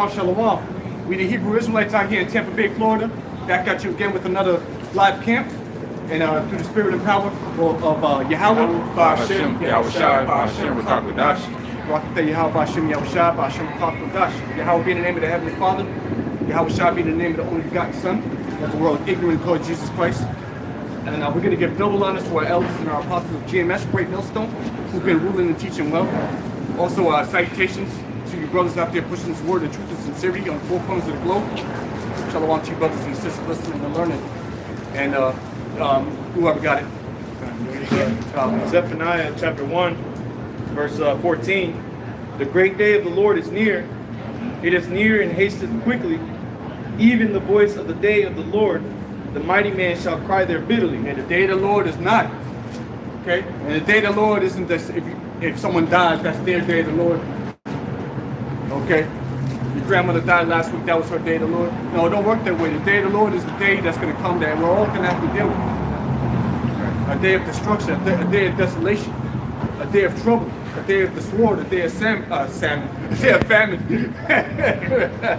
Shalom. We the Hebrew Israelites out here in Tampa Bay, Florida. Back at you again with another live camp. And through the spirit and power of Yahweh, Ba'Hashem, Yahushai, Ba'Hashem, Rakadash. Rakadash, Yahweh, Ba'Hashem, Yahushai, Ba'Hashem, Rakadash. Yahweh be the name of the Heavenly Father. Yahushai be the name of the only begotten Son. That's the world ignorant called Jesus Christ. And we're going to give double honors to our elders and our apostles of GMS, Great Millstone, who've been ruling and teaching well. Also, salutations to you brothers out there pushing this word of truth and sincerity on four corners of the globe. Shalom to you brothers and sisters listening and learning. And whoever got it. Zephaniah chapter 1, verse 14. The great day of the Lord is near. It is near and hasteth quickly. Even the voice of the day of the Lord, the mighty man shall cry there bitterly. And the day of the Lord is not. Okay? And the day of the Lord isn't this, if someone dies, that's their day of the Lord. Okay? Your grandmother died last week, that was her day of the Lord. No, it don't work that way. The day of the Lord is the day that's going to come that we're all going to have to deal with. A day of destruction, a day of desolation, a day of trouble, a day of the sword, a day of famine. A day of famine.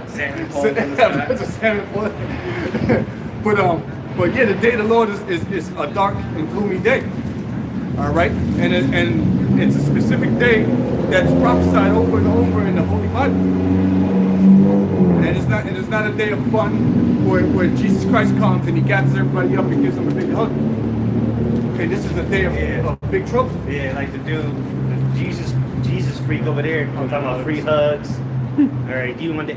Salmon falls in the sky. But yeah, the day of the Lord is a dark and gloomy day. All right, and it's a specific day that's prophesied over and over in the Holy Bible. And it's not a day of fun where Jesus Christ comes and he gathers everybody up and gives them a big hug. Okay, this is a day of big trouble. Yeah, like the dude, Jesus freak over there. I'm talking about free hugs. All right, you want to?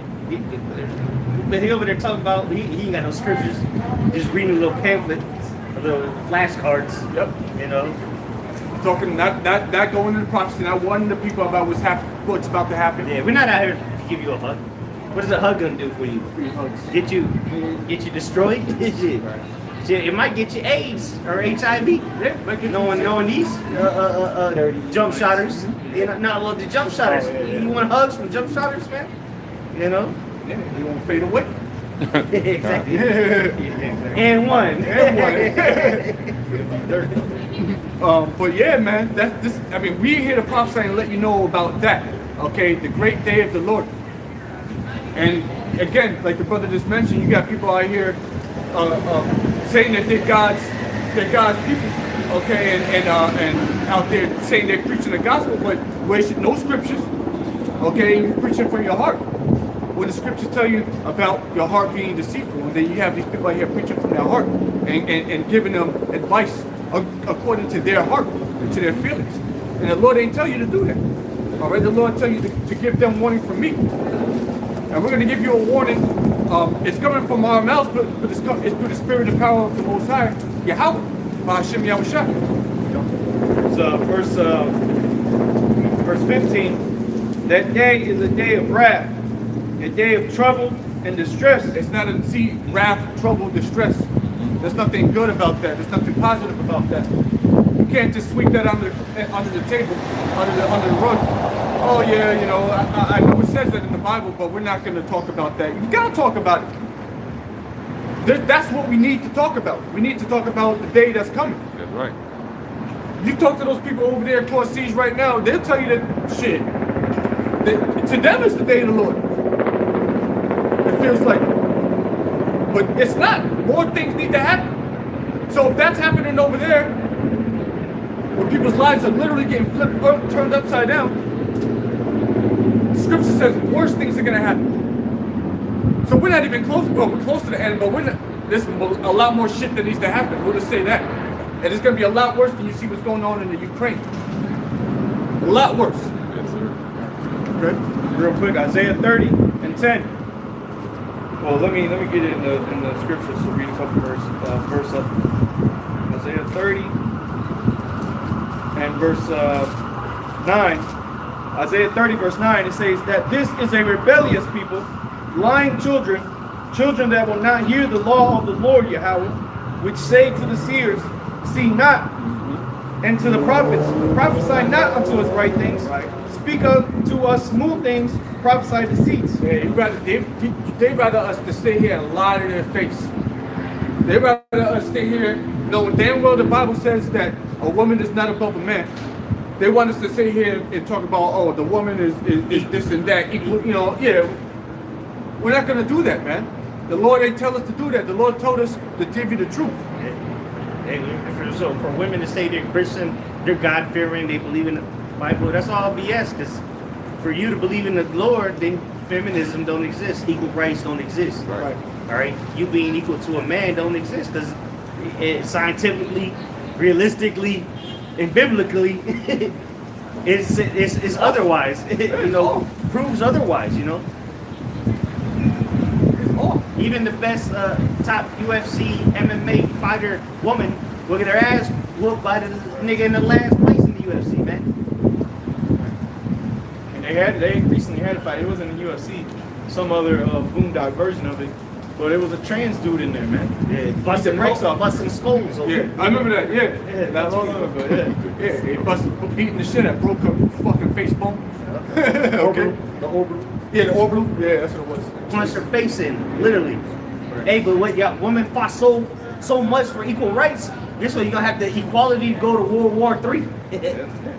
But he over there talking about he ain't got no scriptures. Just reading a little pamphlet, a little flashcards. Yep. You know. Talking not going into prophecy, not warning the people about what's about to happen. Yeah, we're not out here to give you a hug. What is a hug gonna do for you? Free hugs. Get you destroyed? Shit, it might get you AIDS or HIV. Yeah, knowing these jump shotters. You know, not love the jump shotters. You want hugs from jump shotters, man? You know? Yeah, you won't fade away. Exactly. And one. But yeah, man, that's this. I mean, we're here to prophesy and let you know about that. Okay, the great day of the Lord. And again, like the brother just mentioned, you got people out here saying that they're God's people. Okay, and out there saying they're preaching the gospel, but no scriptures. Okay, you're preaching from your heart. When the scriptures tell you about your heart being deceitful, and then you have these people out here preaching from their heart and giving them advice according to their heart and to their feelings. And the Lord ain't tell you to do that. All right, the Lord tell you to give them warning from me. And we're going to give you a warning. It's coming from our mouths, but it's through the spirit and power of the Most High, Yahweh, Ba'Hashem, Yahushai. So verse 15, that day is a day of wrath, a day of trouble and distress. It's not wrath, trouble, distress. There's nothing good about that. There's nothing positive about that. You can't just sweep that under the table, under the rug. Oh yeah, you know, I know it says that in the Bible, but we're not going to talk about that. You got to talk about it. That's what we need to talk about. We need to talk about the day that's coming. That's right. You talk to those people over there across seas right now, they'll tell you that shit. To them, it's the day of the Lord. It feels like, but it's not. More things need to happen. So if that's happening over there, where people's lives are literally getting turned upside down, the scripture says worse things are going to happen. So we're not even close. Well, we're close to the end, but there's a lot more shit that needs to happen. We'll just say that. And it's going to be a lot worse than you see what's going on in the Ukraine. A lot worse. Yes, sir. Okay. Real quick, Isaiah 30 and 10. Well, let me get it in the scriptures to read a couple verse up. Isaiah 30 and verse 9. Isaiah 30 verse 9, it says that this is a rebellious people, lying children that will not hear the law of the Lord Yahweh, which say to the seers, see not, and to the prophets, prophesy not unto us right things, speak unto us smooth things, prophesy deceits. Yeah, they rather us to stay here and lie to their face. They rather us stay here knowing damn well the Bible says that a woman is not above a man. They want us to sit here and talk about, oh, the woman is this and that, equal, you know, yeah. We're not going to do that, man. The Lord ain't tell us to do that. The Lord told us to give you the truth. So for women to say they're Christian, they're God-fearing, they believe in the Bible, that's all BS. Because for you to believe in the Lord, then feminism don't exist. Equal rights don't exist. Right. All right? You being equal to a man don't exist because scientifically, realistically, and biblically, it's otherwise. Proves otherwise, Even the best top UFC MMA fighter woman will get her ass whooped by the nigga in the last place in the UFC, man. And they recently had a fight. It wasn't in the UFC, some other boondock version of it. But it was a trans dude in there, man. Yeah, busting skulls. Yeah, I remember that. Yeah, not long ago. Yeah, he beating the shit out, broke her fucking face bone. Okay. The orbital. Yeah, the orbital. Yeah, that's what it was. Punched her face in, literally. Hey, but what y'all women fought so much for equal rights. This way you're gonna have the equality to go to World War III.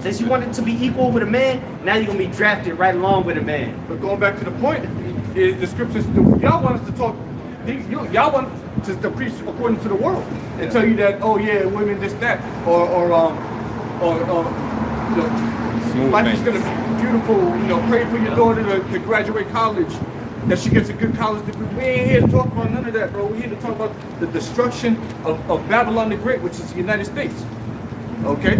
Since you wanted to be equal with a man, now you're gonna be drafted right along with a man. But going back to the point, is the scriptures, y'all want us to talk, y'all want to preach according to the world and tell you that, oh yeah, women this, that, or life is gonna be beautiful, pray for your daughter to graduate college, that she gets a good college degree. We ain't here to talk about none of that, bro. We're here to talk about the destruction of Babylon the Great, which is the United States. Okay?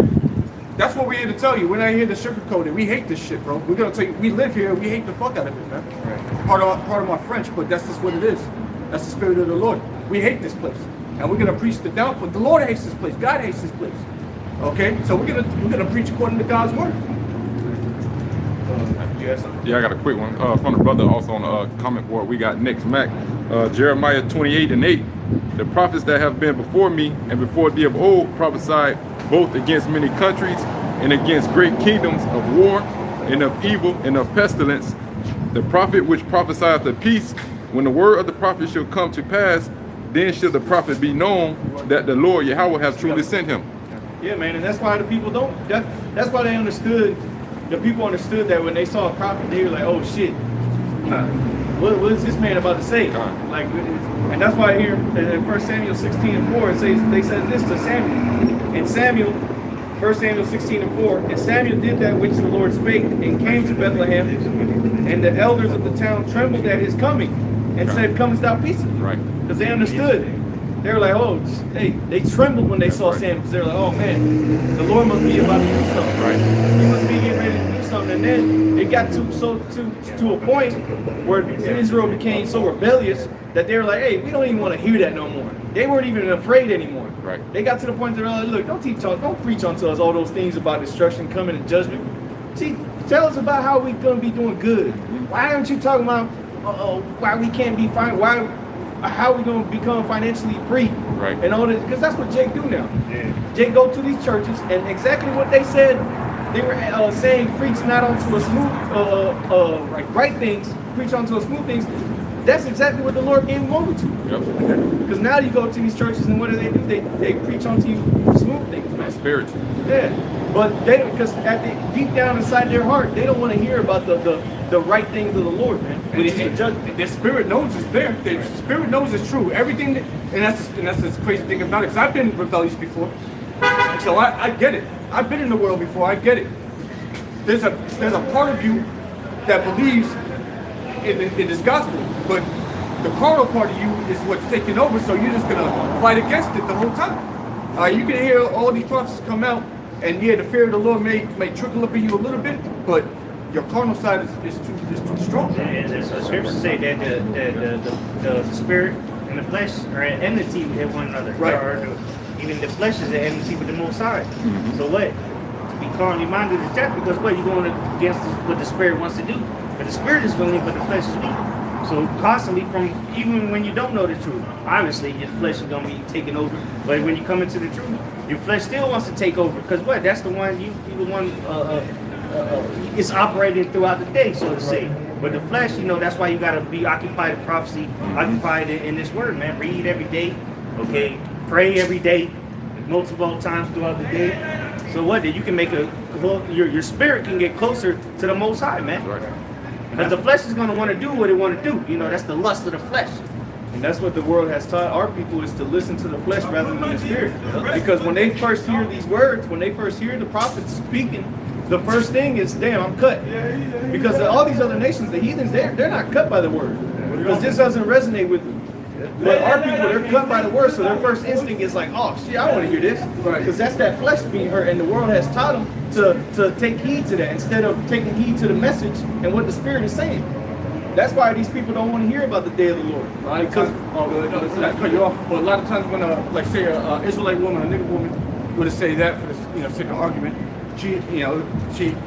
That's what we're here to tell you. We're not here to sugarcoat it. We hate this shit, bro. We're gonna tell you, we live here, we hate the fuck out of it, man. Right. Part of my French, but that's just what it is. That's the spirit of the Lord. We hate this place. And we're gonna preach the downfall. The Lord hates this place. God hates this place. Okay? So we're gonna preach according to God's word. Yeah, I got a quick one from the brother also on the comment board. We got Nick Mac, Jeremiah 28:8. The prophets that have been before me and before thee of old prophesied both against many countries and against great kingdoms of war and of evil and of pestilence. The prophet which prophesieth of peace, when the word of the prophet shall come to pass, then shall the prophet be known that the Lord Yahweh have truly sent him. Yeah, man, and that's why the people don't. That's why they understood. The people understood that when they saw a prophet, they were like, "Oh shit, what is this man about to say?" Like, and that's why here in 1 Samuel 16:4 it says they said this to Samuel. And Samuel, 1 Samuel 16:4, and Samuel did that which the Lord spake, and came to Bethlehem, and the elders of the town trembled at his coming, and said, "Comest thou peaceably?" Right. Because they understood. They were like, oh, hey, they trembled when they saw Samuel, because they were like, oh man, the Lord must be about to do something. Right. He must be getting ready to do something. And then it got to a point where Israel became so rebellious that they were like, hey, we don't even want to hear that no more. They weren't even afraid anymore. Right. They got to the point that they're like, look, don't preach unto us all those things about destruction, coming, and judgment. See, tell us about how we're going to be doing good. Why aren't you talking about why we can't be fine? How are we going to become financially free? Right. And all this, because that's what Jake do now. Yeah. Jake go to these churches, and exactly what they said, they were saying, preach not unto a smooth, right things, preach unto a smooth things. That's exactly what the Lord gave him over to. Yep. Because now you go to these churches, and what do? They preach unto you smooth things, man. Spiritual. Yeah. But because deep down inside their heart, they don't want to hear about the right things of the Lord, man. Their spirit knows it's there. Their spirit knows it's true. Everything, and that's the crazy thing about it. Because I've been rebellious before, so I get it. I've been in the world before. I get it. There's a part of you that believes in this gospel, but the carnal part of you is what's taking over. So you're just gonna fight against it the whole time. You can hear all these prophecies come out, and yeah, the fear of the Lord may trickle up in you a little bit, but your carnal side is too strong. Yeah, the scriptures say that the spirit and the flesh are at enmity with one another. Right. Even the flesh is at enmity with the Most High. Mm-hmm. So what? To be carnally minded is death, because what? You're going against what the spirit wants to do. But the spirit is willing, but the flesh is weak. So constantly, even when you don't know the truth, obviously your flesh is going to be taken over. But when you come into the truth, your flesh still wants to take over. Because what? That's the one it's operating throughout the day, so to say. But the flesh, that's why you got to be occupied in prophecy, occupied in this word, man. Read every day, okay? Pray every day, multiple times throughout the day. So what? You can make your spirit can get closer to the Most High, man. Right. Because the flesh is going to want to do what it want to do. You know, that's the lust of the flesh. And that's what the world has taught our people, is to listen to the flesh rather than the spirit. Because when they first hear these words, when they first hear the prophets speaking, the first thing is, damn, I'm cut. Because all these other nations, the heathens, they're not cut by the word. Because this doesn't resonate with them. But our people, they're cut by the word, so their first instinct is like, oh shit, I want to hear this. Because that's that flesh being hurt, and the world has taught them to take heed to that instead of taking heed to the message and what the spirit is saying. That's why these people don't want to hear about the day of the Lord. Because not cut you off, but a lot of times when like say a Israelite woman, a nigger woman, would say that for the sake of argument, she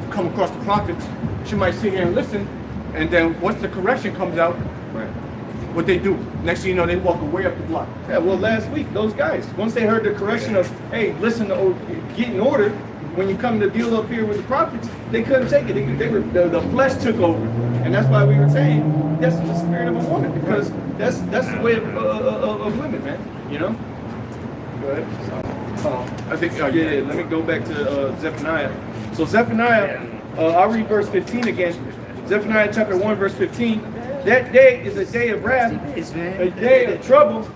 come across the prophets, she might sit here and listen, and then once the correction comes out, what they do? Next thing you know, they walk away up the block. Yeah, well, last week, those guys, once they heard the correction of, hey, listen, get in order, when you come to deal up here with the prophets, they couldn't take it. The flesh took over. And that's why we were saying, that's the spirit of a woman, because that's the way of women, man, you know? Go ahead. I think, yeah, let me go back to Zephaniah. So Zephaniah, I'll read verse 15 again. Zephaniah chapter 1, verse 15. That day is a day of wrath, a day of trouble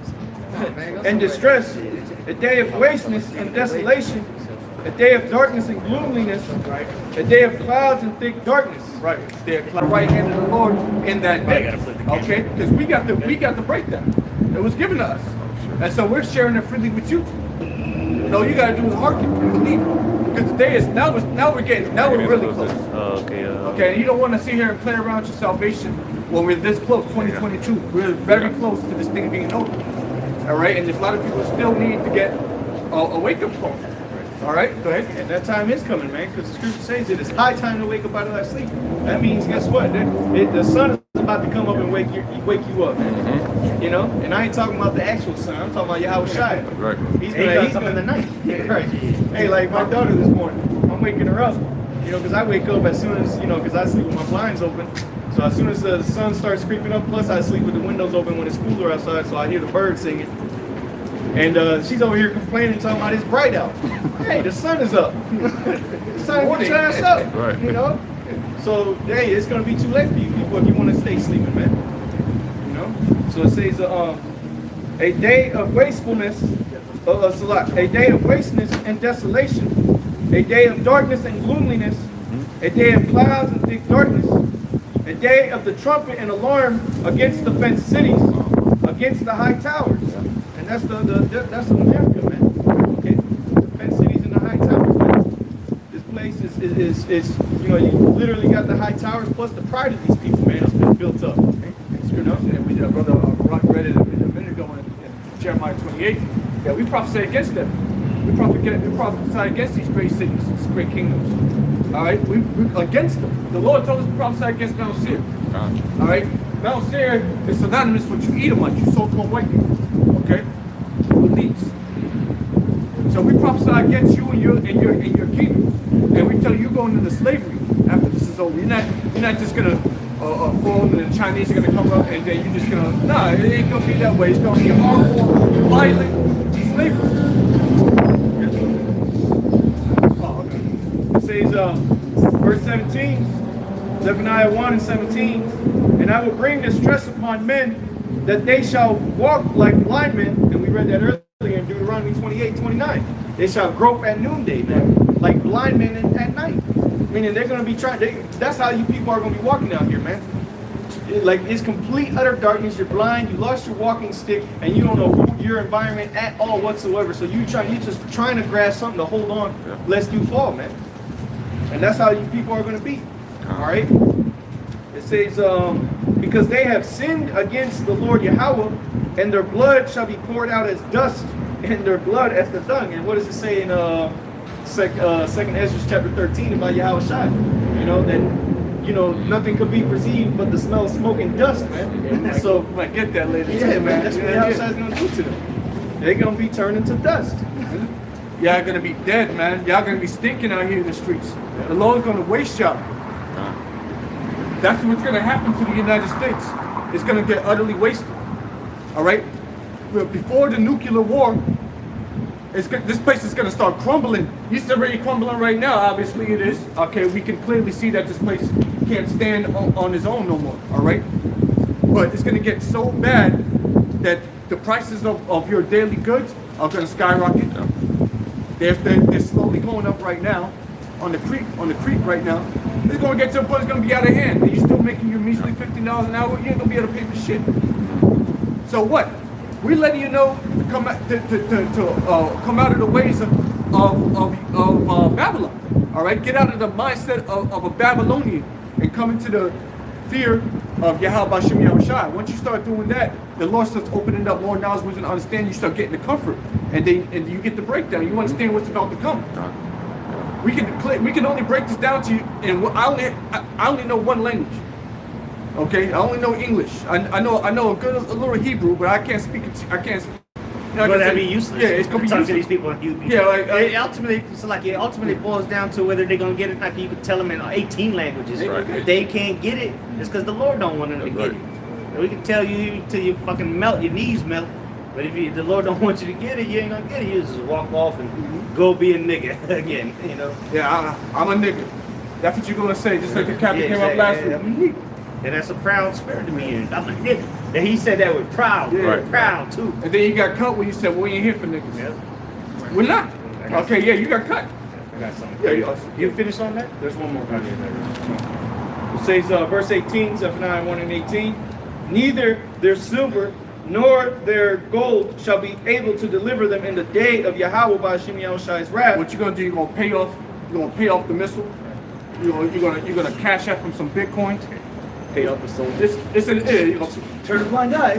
and distress, a day of wasteness and desolation, a day of darkness and gloominess, a day of clouds and thick darkness. Right. The right hand of the Lord in that day. Okay? Because we got the breakdown. It was given to us. And so we're sharing it freely with you. All you gotta do is hearken and believe. Because the day is now we're really close. Okay, and you don't want to sit here and play around with your salvation when we're this close, 2022. We're very close to this thing being over. All right, and there's a lot of people still need to get a wake-up call. All right, go ahead. And that time is coming, man, because the scripture says it is high time to wake up out of that sleep. That means, guess what? The sun is about to come up and wake you up, man. You know, and I ain't talking about the actual sun. I'm talking about Yahweh Shai. Right. He's coming in the night. Right. Hey, like my daughter this morning, I'm waking her up. You know, because I wake up as soon as, because I sleep with my blinds open. So as soon as the sun starts creeping up, plus I sleep with the windows open when it's cooler outside, so I hear the birds singing. And she's over here complaining, talking about it's bright out. Hey, the sun is up. It's time to get your ass up. Right. You know? So, hey, it's going to be too late for you people if you want to stay sleeping, man. You know? So it says, a day of wastefulness, a day of wasteness and desolation, a day of darkness and gloominess, a day of clouds and thick darkness, a day of the trumpet and alarm against the fenced cities, against the high towers. And that's that's America, man. Okay, the fenced cities and the high towers, man. This place is you literally got the high towers plus the pride of these people, man. It's been built up. Okay? You know, and we brother Rock read it a minute ago in Jeremiah 28. Yeah, we prophesy against them. We prophesy against these great cities, these great kingdoms. All right, we against them. The Lord told us to prophesy against Mount Seir. All right, Mount Seir is synonymous with you Edomite, you so-called white people. Okay, elites. So we prophesy against you and your kingdom, and we tell you you're going into slavery after this is over. You're not just gonna fall and the Chinese are gonna come up and then you're just gonna it ain't gonna be that way. It's gonna be a hardcore, violent slavery. It says, verse 17, Zephaniah 1 and 17, and I will bring distress upon men that they shall walk like blind men, and we read that earlier in Deuteronomy 28:29. They shall grope at noonday, man, like blind men at night. Meaning they're going to be that's how you people are going to be walking out here, man. It's complete utter darkness. You're blind. You lost your walking stick, and you don't know your environment at all whatsoever. So you're just trying to grasp something to hold on, lest you fall, man. And that's how you people are going to be. All right. It says, because they have sinned against the Lord Yahweh, and their blood shall be poured out as dust, and their blood as the dung. And what does it say in Second Ezra chapter 13 about Yahweh Shai? You know that nothing could be perceived but the smell of smoke and dust, man. Yeah, so you might get that later. Yeah, man. That's what Yahweh Shai is going to do to them. They're going to be turned into dust. Y'all gonna be dead, man. Y'all gonna be stinking out here in the streets. The Lord's gonna waste y'all. That's what's gonna happen to the United States. It's gonna get utterly wasted. All right. Before the nuclear war, this place is gonna start crumbling. It's already crumbling right now. Obviously, it is. Okay, we can clearly see that this place can't stand on his own no more. All right, but it's gonna get so bad that the prices of your daily goods are gonna skyrocket. They're slowly going up right now on the creek right now. It's gonna get to a point it's gonna be out of hand. And you're still making your measly $50 an hour. You ain't gonna be able to pay for shit. So what? We're letting you know to come out of the ways of Babylon. All right, get out of the mindset of a Babylonian and come into the fear of Yahweh Shem Yahushai. Once you start doing that, the Lord starts opening up more knowledge, wisdom, and understanding. You start getting the comfort, and you get the breakdown. You understand what's about to come. We can only break this down to you, and I only know one language. Okay, I only know English. I know a little Hebrew, but I can't speak it. I can't. But that'd be useless. Yeah, it's gonna be talking useless. to these people. Yeah, it ultimately boils down to whether they're gonna get it. Like you could tell them in 18 languages. Right. If they can't get it, it's because the Lord don't want them to get it. We can tell you till you fucking melt, your knees melt. But if the Lord don't want you to get it, you ain't gonna get it. You just walk off and go be a nigga again. You know. Yeah, I'm a nigga. That's what you're gonna say. Just like the captain came up last week. I'm a nigga. And that's a proud spirit to me. And I'm a nigga. And he said that with proud. Yeah. Right. Proud too. And then you got cut when you said, "We ain't here for niggas." Yeah. We're not. Okay, yeah, you got cut. I got something. Yeah, You finished on that? There's one more. It says, verse 18, Zephaniah 1 and 18, neither their silver nor their gold shall be able to deliver them in the day of Yahweh by Shem Yahushai's wrath. What you're gonna do? You're gonna pay off the missile. You're gonna cash out from some Bitcoin. Pay off the soul. You know, Turn a blind eye.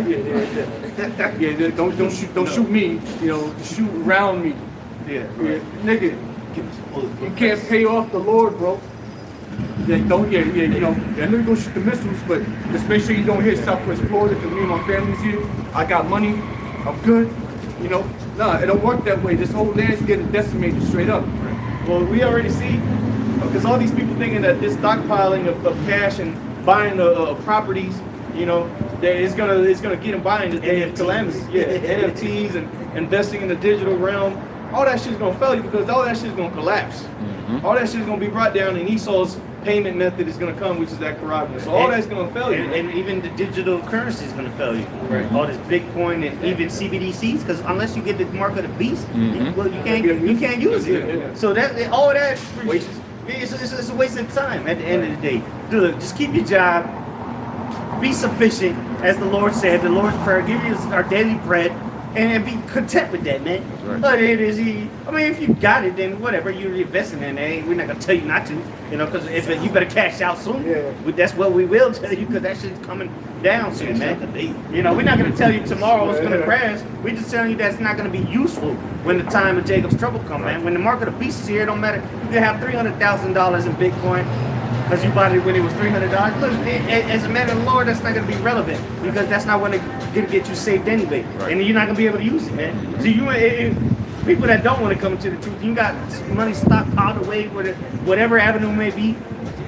yeah. Don't shoot me. You know, shoot around me. Yeah. Yeah, nigga. You can't pay off the Lord, bro. Yeah, you know, I know you're gonna shoot the missiles, but just make sure you don't hit Southwest Florida, because me and my family's here. I got money, I'm good. You know, nah, it don't work that way. This whole land's getting decimated straight up. Well, we already see, because all these people thinking that this stockpiling of cash and buying properties, you know, that it's gonna get them buying the day of calamity. Yeah, NFTs and investing in the digital realm. All that shit's gonna fail you, because all that shit's gonna collapse. All that shit's gonna be brought down, and Esau's payment method is gonna come, which is that corruption. So all that's gonna fail you. And even the digital currency is gonna fail you. Right. All this Bitcoin and even CBDCs, because unless you get the mark of the beast, you can't use it. Yeah. So all that Waste. it's a waste of time at the end of the day. Look, just keep your job, be sufficient, as the Lord said, the Lord's Prayer, give you our daily bread, and be content with that, man. Right. But if you got it, then whatever, you're investing in it. We're not gonna tell you not to, you know, because you better cash out soon. Yeah. That's what we will tell you, because that shit's coming down soon, man. You know, we're not gonna tell you tomorrow it's gonna crash. We're just telling you that's not gonna be useful when the time of Jacob's trouble comes, man. When the market of beast is here, it don't matter. You can have $300,000 in Bitcoin, because you bought it when it was $300. Look, as a man of the Lord, that's not going to be relevant, because that's not going to get you saved anyway, Right. and you're not going to be able to use it, man. So people that don't want to come to the truth, you got money stockpiled away with whatever avenue may be,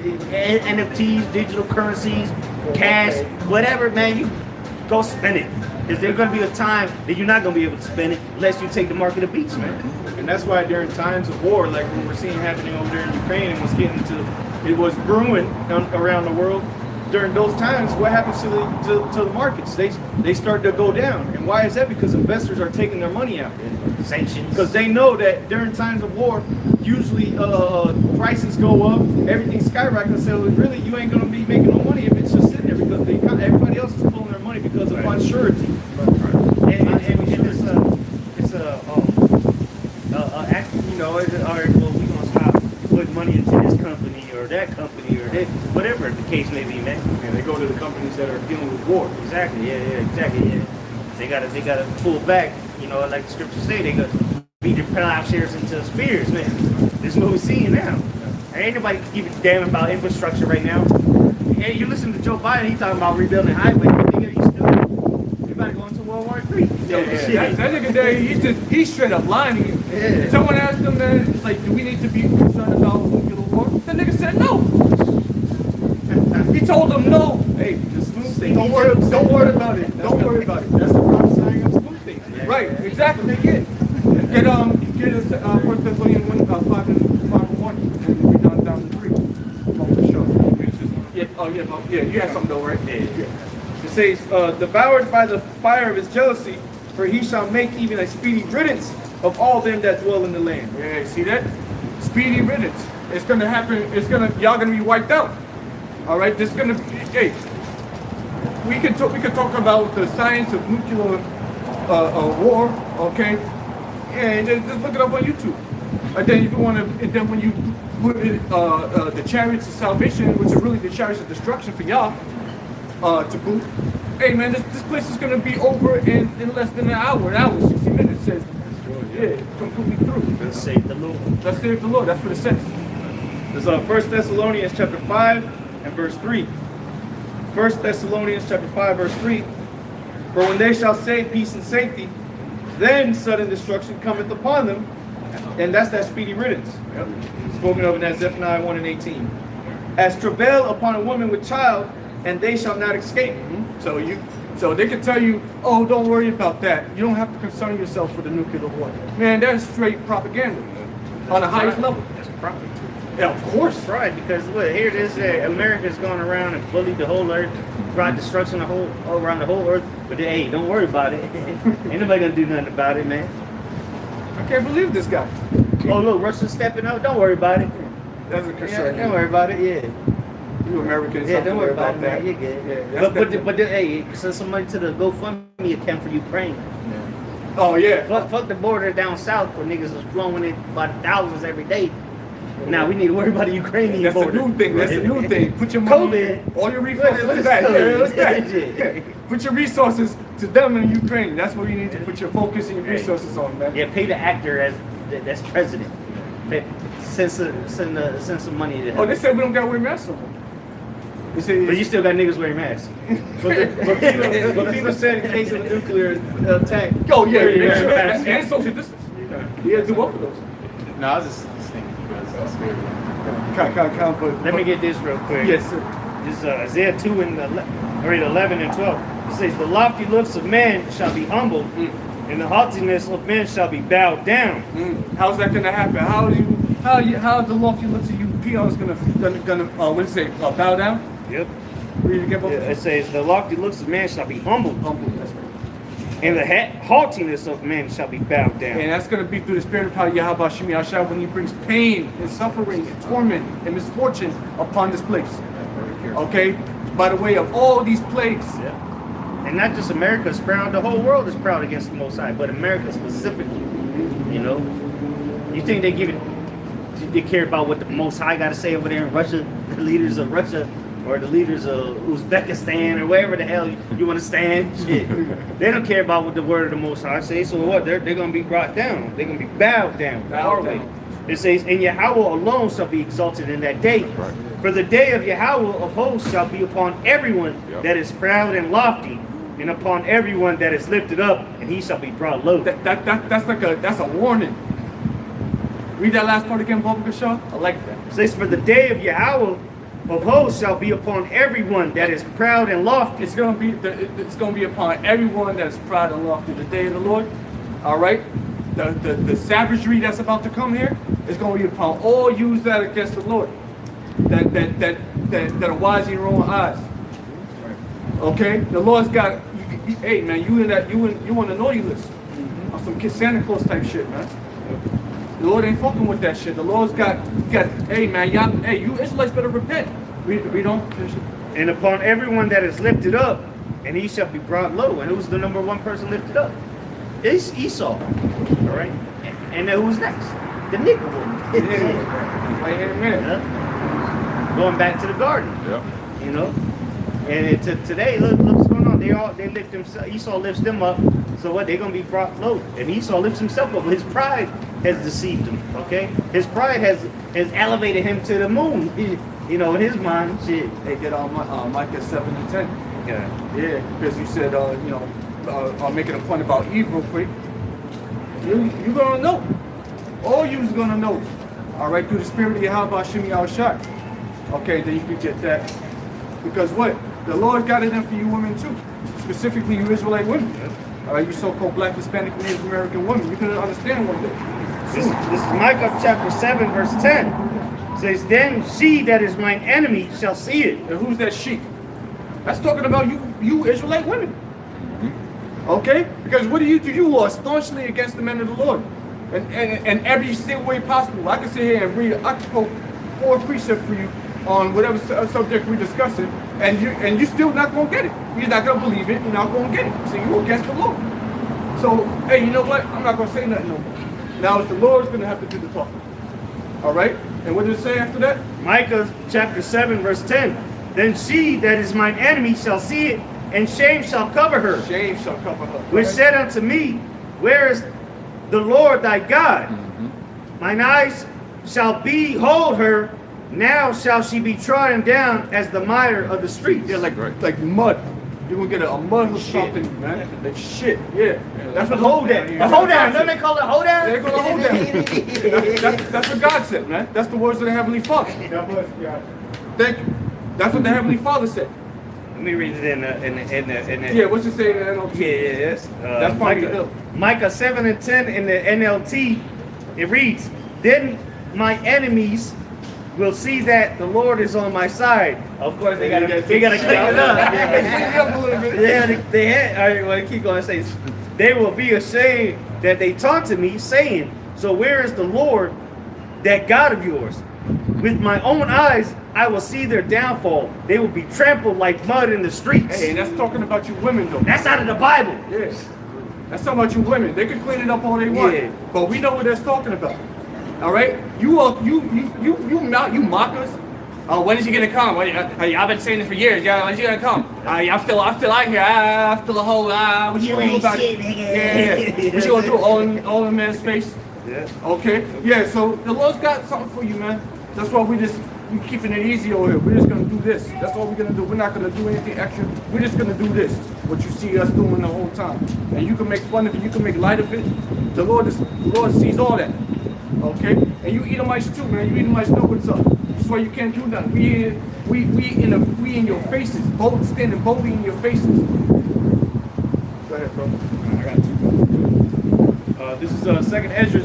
NFTs, digital currencies, cash, whatever, man. You go spend it, because there's going to be a time that you're not going to be able to spend it unless you take the mark of the beast, man. And that's why during times of war, like what we're seeing happening over there in Ukraine, and it was brewing around the world. During those times, what happens to the markets? They start to go down. And why is that? Because investors are taking their money out. Sanctions. Because they know that during times of war, usually prices go up, everything skyrockets. So really, you ain't gonna be making no money if it's just sitting there, because everybody else is pulling their money because of unsurety. We're gonna stop putting money into this company or that company or that, whatever the case may be, man. And they go to the companies that are dealing with war. Exactly, exactly, yeah. They gotta pull back, you know, like the scriptures say, they gotta beat their plowshares into spears, man. This is what we're seeing now. Ain't nobody give a damn about infrastructure right now. And you listen to Joe Biden, he talking about rebuilding highways. You better go into World War III. That nigga there, he's straight up lying to you. Yeah. Someone asked him, man, like, do we need to be concerned about nuclear war? The nigga said no. He told them no. Hey, the smooth thing. Don't worry about it. Don't worry about it. That's the prophesying of smooth things. Right, exactly. Get us 1 Thessalonians 5 and 1, and we down to 3. Oh, for sure. Yeah, Oh yeah, yeah. You had something though, right? Yeah. It says, devoured by the fire of his jealousy, for he shall make even a speedy riddance of all them that dwell in the land. Yeah, see that? Speedy riddance. It's gonna happen. Y'all gonna be wiped out. All right. This is gonna be. Hey, we can talk about the science of nuclear war. Okay. Yeah, just look it up on YouTube. And then if you want to, and then when you put it, the chariots of salvation, which are really the chariots of destruction for y'all, to boot. Hey man, this place is gonna be over in less than an hour, 60 minutes. Says, yeah, completely through. Let's save the Lord. Let's save the Lord. That's what it says. This is 1 Thessalonians chapter 5 and verse 3. 1 Thessalonians chapter 5 verse 3. For when they shall say peace and safety, then sudden destruction cometh upon them, and that's that speedy riddance. Yep. Spoken of in Zephaniah 1 and 18. As travail upon a woman with child, and they shall not escape. So they can tell you, oh, don't worry about that. You don't have to concern yourself with the nuclear war. Man, that's straight propaganda on the highest level. That's profit. Yeah, of course. Right, because look, here it is. America's gone around and bullied the whole earth, brought destruction all around the whole earth. But hey, don't worry about it. Ain't nobody gonna do nothing about it, man. I can't believe this guy. Oh look, Russia's stepping up. Don't worry about it. That's a concern. Yeah, don't worry about it. Yeah. You Americans, Yeah, don't worry about it, man. You're good. Yeah, but hey, send some money to the GoFundMe account for Ukraine. oh yeah. Fuck the border down south where niggas is flowing in by the thousands every day. Now we need to worry about the Ukrainian That's border. the new thing. That's the new thing. Put your money, COVID. all your resources What to is that. COVID? Yeah, what's that? Yeah. Yeah. Put your resources to them in Ukraine. That's where you need to put your focus and your resources on, man. Yeah, pay the actor that's president. Send some money to him. Oh, they said we don't gotta wear masks no more. They said, But you still got niggas wearing masks. But people said in case of a nuclear attack. oh yeah, Yeah. and social distance. Yeah, do both of those. No, I was just thinking because that's scary. Let me get this real quick. Yes, sir. This is Isaiah 2 and 11 and 12. It says, the lofty looks of man shall be humbled, and the haughtiness of men shall be bowed down. How's that gonna happen? How the lofty looks at you peons gonna what does it say? Bow down? Yep. Read it again, both. It says, the lofty looks of man shall be humbled, Humble. That's right. and the haughtiness of men shall be bowed down. And that's going to be through the spirit of power, Yahweh Shemi Ashai, when he brings pain and suffering and torment and misfortune upon this place. Okay? By the way of all these plagues. Yeah. And not just America is proud, the whole world is proud against the Most High, but America specifically. You know? You think they care about what the Most High got to say over there in Russia, the leaders of Russia, or the leaders of Uzbekistan, or wherever the hell you want to stand? Shit. They don't care about what the word of the Most High says, so what? They're going to be brought down. They're going to be bowed down. It says, and Yahweh alone shall be exalted in that day. Right. For the day of Yahweh of hosts shall be upon everyone that is proud and lofty, and upon everyone that is lifted up, and he shall be brought low. That's a warning. Read that last part again, Bob Shaw. I like that. It says, for the day of Yahweh of hosts shall be upon everyone that is proud and lofty. It's gonna be upon everyone that is proud and lofty. The day of the Lord. All right. The savagery that's about to come here is going to be upon all you that are against the Lord. That are wise in your own eyes. Okay. The Lord's got. Hey man, you on the naughty list on some Santa Claus type shit, man. The Lord ain't fucking with that shit. The Lord's got. Hey man, you Israelites better repent. We don't. And upon everyone that is lifted up, and he shall be brought low. And who's the number one person lifted up? It's Esau. All right. And then who's next? The nigger woman. Amen. Yeah. Going back to the garden. Yeah. You know. And today, look what's going on. They lift himself. Esau lifts them up. So what? They're gonna be brought low. And Esau lifts himself up. His pride has deceived him. Okay. His pride has elevated him to the moon. You know, in his mind, shit. They get on Micah 7 and 10. Yeah, because you said, I'm making a point about Eve real quick. You're gonna know. All you's gonna know. All right, through the spirit of Yahweh Shemi Al-Shai. Okay, then you can get that. Because what? The Lord got it in for you women too. Specifically you Israelite women. All right, you so-called Black, Hispanic, Native American women. You're gonna understand one day. This is Micah chapter 7, verse 10. says, then she that is mine enemy shall see it. And who's that she? That's talking about you Israelite women. Okay? Because what do? You are staunchly against the men of the Lord. And every single way possible. I can sit here and read, I can quote 4 precepts for you on whatever subject we're discussing, and you're still not going to get it. You're not going to believe it, you're not going to get it. So you're against the Lord. So, hey, you know what? I'm not going to say nothing no more. Now it's the Lord's going to have to do the talking. All right? And what does it say after that? Micah chapter 7 verse 10. Then she that is mine enemy shall see it, and shame shall cover her. Shame shall cover her. Which said unto me, where is the Lord thy God? Mine eyes shall behold her, now shall she be trodden down as the mire of the streets. Yeah, like mud. You're going to get a mud or something, man. Like shit, yeah. That's what Hold down. That's Hold what God down. Don't said. they call it hold down? They're going to hold down. That's what God said, man. That's the words of the Heavenly Father. God bless you, God. Thank you. That's what the Heavenly Father said. Let me read it in the Yeah, what's it say in the NLT? yes. That's probably the ill. Micah 7 and 10 in the NLT, it reads, then my enemies will see that the Lord is on my side. Of course, they gotta clean it up. Yeah, they had. All right, well, keep going. Say, they will be ashamed that they talk to me, saying, so where is the Lord, that God of yours? With my own eyes, I will see their downfall. They will be trampled like mud in the streets. Hey, and that's talking about you women, though. That's out of the Bible. Yes. That's talking about you women. They can clean it up all they want. Yeah. But we know what that's talking about. All right? You mock us. Oh, when is he gonna come? I've been saying this for years. Yeah, when is he gonna come? I'm still out here. I'm still a whole. What you gonna do about it? Yeah. What you gonna do? All in man's face. Yeah. Okay. Yeah. So the Lord's got something for you, man. That's why we keeping it easy over here. We're just gonna do this. That's all we're gonna do. We're not gonna do anything extra. We're just gonna do this. What you see us doing the whole time. And you can make fun of it. You can make light of it. The Lord sees all that. Okay. And you Edomites too, man. You Edomites know what's up. That's why you can't do nothing. We in your faces, standing boldly in your faces. Go ahead, bro. I got you. This is 2nd Ezra,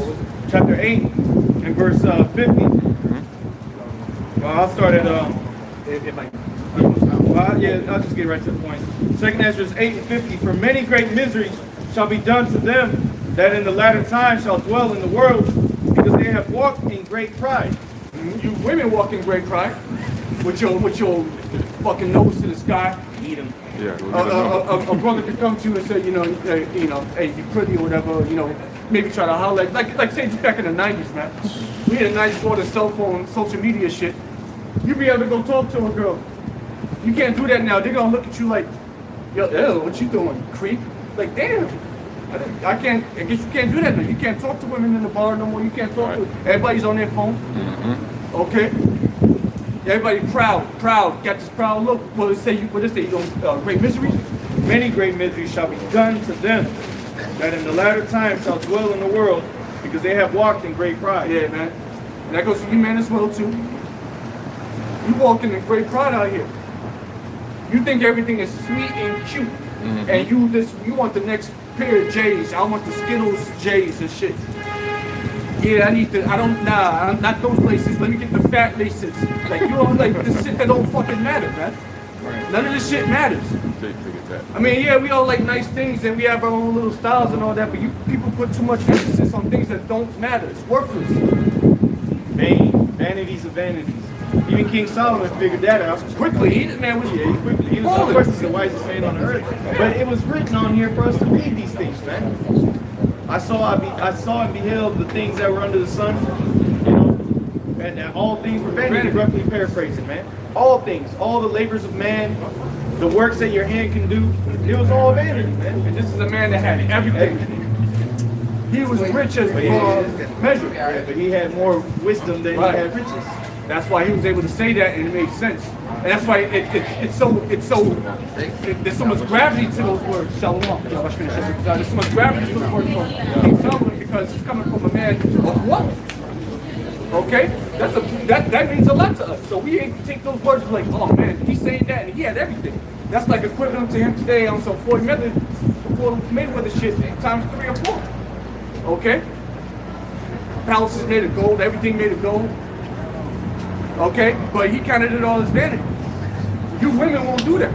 chapter 8, and verse 50. Well, I'll start at I'll just get right to the point. 2nd Ezra 8 and 50. For many great miseries shall be done to them that in the latter time shall dwell in the world, because they have walked in great pride. You women walk in great pride with your fucking nose to the sky. Eat them. Yeah. We'll get A brother could come to you and say, hey, you pretty or whatever, maybe try to holler like say back in the 90s, man. We had a 90s before the cell phone, social media shit. You be able to go talk to a girl. You can't do that now. They're gonna look at you like, yo, ew, what you doing, creep? Like, damn. I guess you can't do that now. You can't talk to women in the bar no more. You can't talk to everybody's on their phone. Okay? Everybody proud, got this proud look. What it say? You great miseries? Many great miseries shall be done to them that in the latter time shall dwell in the world, because they have walked in great pride. Yeah, man. And that goes to you, man, as well too. You walking in great pride out here. You think everything is sweet and cute, and you want the next pair of J's. I want the Skittles J's and shit. Yeah, not those laces. Let me get the fat laces. Like, you don't like this shit that don't fucking matter, man. Right. None of this shit matters. That. I mean, yeah, we all like nice things and we have our own little styles and all that, but you people put too much emphasis on things that don't matter. It's worthless. Vanities of vanities. Even King Solomon figured that out Quickly, he was He was, of course, the wisest man on earth. But it was written on here for us to read these things, man. I saw and beheld the things that were under the sun, and all things were vanity, roughly paraphrasing, man. All things, all the labors of man, the works that your hand can do, it was all vanity, man. And this is a man that had everything. He was rich as measure. Yeah, but he had more wisdom than he had riches. That's why he was able to say that, and it made sense. And that's why there's so much gravity to those words. Shalom. There's so much gravity to those words from King Solomon, because it's coming from a man of wealth. Okay, that means a lot to us. So we ain't take those words like, oh man, he's saying that, and he had everything. That's like equivalent to him today on some Floyd Mayweather shit times 3 or 4. Okay, palaces made of gold, everything made of gold. Okay, but he counted it all as vanity. You women won't do that.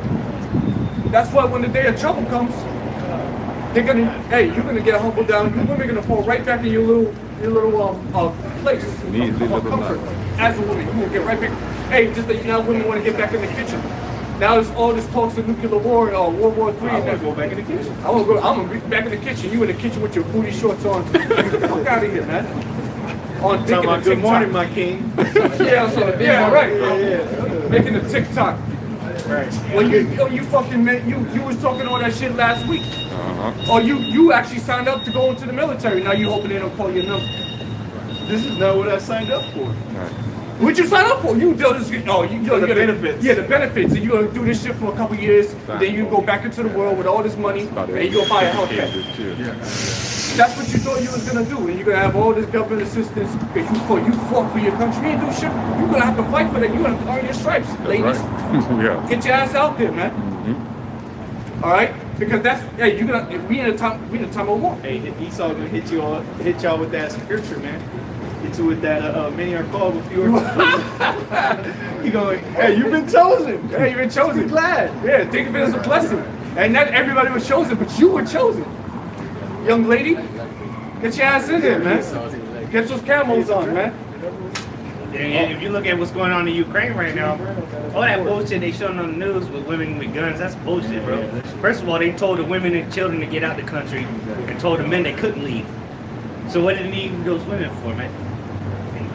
That's why when the day of trouble comes, they're gonna, hey, you're gonna get humbled down. You women are gonna fall right back in your little place of comfort. As a woman, you will get right back. Hey, just that now women want to get back in the kitchen. Now there's all this talks of nuclear war or World War III. I want to go back in the kitchen. I'm gonna be back in the kitchen. You in the kitchen with your booty shorts on. Get the fuck out of here, man. On Talking about good morning, my king. Yeah, right. Yeah. Making the TikTok. Right. When you fucking you was talking all that shit last week. Or you actually signed up to go into the military. Now you hoping they don't call your number. This is not what I signed up for. What'd you sign up for? You do this. Oh, you the benefits. Yeah, the benefits. And you gonna do this shit for a couple years. Then you go back into the world with all this money, and you go buy a healthcare. That's what you thought you was gonna do, and you're gonna have all this government assistance because you fought for your country. You ain't do shit. You're gonna have to fight for that. You're gonna earn your stripes, ladies. Yeah. Get your ass out there, man. All right, because that's hey, we in a time of war. Hey, Esau gonna hit y'all with that scripture, man. Hit you with that. Many are called, but few are. You going? Hey, you've been chosen. Hey, you've been chosen. Be glad. Yeah, think of it as a blessing. And not everybody was chosen, but you were chosen. Young lady, get your ass in there, man. Get those camos on, man. And if you look at what's going on in Ukraine right now, all that bullshit they showing on the news with women with guns, that's bullshit, bro. First of all, they told the women and children to get out the country and told the men they couldn't leave. So what did they need those women for, man?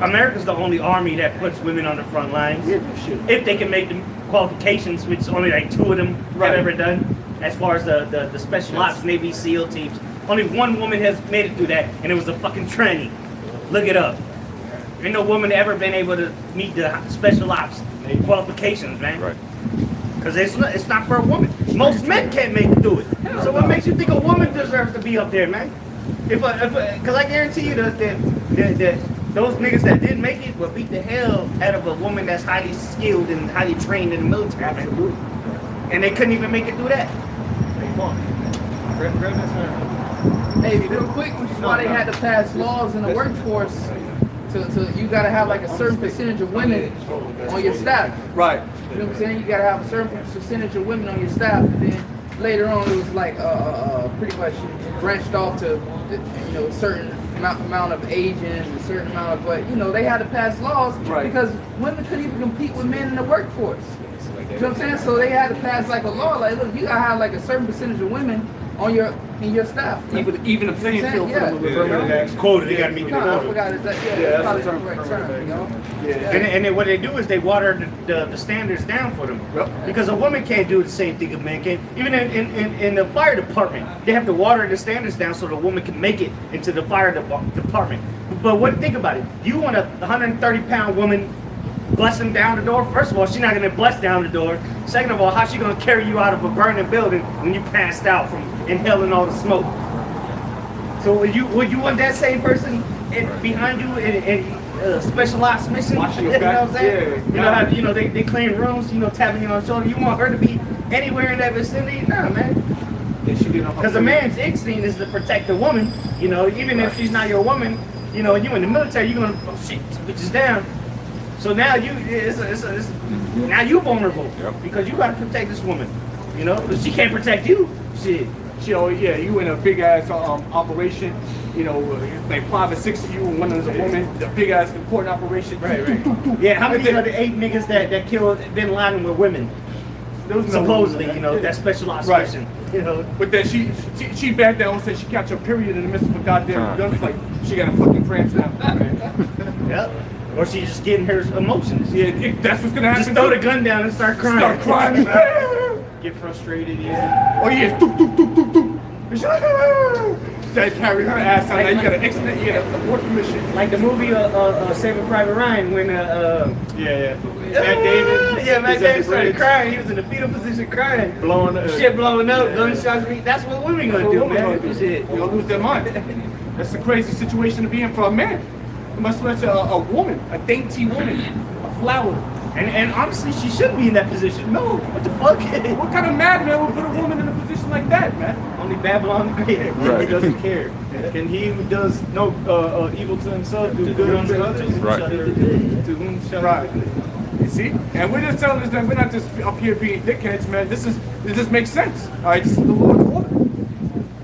America's the only army that puts women on the front lines. If they can make the qualifications, which only like 2 of them have ever done, as far as the special ops, Navy SEAL teams. Only one woman has made it through that, and it was a fucking tranny. Look it up. Ain't no woman ever been able to meet the special ops qualifications, man. Right. Because it's not for a woman. Most men can't make it through it. So what makes you think a woman deserves to be up there, man? Because I guarantee you that those niggas that didn't make it will beat the hell out of a woman that's highly skilled and highly trained in the military. Absolutely. And they couldn't even make it through that. Hey, real quick, which is why they had to pass laws in the workforce to you gotta have like a certain percentage of women on your staff. Right. You know what I'm saying? You gotta have a certain percentage of women on your staff. And then later on it was like pretty much branched off to a certain amount of Asians, a certain amount of, but they had to pass laws because women couldn't even compete with men in the workforce. You know what I'm saying? So they had to pass like a law, like look, you gotta have like a certain percentage of women on your staff. Even a playing field for them. Quota, they gotta meet the quota. I forgot it. That's the correct term, And then what they do is they water the standards down for them. Because a woman can't do the same thing a man can. Even in the fire department, they have to water the standards down so the woman can make it into the fire department. But think about it. You want a 130-pound woman blessing down the door? First of all, she's not going to bless down the door. Second of all, how's she going to carry you out of a burning building when you passed out from inhaling all the smoke? So would you want that same person behind you in special ops mission? You know what I'm saying? You know they clean rooms, tapping you on the shoulder. You want her to be anywhere in that vicinity? Nah, man. Because a man's instinct is to protect the woman. Even if she's not your woman, you in the military, you're gonna shit this bitch down. So now now you're vulnerable because you gotta protect this woman. But she can't protect you. Shit. You in a big ass operation. Like 5 or 6 of you, and one of them is a woman. The big ass important operation. Right. Yeah. How many of the 8 niggas that killed Bin Laden were women? Supposedly, that special ops mission. But then she backed down and said she catch her period in the midst of a goddamn gunfight. She got a fucking cramps now. Yep. Or she's just getting her emotions. Yeah, that's what's gonna happen. Just throw the gun down and start crying. Start crying. Get frustrated. Oh yeah. That carry her ass out. Now you got an accident. You got an abort commission. Like the movie Saving Private Ryan when Matt David. Yeah, Matt David started crying. He was in the fetal position crying. Shit blowing up. Gunshots. That's what women gonna do, man. Shit. You'll lose their mind. That's a crazy situation to be in for a man. Much less a woman, a dainty woman, a flower. And honestly, she shouldn't be in that position. No, what the fuck? What kind of madman would put a woman in a position like that, man. Only Babylon the Great Right. doesn't care. Can he who does no evil to himself do good unto others? Right. To whom shall Right. You see? And we're just telling us that we're not just up here being dickheads, man. This just makes sense. All right, this is the Lord's order.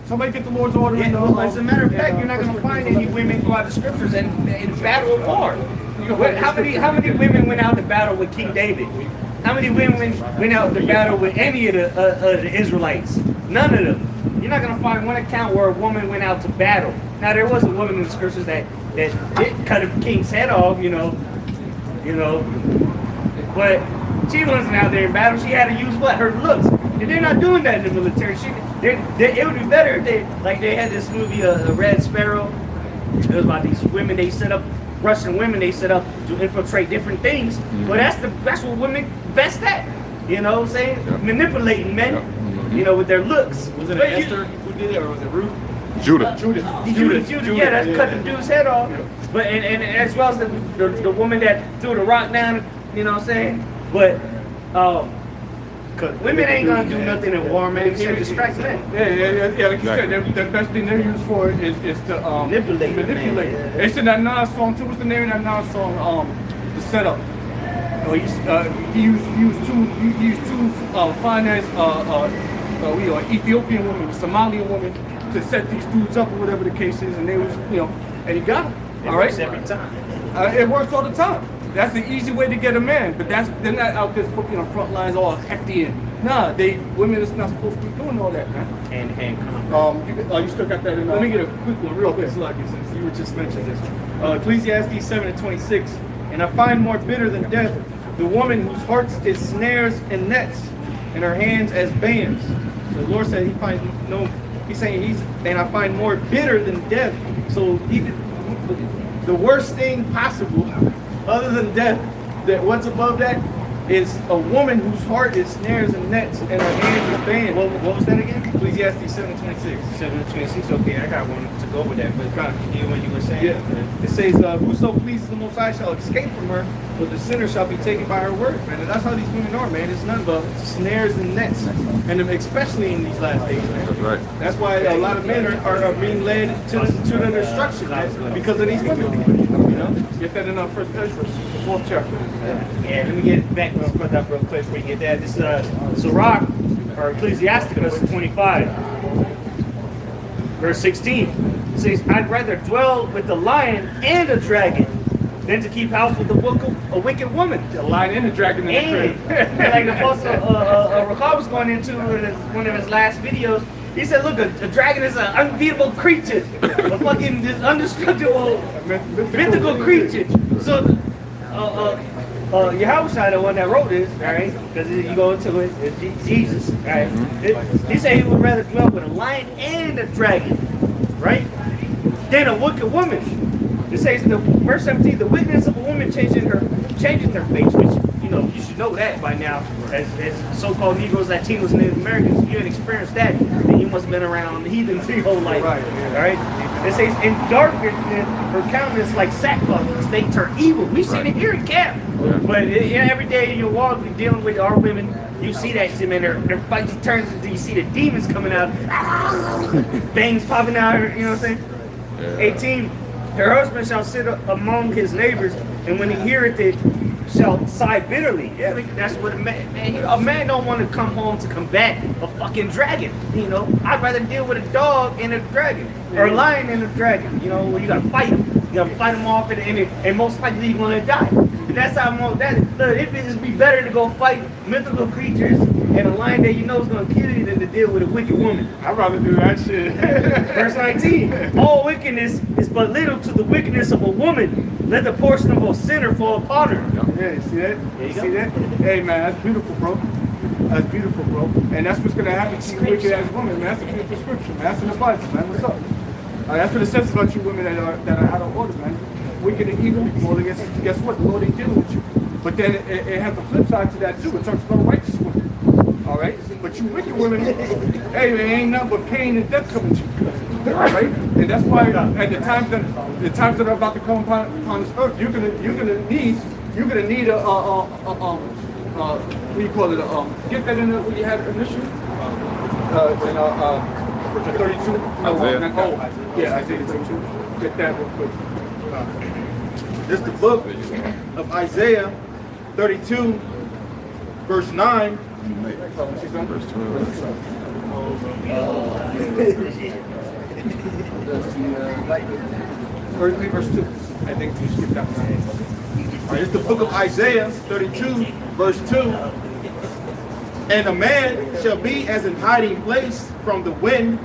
Somebody get the Lord's order in the As a matter of fact, you're not going to find any women throughout the scriptures in battle of war. How many women went out to battle with King David? How many women went out to battle with any of the Israelites? None of them. You're not going to find one account where a woman went out to battle. Now there was a woman in the scriptures that did cut a king's head off, you know, but she wasn't out there in battle. She had to use what? Her looks. And they're not doing that in the military. It would be better if they had this movie, Red Sparrow. It was about these women they set up, Russian women they set up to infiltrate different things. But that's what women best at. You know what I'm saying? Yeah. Manipulating men, you know, with their looks. Was it But Esther who did it, or was it Ruth? Judah. Judah, yeah, that's cut the dude's head off. But and as well as the woman that threw the rock down, you know what I'm saying? But women ain't gonna do nothing in war, man, except distract men. Yeah. Like you said, the best thing they're used for is to Manipulate. manipulate. Man. They said that Nas song too. What's the name of that Nas song? The setup. He used two finance Ethiopian women, Somalian women to set these dudes up or whatever the case is, and they was and he got them. It All right, works every time. It works all the time. That's the easy way to get a man, but they're not out there front lines all hefty and women is not supposed to be doing all that, man. And You still got that in Let me get a quick one, real quick, Sluggy, since you were just mentioned this. Ecclesiastes 7:26. And I find more bitter than death the woman whose heart is snares and nets, and her hands as bands. So the Lord said He finds no. He's saying and I find more bitter than death. So the worst thing possible, other than death, that what's above that is a woman whose heart is snares and nets, and her hands is bands. what was that again? Ecclesiastes 7:26. 7:26. Okay, I got one to go with that, but kind of continue what you were saying. Yeah, it says, "Whoso pleases the Most High shall escape from her, but the sinner shall be taken by her words." Man, and that's how these women are, man. It's none but snares and nets, and especially in these last days, man. That's right. That's why a lot of men are being led to the destruction, man, because of these women. You know, Get that in First Ezra, the 4th chapter. Yeah, let me get back to put that real quick before you get that. This is Sirach, or Ecclesiasticus 25, verse 16. It says, I'd rather dwell with the lion and a dragon than to keep house with a wicked woman. The lion and the dragon in the And, crib. like the post Rakab was going into in one of his last videos, he said, look, a dragon is an unbeatable creature, a fucking indestructible, mythical creature. So, Yahushua, the one that wrote this, all right, because you go into it, it's Jesus, all right. He said he would rather dwell with a lion and a dragon, right, than a wicked woman. It says in verse 17, the wickedness of a woman changes her face, which, you should know that by now. As so-called Negroes, Latinos, and Native Americans, if you ain't experienced that, then you must have been around the heathens your whole life. Right. All right? It says, in darkness, her countenance like sackcloth, states her evil. We've seen it here in camp. Yeah. But every day in your walk, we're dealing with our women. You see that shit, man. Their fight turns into, you see the demons coming out. Bangs popping out, you know what I'm saying? Yeah. 18. Her husband shall sit among his neighbors, and when he heareth it, shall sigh bitterly. Yeah, that's what a man don't want to come home to combat a fucking dragon. I'd rather deal with a dog and a dragon, or a lion and a dragon. You gotta fight them. You gotta fight them off, and most likely you're gonna die. And that's how it'd just be better to go fight mythical creatures and a lion that is gonna kill you than to deal with a wicked woman. I'd rather do that shit. Verse 19. All wickedness is but little to the wickedness of a woman. Let the portion of a sinner fall upon her. Yeah, you see that? You see that? Hey, man, that's beautiful, bro. That's beautiful, bro. And that's what's gonna happen to you wicked ass women, man. That's a beautiful scripture, man. That's in the Bible, man. What's up? That's what it says about you women that are out of order, man. Wicked and evil. Well, guess what? The Lord ain't dealing with you. But then it has a flip side to that too. It talks about righteous women. All right? But you wicked women, hey, there ain't nothing but pain and death coming to you. All right? And that's why at the times that are about to come upon this earth, you're gonna need a what do you call it? Get that in there what you had initially. the 32. Isaiah. Yeah, Isaiah 32. Get that real quick. This is the book of Isaiah 32, verse 9. Verse 33 verse 2. I think you skipped that one. It's the book of Isaiah 32, verse 2. And a man shall be as an hiding place from the wind,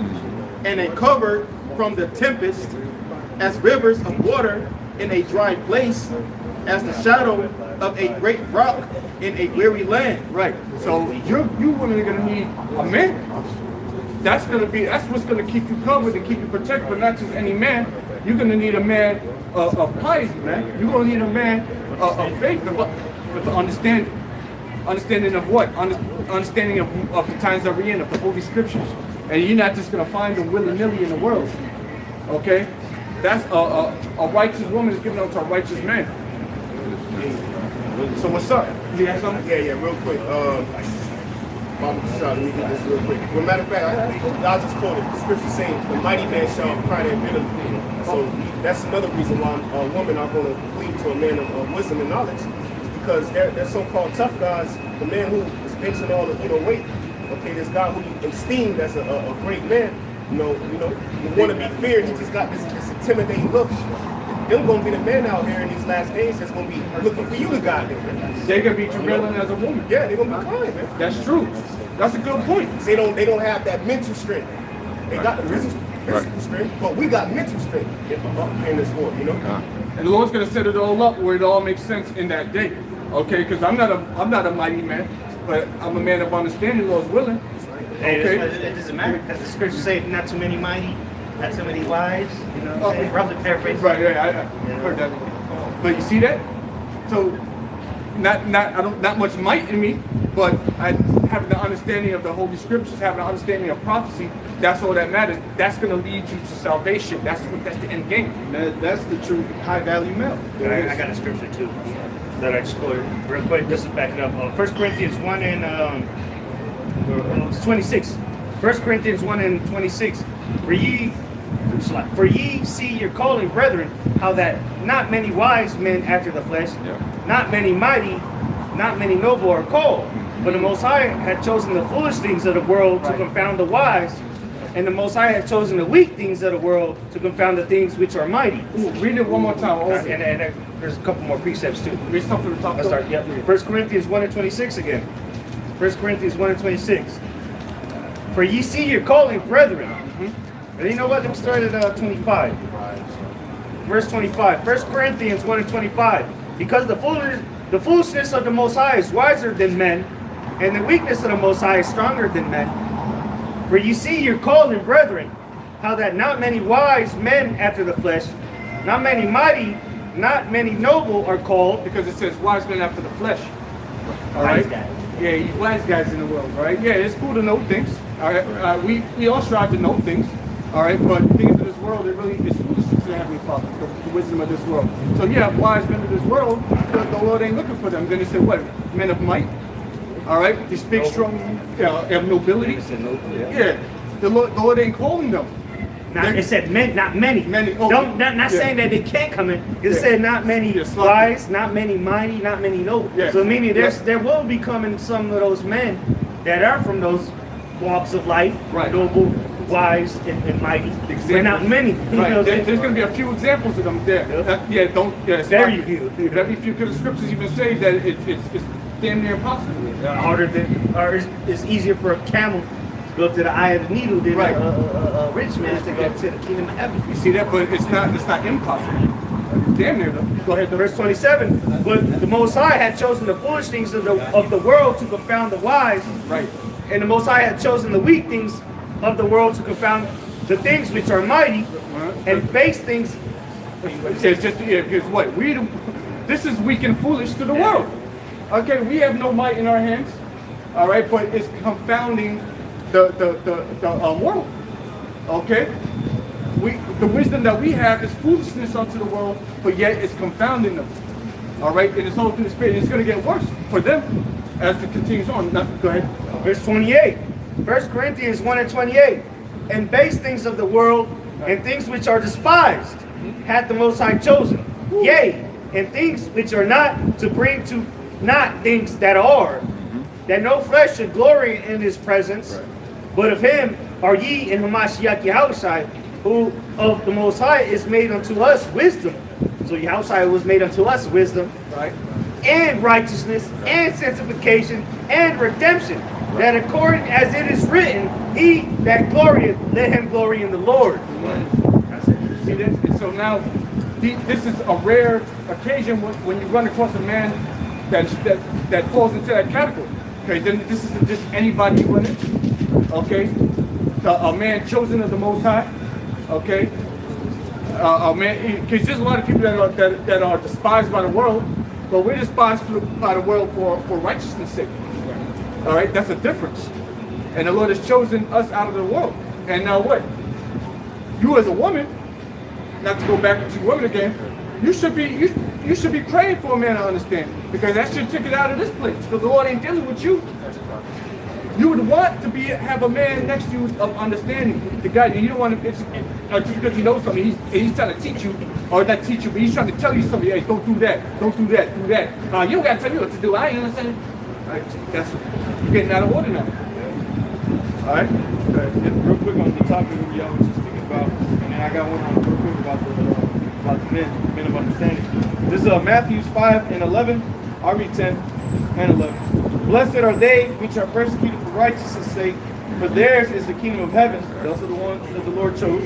and a cover from the tempest, as rivers of water in a dry place, as the shadow of a great rock in a weary land. Right. So you women are gonna need a man. That's what's gonna keep you covered and keep you protected, but not just any man. You're gonna need a man of piety, man. You're gonna need a man of faith, with understanding. Understanding of what? Understanding of the times that we're in, of the Holy Scriptures. And you're not just gonna find them willy-nilly in the world. Okay? That's a righteous woman is giving up to a righteous man. So what's up? You have something? Yeah, real quick. Mama Shah, let me get this real quick. Well, matter of fact, I just quoted the scripture saying, "The mighty man shall cry that bitterly." So that's another reason why women are going to lead to a man of wisdom and knowledge, because they're so-called tough guys. The man who is benching all the weight. Okay, this guy who you esteemed as a great man. You want to be feared. He just got this intimidating look. Them gonna be the men out here in these last days that's gonna be looking for you to guide them. They're gonna be drilling as a woman. Yeah, they're gonna be crying, man. That's true. That's a good point. They don't have that mental strength. They got the physical strength, but we got mental strength in this war, And the Lord's gonna set it all up where it all makes sense in that day. Okay, because I'm not a mighty man, but I'm a man of understanding. Lord's willing. Hey, it doesn't matter because the scriptures say not too many mighty, not too many wise. You know what I'm saying? Roughly paraphrase. Right, I heard that. But you see that? So not much might in me, but I have the understanding of the Holy Scriptures, having an understanding of prophecy. That's all that matters. That's going to lead you to salvation. That's the end game. That's the true high value male. I got a scripture too that I just quoted real quick. This is backing up. 1 Corinthians 1 and 26. 1 Corinthians 1 and 26. For ye see your calling, brethren, how that not many wise men after the flesh, not many mighty, not many noble are called. But the Most High had chosen the foolish things of the world to confound the wise, and the Most High had chosen the weak things of the world to confound the things which are mighty. Ooh, read it one more time. And there's a couple more precepts too. Read something from the top. Let's start. Yep. 1 Corinthians 1 and 26 again. 1 Corinthians 1 and 26. For ye see your calling, brethren. And you know what? Let me start at 25. Verse 25. 1 Corinthians 1 and 25. Because the foolishness of the Most High is wiser than men, and the weakness of the Most High is stronger than men. For you see your calling, brethren, how that not many wise men after the flesh, not many mighty, not many noble are called. Because it says wise men after the flesh. All Wise right? guys. Yeah, you wise guys in the world, right? Yeah, it's cool to know things. All right, we all strive to know things. All right, but things of this world, it really is foolishness to the Heavenly Father, the wisdom of this world. So yeah, wise men of this world, the Lord ain't looking for them. Then he said, what? Men of might. All right, they speak strong, have nobility. Yeah, the Lord ain't calling them. It said men, not many. Not saying that they can't come in. It said not many wise, not many mighty, not many noble. Yeah. So meaning there will be coming some of those men that are from those walks of life, noble, wise, and mighty. Exactly. But not many. Right. There's going to be a few examples of them there. It's very few. Very few. Because the scriptures even say that it's damn near impossible. Harder than, or it's easier for a camel to go to the eye of the needle than a rich man to go to the kingdom of heaven. You see that? But it's not impossible. Damn near though. Go ahead. Verse 27. But the Most High had chosen the foolish things of the world to confound the wise. Right. And the Most High had chosen the weak things of the world to confound the things which are mighty, and base things. It's just because what this is weak and foolish to the world. Okay, we have no might in our hands. All right, but it's confounding the world. Okay, the wisdom that we have is foolishness unto the world, but yet it's confounding them. All right, and it's all through the Spirit. It's going to get worse for them as it continues on. Go ahead. Verse 28. 1 Corinthians 1:28. And base things of the world and things which are despised hath the Most High chosen. Yea, and things which are not, to bring to not things that are, that no flesh should glory in his presence. But of him are ye in Hamashiach Yahushai, who of the Most High is made unto us wisdom. So Yahushai was made unto us wisdom, right? And righteousness, and sanctification, and redemption. That according as it is written, he that glorieth, let him glory in the Lord. See this? And so now, this is a rare occasion when you run across a man that falls into that category. Okay, then this isn't just anybody running. Okay, a man chosen of the Most High. Okay, a man, because there's a lot of people that are despised by the world, but we're despised by the world for righteousness' sake. All right, that's a difference. And the Lord has chosen us out of the world. And now what? You as a woman, not to go back into women again, you should be praying for a man to understand, because that's your ticket out of this place. Because the Lord ain't dealing with you. You would want to have a man next to you of understanding, the guy. You don't want to, just because you know something, he's trying to teach you, or not teach you, but he's trying to tell you something. Hey, don't do that, don't do that, do that. You don't got to tell me what to do. I ain't understanding. That's you're getting out of order now. All right. Real quick on the topic of y'all was just speaking about, and then I got one on real quick about the men of understanding. This is Matthew 5:11. I'll read 10 and 11. Blessed are they which are persecuted for righteousness' sake, for theirs is the kingdom of heaven. Those are the ones that the Lord chose.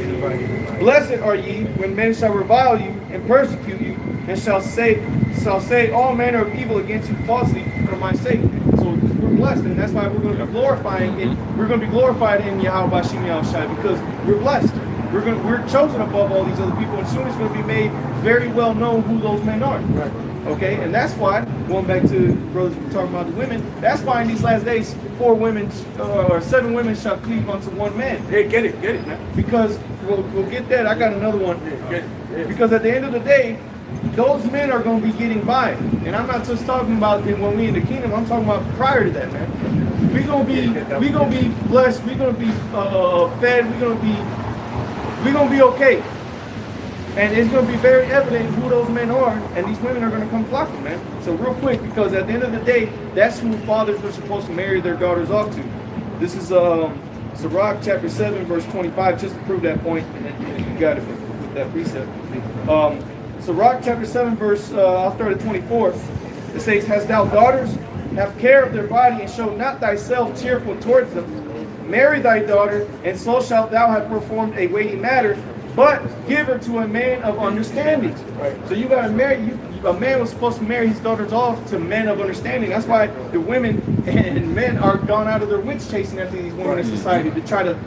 Blessed are ye when men shall revile you and persecute you, and shall say all manner of evil against you falsely for my sake. So we're blessed, and that's why we're going to be glorifying it. We're going to be glorified in Yahweh Bashim Yahushai, because we're blessed. We're chosen above all these other people, and soon it's going to be made very well known who those men are. Right. Okay, and that's why, going back to brothers talking about the women, that's why in these last days 4 women or 7 women shall cleave unto one man. Hey, get it, man. Because we'll get that. I got another one. Because at the end of the day, those men are going to be getting by. And I'm not just talking about when we in the kingdom. I'm talking about prior to that, man. We're going to be blessed. We're going to be fed. We're going to be okay. And it's going to be very evident who those men are, and these women are going to come flocking, man. So real quick, because at the end of the day, that's who fathers were supposed to marry their daughters off to. This is Sirach chapter 7, verse 25, just to prove that point. You got it with that precept. Sirach chapter 7, verse, I'll start at 24. It says, Hast thou daughters? Have care of their body, and show not thyself cheerful towards them. Marry thy daughter, and so shalt thou have performed a weighty matter, but give her to a man of understanding. Right. So you got to marry. A man was supposed to marry his daughters off to men of understanding. That's why the women and men are gone out of their wits chasing after these women in society to try to,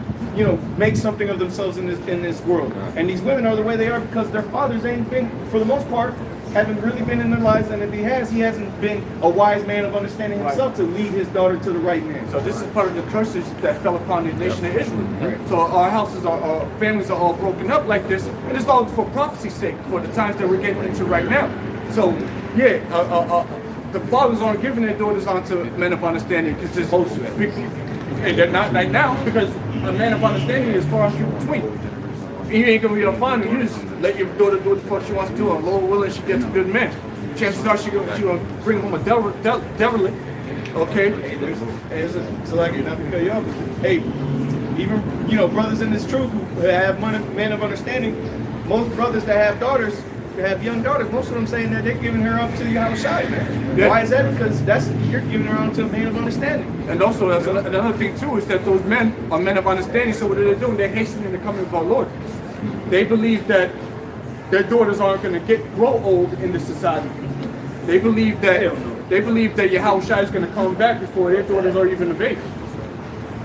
make something of themselves in this world. And these women are the way they are because their fathers ain't been, for the most part, haven't really been in their lives, and if he hasn't been a wise man of understanding himself to lead his daughter to the right man. So this is part of the curses that fell upon the nation of Israel. Right. So our houses, our families are all broken up like this, and it's all for prophecy's sake, for the times that we're getting into right now. So yeah, the fathers aren't giving their daughters onto men of understanding because it's supposed to. And they're not right now because a man of understanding is far and few between. You ain't gonna be able to find her. You just let your daughter do what the fuck she wants to do. And Lord willing, she gets a good man. Chances are she gonna bring home a derelict. Okay? It's like not to cut you off. Hey, even brothers in this truth who have men of understanding, most brothers that have daughters, have young daughters, most of them saying that they're giving her up to Yahushai, man. Yeah. Why is that? Because you're giving her up to a man of understanding. And also, that's another thing too, is that those men are men of understanding. So what are they doing? They're hastening the coming of our Lord. They believe that their daughters aren't going to grow old in this society. They believe that Yahushua is going to come back before their daughters are even of age.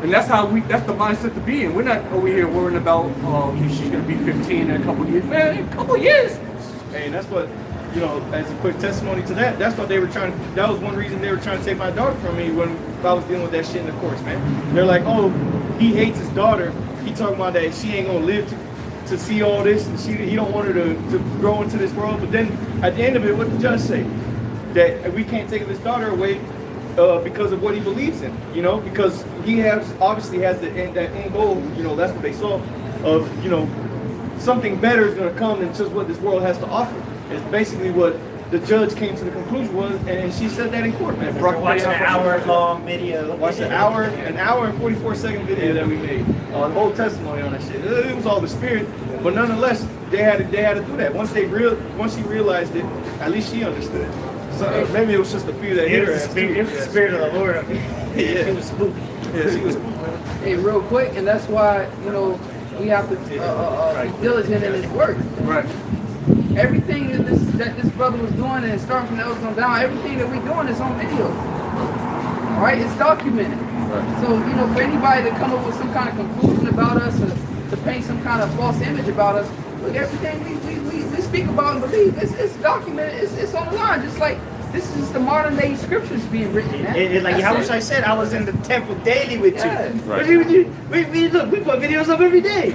And that's the mindset to be in. We're not over here worrying about, okay, she's going to be 15 in a couple of years. Man, in a couple of years. Hey, that's what, as a quick testimony to that, that's what they were trying to, that was one reason they were trying to take my daughter from me when I was dealing with that shit in the courts, man. They're like, oh, he hates his daughter. He talking about that she ain't going to live to see all this, and he don't want her to grow into this world. But then at the end of it, what did the judge say? That we can't take this daughter away because of what he believes in, you know, because he obviously has that end goal, you know, that's what they saw of, you know, something better is going to come than just what this world has to offer. It's basically what the judge came to the conclusion was, and she said that in court, man. Watching an hour-long video. Watched an hour and 44-second video that we made, the whole testimony on that shit. It was all the spirit, but nonetheless, they had to do that. Once she realized it, at least she understood. So maybe it was just the fear that hit her. It was the spirit of the Lord. Yeah, it was spooky. Yeah, she was spooky, man. Hey, real quick, and that's why, you know, we have to be diligent in his work. Right. Everything that this brother was doing, and starting from the elders on down, everything that we're doing is on video. All right, it's documented. Right. So, you know, for anybody to come up with some kind of conclusion about us, or to paint some kind of false image about us, look, everything we speak about and believe, it's documented, it's on the line. Just like this is the modern day scriptures being written. Like how much I said, I was in the temple daily with you. Right. Look, we put videos up every day.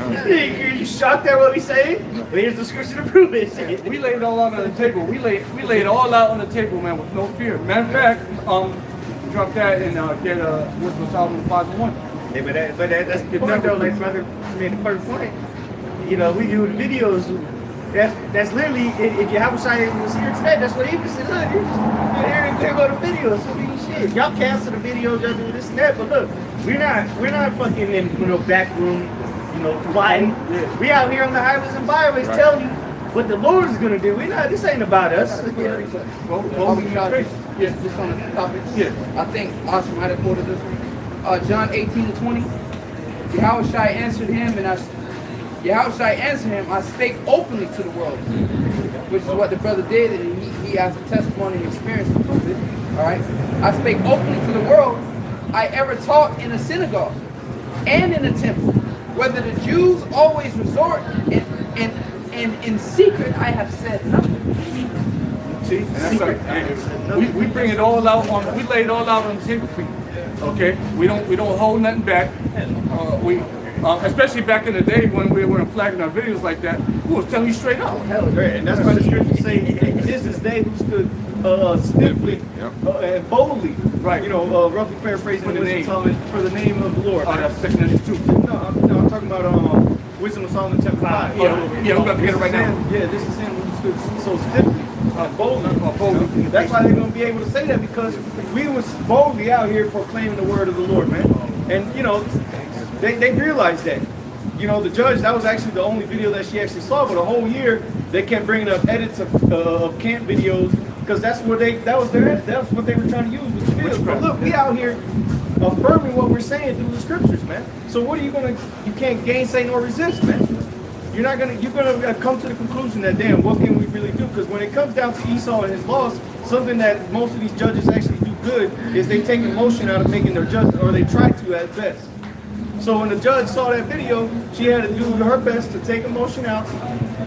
You shocked at what we say? Well, here's the scripture to prove it. We laid it all out on the table. We laid it all out on the table, man, with no fear. Matter of fact, drop that and get Wisdom of Solomon 5:1. Yeah, but that's the point though. Like brother made the perfect point. You know, we do the videos. That's literally, if your house was here today, that's what he was saying. Look, you're here and there go to videos. So we shit. Y'all cancel the videos, y'all do this and that. But look, we're not fucking in back room, plotting. Yeah. We out here on the highways and byways telling you what the Lord is gonna do. This ain't about us. Just on the topic. Yeah. I think Austin might have quoted this one. John 18:20. Yahushua answered him, I spake openly to the world, which is what the brother did, and he has a testimony and experience to prove it. All right, I spake openly to the world. I ever taught in a synagogue and in a temple, whether the Jews always resort, and in secret I have said nothing. See, and that's right. We bring it all out we lay it all out on the table for you. Okay, we don't hold nothing back. Especially back in the day when we weren't flagging our videos like that, we was telling you straight up. Right, and that's why the scriptures say, "This is they who stood stiffly and boldly." Right. Roughly paraphrasing for the name of the Lord. Oh, that's 2 Corinthians 2. No, I'm talking about Wisdom of Solomon chapter 5. Yeah, we're about to get it right now. Yeah, this is him who stood so stiffly. Boldly. That's why they're going to be able to say that, because we was boldly out here proclaiming the word of the Lord, man. And they realized that. The judge, that was actually the only video that she actually saw, but a whole year they kept bringing up edits of camp videos, because that's what they were trying to use with the videos. But look, we out here affirming what we're saying through the scriptures, man. So what are you can't gainsay nor resist, man. You're gonna come to the conclusion that, damn, what can we really do? Because when it comes down to Esau and his laws, something that most of these judges actually do good is they take emotion out of making their judgment, or they try to at best. So when the judge saw that video, she had to do her best to take emotion out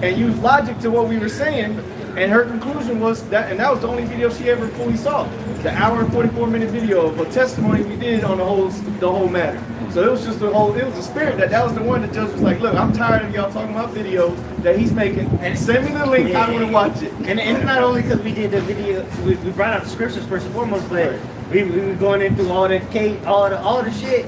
and use logic to what we were saying, and her conclusion was that, and that was the only video she ever fully saw, the hour and 44-minute video of a testimony we did on the whole matter. So it was just it was the spirit that was the one the judge was like, look, I'm tired of y'all talking about videos that he's making, and send me the link, I want to watch it. And not only because we did the video, we brought out the scriptures first and foremost, but we were going into all the shit.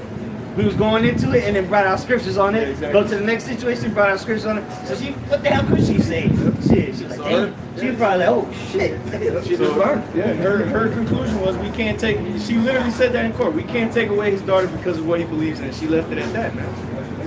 We was going into it and then brought out scriptures on it. Yeah, exactly. Go to the next situation, brought out scriptures on it. So what the hell could she say? Shit, she was like, damn. She was probably like, oh shit. She just learned. Yeah, her conclusion was she literally said that in court. We can't take away his daughter because of what he believes in. She left it at that, man.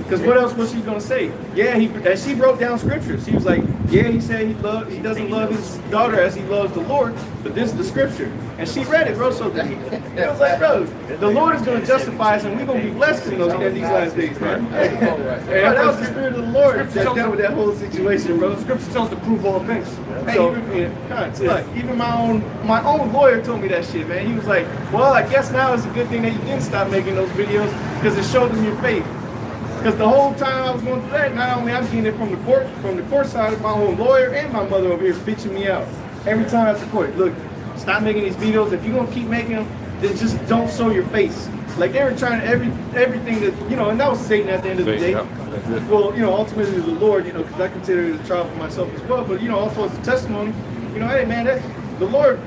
Because what else was she gonna say? Yeah, as she broke down scriptures. He was like, yeah, he said he doesn't love his daughter as he loves the Lord, but this is the scripture. And she read it, bro. So it was like, bro, the Lord is gonna justify us, and we're gonna be blessed in these last days, man. That was the spirit of the Lord that dealt with that whole situation, bro. The scripture tells us to prove all things. So, even my own lawyer told me that shit, man. He was like, well, I guess now it's a good thing that you didn't stop making those videos, because it showed them your faith. Because the whole time I was going through that, not only I'm getting it from the court side of my own lawyer and my mother over here bitching me out every time I support. Look, stop making these videos. If you're gonna keep making them, then just don't show your face. Like they were trying everything that and that was Satan at the end of the day. Well, ultimately the Lord, because I consider it a trial for myself as well. But also as a testimony, hey man, the Lord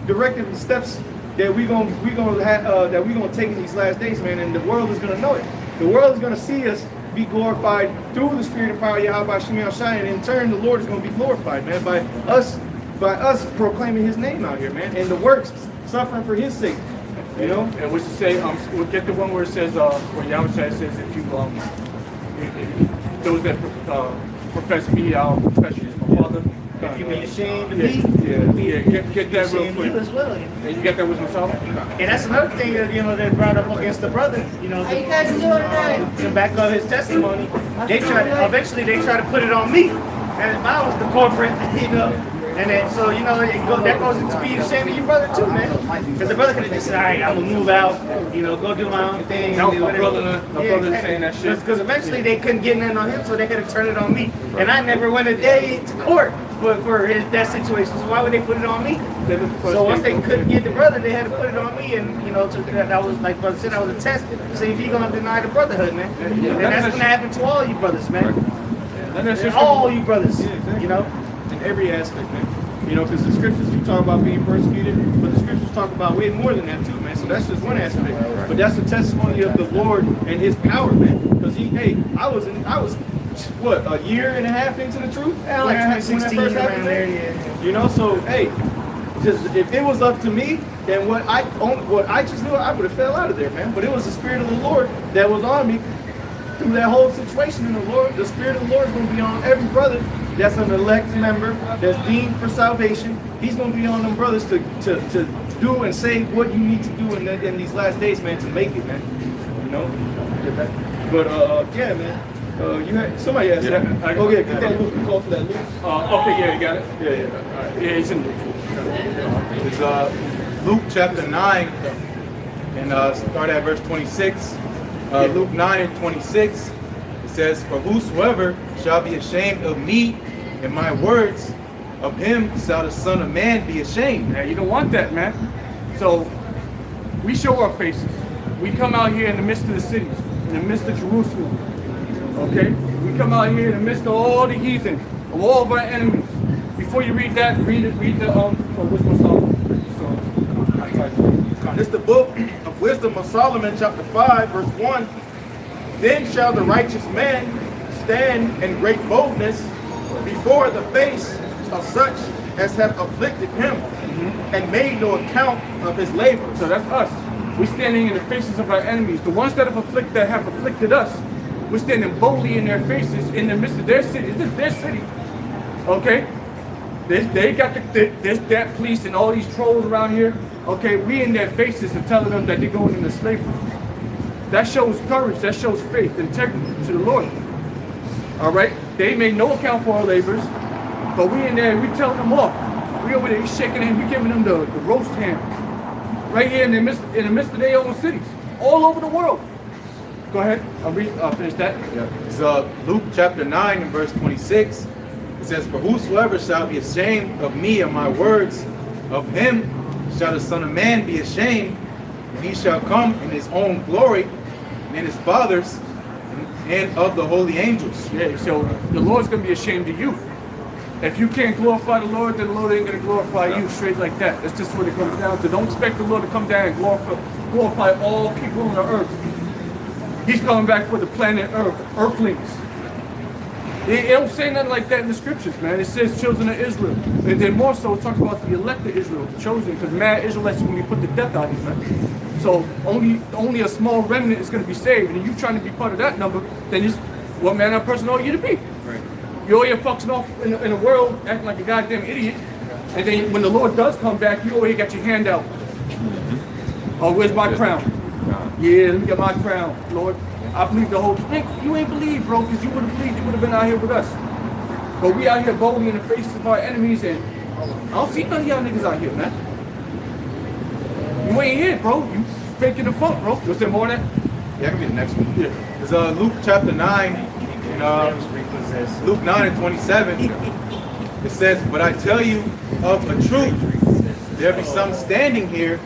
directed the steps that we gonna take in these last days, man, and the world is gonna know it. The world is gonna see us be glorified through the Spirit and power of Yahweh Shemi Shai, and in turn, the Lord is gonna be glorified, man, by us proclaiming His name out here, man, and the works suffering for His sake. You know, and what's to say? We'll get the one where it says, where Yahweh says, if you those that profess me, I'll profess you as my Father. If you be ashamed of me, get that real ashamed of quick. you as well. And you got that wisdom solid? And that's another thing that that brought up against the brother. You know, to back up his testimony, they eventually try to put it on me, and if I was the corporate, you know. And then, so, you know, that goes into being ashamed of your brother too, man. Because the brother could have just said, all right, I'm going to move out, you know, go do my own thing. No, my brother saying that shit. Because eventually they couldn't get nothing on him, so they could have turned it on me. And I never went a day to court for that situation. So why would they put it on me? So once they couldn't get the brother, they had to put it on me. And, you know, that was, like brother said, that was a test to see if he's going to deny the brotherhood, man. And that's going to happen to all you brothers, man. And all you brothers, you know. In every aspect, man. You know, because the scriptures do talk about being persecuted, but the scriptures talk about way more than that too, man. So that's just one aspect. But that's the testimony of the Lord and His power, man. Because I was what, a year and a half into the truth? Yeah, like 2016 around there, yeah. You know, so hey, just if it was up to me, then what I just knew, I would have fell out of there, man. But it was the Spirit of the Lord that was on me through that whole situation, and the Spirit of the Lord is going to be on every brother that's an elect member, that's deemed for salvation. He's going to be on them brothers to do and say what you need to do in these last days, man, to make it, man. You know? But, yeah, man. You had, somebody asked that. Okay, get that loop. Call for that loop. Okay, yeah, you got it? Yeah. All right. Yeah, it's in It's Luke chapter 9, and start at verse 26. Luke 9 and 26. It says, "For whosoever shall be ashamed of me and my words, of him shall the Son of Man be ashamed." Now, you don't want that, man. So, we show our faces. We come out here in the midst of the cities, in the midst of Jerusalem. Okay? We come out here in the midst of all the heathen, of all of our enemies. Before you read that, read the Wisdom of Solomon. It's the book of Wisdom of Solomon, chapter 5, verse 1. "Then shall the righteous man stand in great boldness before the face of such as have afflicted him, and made no account of his labor." So that's us. We're standing in the faces of our enemies. The ones that have afflicted us, we're standing boldly in their faces, in the midst of their city. This is their city. Okay? They got there's that police and all these trolls around here. Okay, we in their faces and telling them that they're going into slavery. That shows courage, that shows faith, integrity to the Lord. All right? They made no account for our labors, but we in there, we telling them off. We over there, we shaking hands, we giving them the roast hand. Right here in the midst of their own cities, all over the world. Go ahead, I'll finish that. Yeah. It's Luke chapter 9 and verse 26. It says, "For whosoever shall be ashamed of me and my words, of him shall the Son of Man be ashamed, when he shall come in his own glory, and in his Father's, and of the holy angels." Yeah, so the Lord's going to be ashamed of you. If you can't glorify the Lord, then the Lord ain't going to glorify you straight like that. That's just what it comes down to. Don't expect the Lord to come down and glorify all people on the earth. He's coming back for the planet Earth, earthlings. It don't say nothing like that in the scriptures, man. It says children of Israel. And then more so, it talks about the elect of Israel, the chosen, because mad Israelites are going to be put to death out here, man. So only a small remnant is going to be saved. And if you're trying to be part of that number, then just what manner of person are you to be? Right. You're over here fucking off in the world, acting like a goddamn idiot. And then when the Lord does come back, you over here got your hand out. Oh, where's my crown? Yeah, let me get my crown, Lord. I believe the whole thing. You ain't believe, bro, because you would have believed, you would have been out here with us. But we out here boldly in the faces of our enemies, and I don't see none of y'all niggas out here, man. You ain't here, bro. You faking the funk, bro. Was there more than that? Yeah, I can be the next one. Yeah. It's Luke chapter 9, and Luke 9 and 27. It says, "But I tell you of a truth, there be some standing here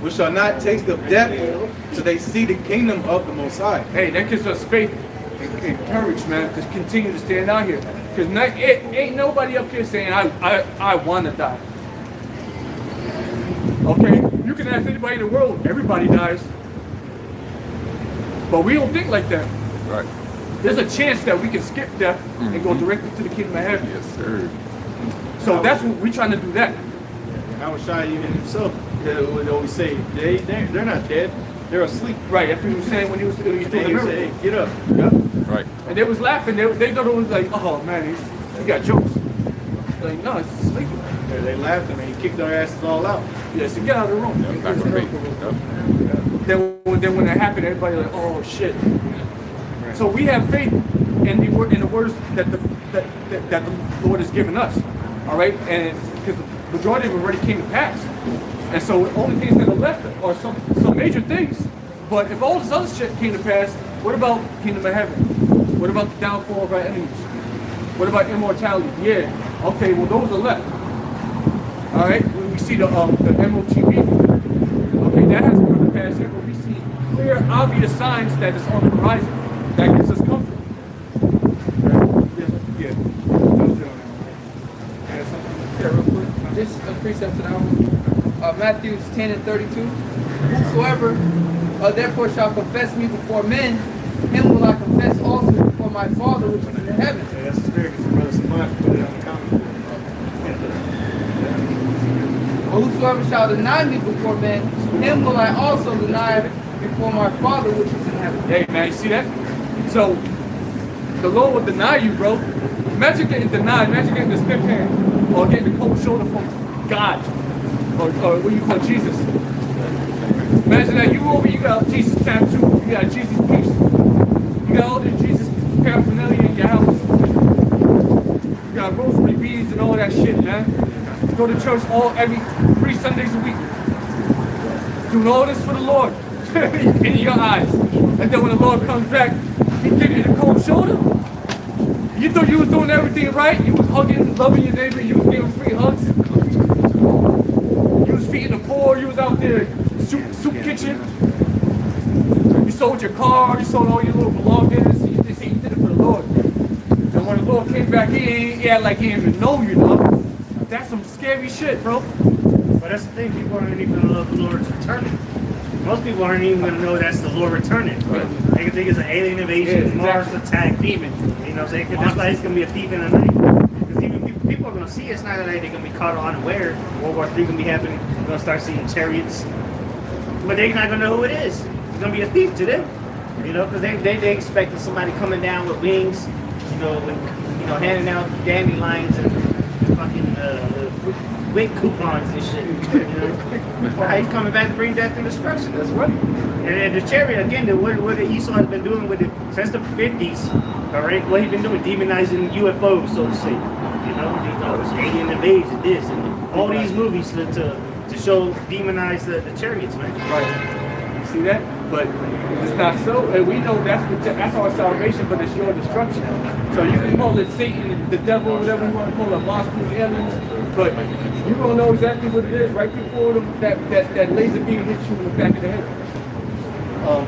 which shall not taste of death till they see the kingdom of the Most High." Hey, that gives us faith and courage, man, to continue to stand out here. Because ain't nobody up here saying, I want to die. Okay? you can ask anybody in the world, everybody dies. But we don't think like that. Right. There's a chance that we can skip death and go directly to the kingdom of heaven. Yes, sir. So that's what we're trying to do that. I was shy even himself would always say, they're not dead, they're asleep. Right, that's what he was saying when he was doing the He miracle. say, hey, get up. Yep. Right. And they was laughing. They thought it was like, oh man, he got jokes. Like, no, it's sleeping. Yeah, they laughed at me. He kicked their asses all out. Yeah, so get out of the room. Yeah, back on faith. Yep. Then when that happened, everybody like, oh shit. So we have faith in the words that the Lord has given us. All right, and because the majority of it already came to pass, and so the only things that are left are some major things. But if all this other shit came to pass, what about kingdom of heaven? What about the downfall of our enemies? What about immortality? Yeah. Okay, well those are left. All right, when we see the MOTV, okay, that hasn't come to pass yet, but we see clear, obvious signs that it's on the horizon. That gives us comfort. Yeah. Real quick. This is a precept to that one. Matthew 10 and 32. Whosoever therefore shall confess me before men, him will I confess also before my Father which is in heaven. Yeah, that's the spirit. Brother Samad put it on the comment. But whosoever shall deny me before men, him will I also deny before my Father which is in heaven. Hey man, you see that? So the Lord will deny you, bro. Imagine getting denied. Imagine getting the stiff hand or getting the cold shoulder from God or what you call Jesus. Imagine that you got Jesus tattoo, you got Jesus peace, you got all this Jesus paraphernalia in your house. You got rosary beads and all that shit, man. You go to church every 3 Sundays a week. Doing all this for the Lord in your eyes. And then when the Lord comes back, he gives you the cold shoulder. You thought you was doing everything right. You was hugging, loving your neighbor. You was giving free hugs. You was feeding the poor. You was out there soup kitchen. You sold your car. You sold all your little belongings. You did it for the Lord. And when the Lord came back, he acted like he didn't even know you, know. That's some scary shit, bro. But that's the thing. People aren't even gonna love the Lord's returning. Most people aren't even going to know that's the Lord returning. Right. They can think it's an alien invasion, Mars attack, demon. You know what I'm saying? That's why he's going to be a thief in the night. Because even people are going to see it. It's not that they're going to be caught unaware. World War III going to be happening. They're going to start seeing chariots. But they're not going to know who it is. It's going to be a thief to them. You know, because they expecting somebody coming down with wings, handing out dandelions and fucking wig coupons and shit. You know? He's coming back to bring death and destruction. That's right. And the chariot, again, what Esau has been doing with it since the 50s, all right? What he's been doing, demonizing UFOs, so to say. You know, it's alien invasion, this, and all these movies to show, demonize the chariots, man. Right. You see that? But it's not so. And we know that's our salvation, but it's your destruction. So you can call it Satan, the devil, whatever you want to call it, monsters, aliens, but you're going to know exactly what it is right before that laser beam hits you in the back of the head.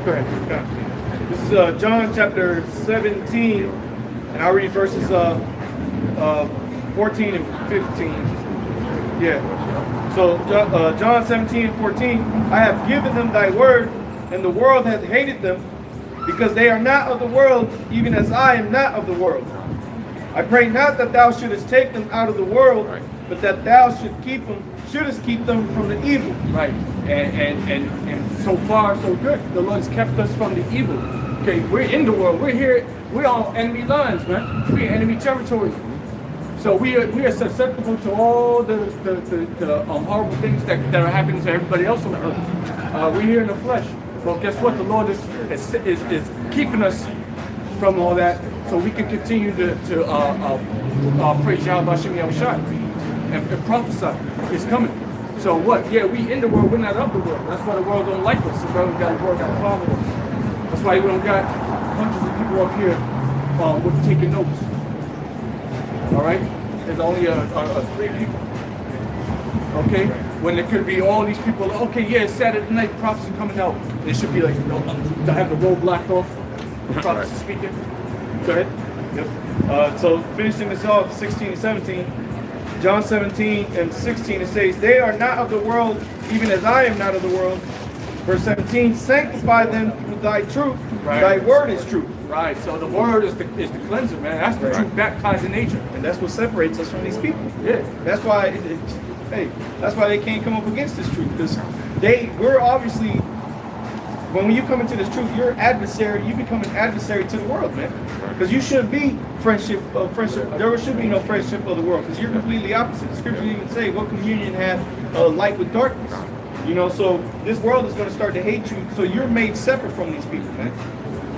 Go ahead. This is John chapter 17, and I'll read verses 14 and 15. Yeah. So John 17 and 14, I have given them thy word, and the world hath hated them, because they are not of the world, even as I am not of the world. I pray not that thou shouldest take them out of the world, but that thou shouldest keep them from the evil. Right. And so far so good. The Lord's kept us from the evil. Okay, we're in the world. We're here. We're on enemy lines, man. We're in enemy territory. So we are susceptible to all the horrible things that are happening to everybody else on the earth. We're here in the flesh. Well, guess what? The Lord is keeping us from all that, so we can continue to praise Yahweh Hashem Yahushua and prophesy. It's coming. So what? Yeah, we in the world. We're not of the world. That's why the world don't like us. The world got a problem with us. That's why we don't got hundreds of people up here with taking notes. All right. There's only 3 people. Okay. When there could be all these people, okay, yeah, it's Saturday night, prophets are coming out. It should be like, to have the road blocked off, the prophets are speaking. Go ahead. Yep. So finishing this off, 16 and 17. John 17:16, it says, they are not of the world, even as I am not of the world. Verse 17, sanctify them through thy truth. Right. Thy word is truth. Right. So the word is the cleanser, man. That's the true baptizing nature. And that's what separates us from these people. Yeah. That's why, hey, that's why they can't come up against this truth. Because we're obviously, when you come into this truth, you're adversary. You become an adversary to the world, man. Because you shouldn't be friendship. There should be no friendship of the world. Because you're completely opposite. The scriptures even say, what communion have light with darkness? You know, so this world is going to start to hate you. So you're made separate from these people, man.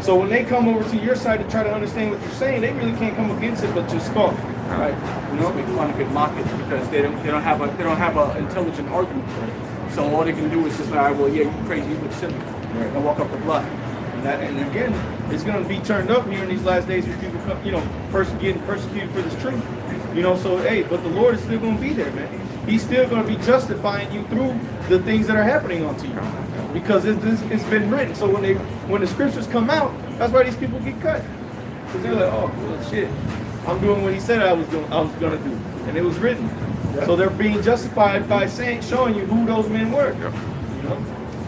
So when they come over to your side to try to understand what you're saying, they really can't come against it, but just scoff. Right. You know, make fun of it, mock it, because they don't have a intelligent argument. So all they can do is just like, all right, well, yeah, you crazy, you look silly, and walk up the block. And again, it's going to be turned up here in these last days where people come, you know, getting persecuted for this truth. You know, so hey, but the Lord is still going to be there, man. He's still going to be justifying you through the things that are happening unto you, because it's been written. So when the scriptures come out, that's why these people get cut, because they're like, oh well, shit, I'm doing what he said I was going to do, and it was written. Yeah. So they're being justified by showing you who those men were. Yeah. You know.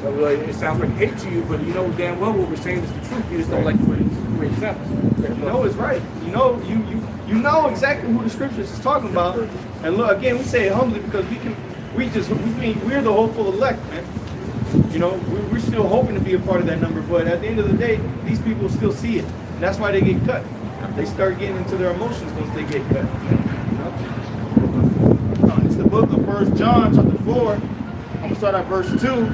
So it sounds like hate to you, but you know damn well what we're saying is the truth. You just don't like the way it sounds. You know it's right. You know exactly who the scriptures is talking about. And look, again, we say it humbly because we're the hopeful elect, man. You know, we're still hoping to be a part of that number, but at the end of the day, these people still see it. And that's why they get cut. They start getting into their emotions once they get cut. You know? It's the book of 1 John chapter 4. I'm going to start at verse 2.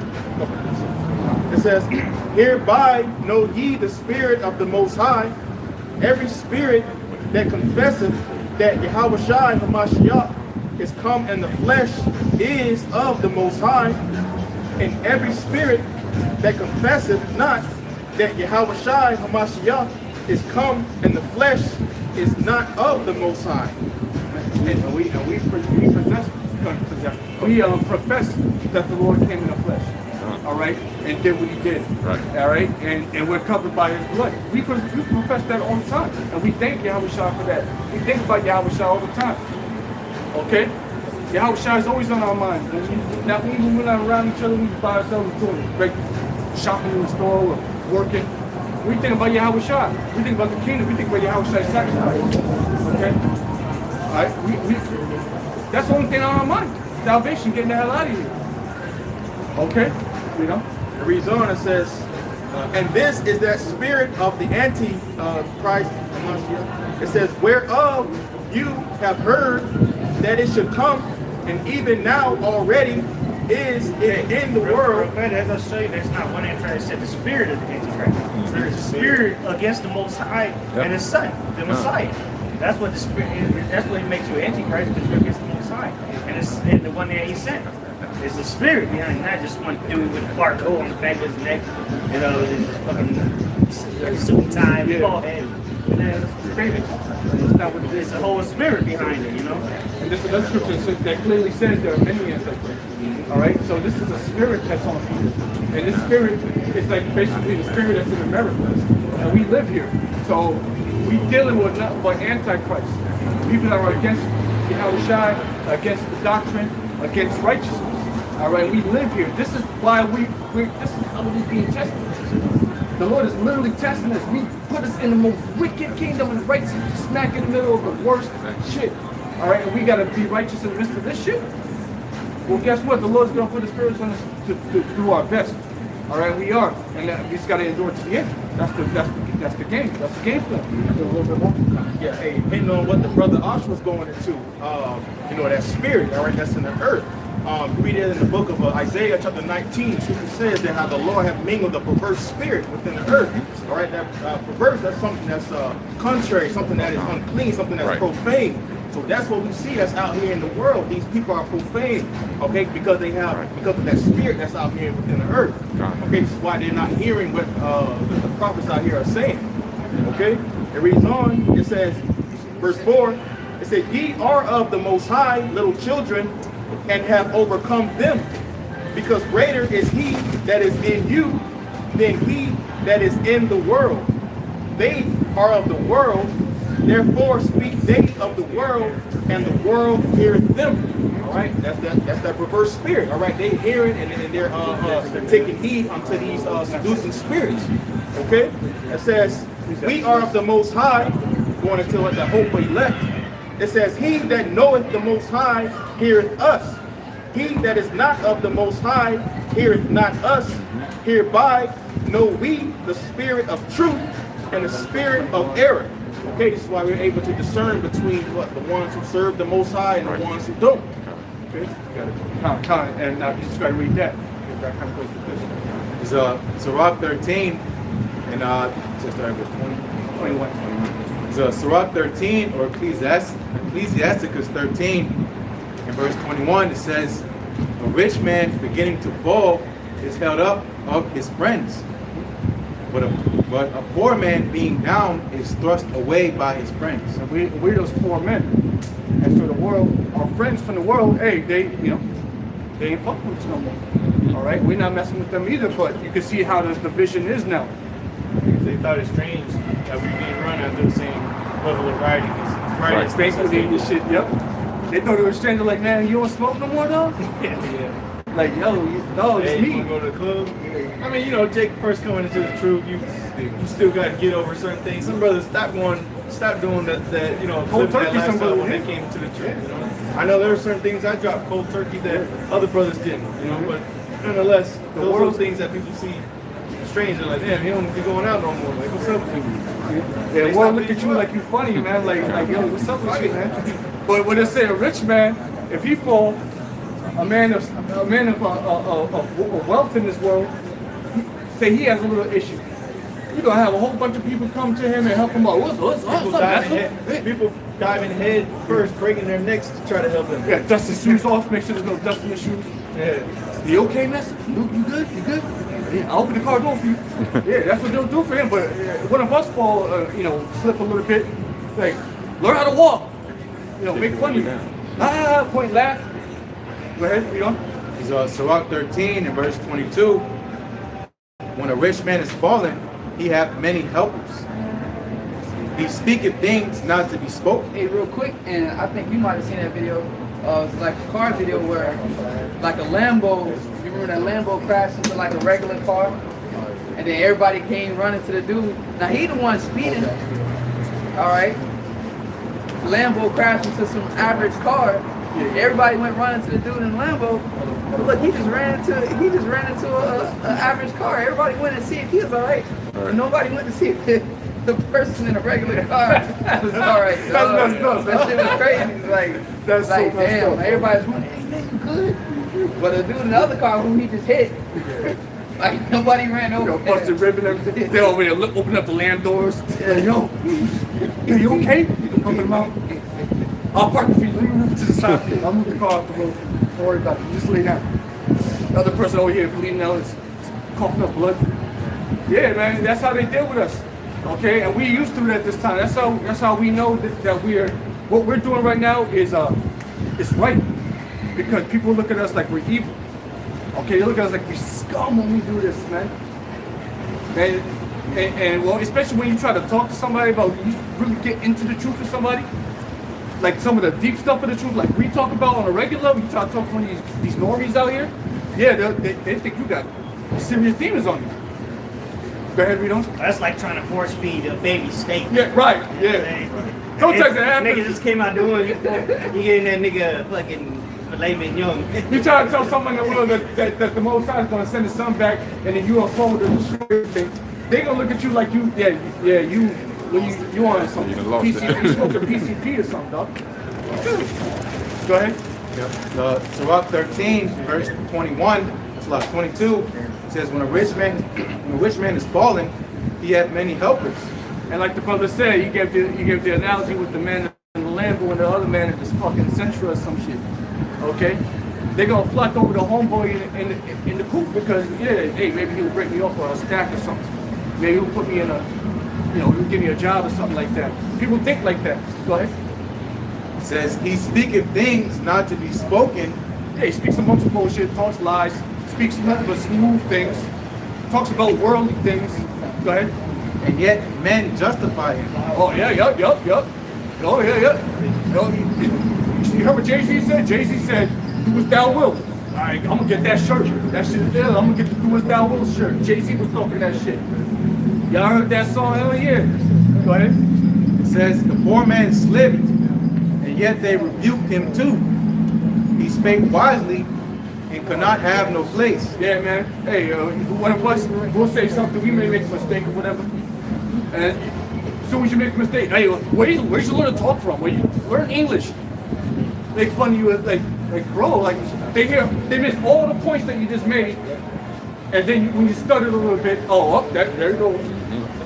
It says, hereby know ye the spirit of the Most High. Every spirit that confesseth that Yahushua HaMashiach is come in the flesh is of the Most High. And every spirit that confesseth not that Yahushua HaMashiach is come in the flesh is not of the Most High. And we profess that the Lord came in the flesh. All right, and did what he did. Right. All right, and we're covered by his blood. We profess that all the time, and we thank Yahushua for that. We think about Yahushua all the time. Okay, Yahushua is always on our mind. Now, when we're not around each other, we by ourselves doing great shopping in the store or working. We think about Yahushua. We think about the kingdom. We think about Yahushua's sacrifice. Okay, all right. That's the only thing on our mind. Salvation, getting the hell out of here. Okay. You know, it reads on, it says, and this is that spirit of the Antichrist. It says, whereof you have heard that it should come, and even now already is in the world. As I show you, that's not one Antichrist, said the spirit of the Antichrist. There's a spirit against the Most High and His Son, the Messiah. That's what the spirit is. That's what makes you Antichrist, because you're against the Most High. And it's the one that He sent. It's the spirit behind it, not just one dude with a barcode on the back of his neck, you know, this fucking suit tie, bald head. It's not what it is. It's the whole spirit behind it, you know. And this is another scripture that clearly says there are many antichrists. All right, so this is a spirit that's on people, and this spirit is like basically the spirit that's in America, and we live here. So we dealing with nothing but antichrist, people that are against Yahushua, against the doctrine, against righteousness. All right, we live here. This is why this is how we're being tested. The Lord is literally testing us. We put us in the most wicked kingdom and right smack in the middle of the worst shit. All right, and we got to be righteous in the midst of this shit. Well, guess what? The Lord's going to put His spirits on us to do our best. All right, we are, and we just got to endure to the end. That's the game. That's the game plan. Yeah, hey, depending on what the brother Osh was going into, you know, that spirit, all right, that's in the earth. Read it in the book of Isaiah chapter 19. Scripture says that how the Lord have mingled the perverse spirit within the earth. All right, that perverse, that's something that's contrary, something that is unclean, something that's profane. So that's what we see that's out here in the world. These people are profane, okay, because of that spirit that's out here within the earth. Okay, this is why they're not hearing what the prophets out here are saying. Okay, it reads on. It says, verse 4. It says, "Ye are of the Most High, little children, and have overcome them, because greater is He that is in you than he that is in the world. They are of the world, therefore speak they of the world, and the world heareth them. All right, that's that perverse spirit. All right, they hear it, and they're taking heed unto these seducing spirits. Okay, it says, we are of the Most High, going into the hope for elect. It says, he that knoweth the Most High heareth us. He that is not of the Most High heareth not us. Hereby know we the spirit of truth and the spirit of error. Okay, this is why we're able to discern between what the ones who serve the Most High and the ones who don't. Okay, and now you just got to read that. That kind of goes with this. It's Sirach 13, and just start verse 21. It's Sirach 13 or Ecclesiasticus 13, in verse 21. It says, a rich man beginning to fall is held up of his friends, but a poor man being down is thrust away by his friends. And we're those poor men. As for the world, our friends from the world, hey, they ain't fucking with us no more. All right, we're not messing with them either. But you can see how the division is now. They thought it strange that we being run after the same level of writing. Right, basically this shit. Yep. They thought it was strange. Like, man, you don't smoke no more, though. Yeah. Like, yo, it's me. You wanna go to the club? I mean, you know, Jake first coming into the truth, you still got to get over certain things. Some brothers stop doing that, you know, cold turkey. that lifestyle when they came to the truth. You know, I know there are certain things I dropped cold turkey that other brothers didn't. You know, but nonetheless, those things that people see strange. They're like, damn, he don't be going out no more. Like, what's up with you? Yeah, well, look at you like you funny, man. Like, yo, what's up with you, man? But when they say a rich man, if he fall, a man of wealth in this world, say he has a little issue, you're gonna have a whole bunch of people come to him and help him out. People diving head first, breaking their necks to try to help him. Yeah, dust his shoes off, make sure there's no dust in the shoes. Yeah. You okay, Nessa? You good? You good? Yeah, I'll open the car door for you. Yeah, that's what they'll do for him. But one of us fall, slip a little bit, like, learn how to walk. Make fun of you. Point, laugh. Go ahead, read on. It's Sirach 13 and verse 22. When a rich man is fallen, he hath many helpers. He speaketh things not to be spoken. Hey, real quick, and I think you might have seen that video. It's like a car video where, like a Lambo, you remember that Lambo crashed into like a regular car? And then everybody came running to the dude. Now, he the one speeding. All right. Lambo crashed into some average car. Everybody went running to the dude in the Lambo. But look, he just ran into an average car. Everybody went to see if he was all right. But nobody went to see if the person in a regular car was all right. That shit was crazy. Like, that's like so damn, everybody's running, hey man, you good? But the dude in the other car who he just hit, like nobody ran over. Busted rib and everything. They over there open up the land doors. Yeah, yo, you okay? You can pump him out. I'll park it for you. Leave it to the side. I'll move the car off the road. Don't worry about it. Just lay down. The other person over here bleeding out is coughing up blood. Yeah, man, that's how they deal with us. Okay, and we used to it at this time. That's how we know that what we're doing right now is right. Because people look at us like we're evil. Okay, they look at us like we're scum when we do this, man. And well, especially when you try to talk to somebody about, you really get into the truth of somebody. Like some of the deep stuff of the truth, like we talk about on a regular level, you try to talk to one of these normies out here, yeah, they think you got serious demons on you. Go ahead, read on. That's like trying to force feed a baby steak. Yeah, right, yeah. Don't take that. Nigga just came out doing it. You getting that nigga fucking filet mignon. You try to tell someone in the world that the Most High is going to send his son back and then you unfold everything. They going to look at you like you on some PCP, you smoke a PCP or something, dog. Go ahead. Yep. Sirach 13, verse 21, Sirach 22, it says, when a rich man is fallen, he hath many helpers. And like the brother said, you gave the analogy with the man in the Lambo and the other man in this fucking Sentra or some shit. Okay? They're gonna flock over the homeboy in the coupe because, yeah, hey, maybe he'll break me off for a stack or something. Maybe he'll put me in he'll give me a job or something like that. People think like that. Go ahead. It says, he speaketh things not to be spoken. Hey, he speaks a bunch of bullshit, talks lies, speaks nothing but smooth things, talks about worldly things. Go ahead. and yet men justify him. Oh yeah, yup. Oh yeah. You heard what Jay-Z said? Jay-Z said, "Do as thou wilt." All right, I'm gonna get that shirt. That shit is ill. I'm gonna get the "Do as thou wilt" shirt. Jay-Z was talking that shit. Y'all heard that song? Hell yeah. Go ahead. It says, the poor man slipped, and yet they rebuked him too. He spake wisely, and could not have no place. Yeah, man. Hey, one of us will say something. We may make a mistake or whatever. And as soon as you make a mistake, hey, where you learn to talk from? Where you learn English? Make fun of you, like bro, like they missed all the points that you just made, and then when you stuttered a little bit, there you go.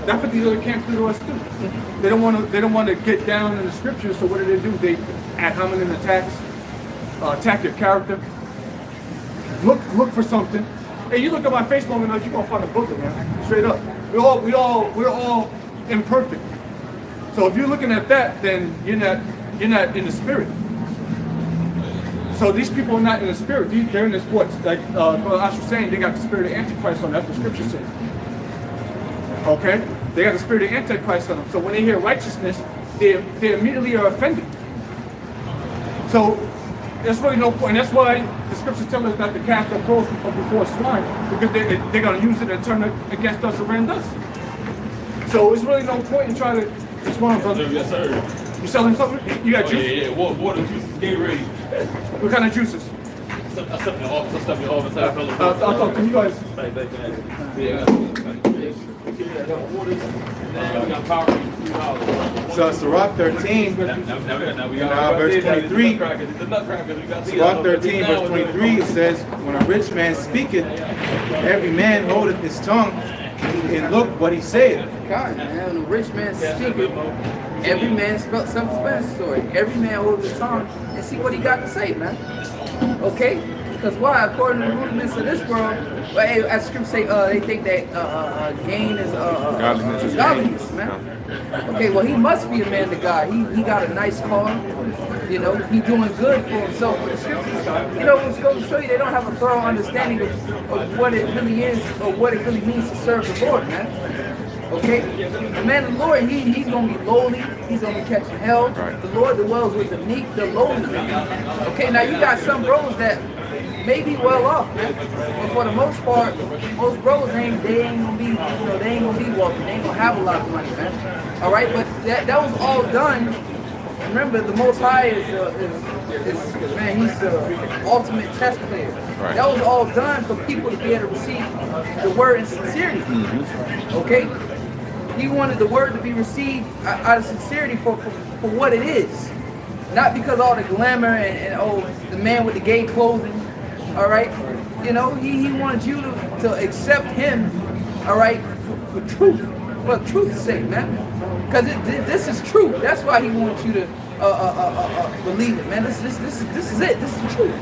That's what these other camps do to us too. They don't want to get down in the scriptures. So what do? They ad hominem attacks, attack your character. Look for something. Hey, you look at my face long enough, you're gonna find a booger, man. Straight up. We're all imperfect. So if you're looking at that, then you're not in the spirit. So these people are not in the spirit. They're in this what? Like I was saying, they got the spirit of Antichrist on them. That's what Scripture says. Okay? They got the spirit of Antichrist on them. So when they hear righteousness, they immediately are offended. So there's really no point. And that's why the Scriptures tell us not to cast our pearls before swine, because they're going to use it and turn it against us around us. So it's really no point in trying to respond, brother. Yes, sir. You selling something? You got juice? Yeah. Water juices, get ready. What kind of juices? Stuff in the office. I'll talk to you guys. So Sirach 13, verse 23. Sirach 13, verse 23, it says, when a rich man speaketh, every man holdeth his tongue, and look what he saith. God, man, when a rich man speaketh, every man self-explanatory. Every man holds his tongue and see what he got to say, man. Okay? Because why? According to the movements of this world, well, hey, as scripture say, they think that gain is godliness, man. Okay, well, he must be a man to God. He got a nice car. You know, he doing good for himself. But the scriptures, you know, it's going to show you they don't have a thorough understanding of what it really is or what it really means to serve the Lord, man. Okay? The man of the Lord, he's going to be lowly. He's going to be catching hell. Right. The Lord dwells with the meek, the lowly. Okay, now you got some bros that may be well off, man. But for the most part, most bros they ain't gonna be, you know, they ain't gonna be wealthy. They ain't gonna have a lot of money, man. All right, but that was all done. Remember, the Most High is man, he's the ultimate chess player. Right. That was all done for people to be able to receive the word in sincerity. Okay, he wanted the word to be received out of sincerity for what it is, not because all the glamour and the man with the gay clothing. All right, you know, he wanted you to accept him, all right, for truth, for truth's sake, man. Because this is true. That's why he wants you to believe it, man. This is it. This is the truth.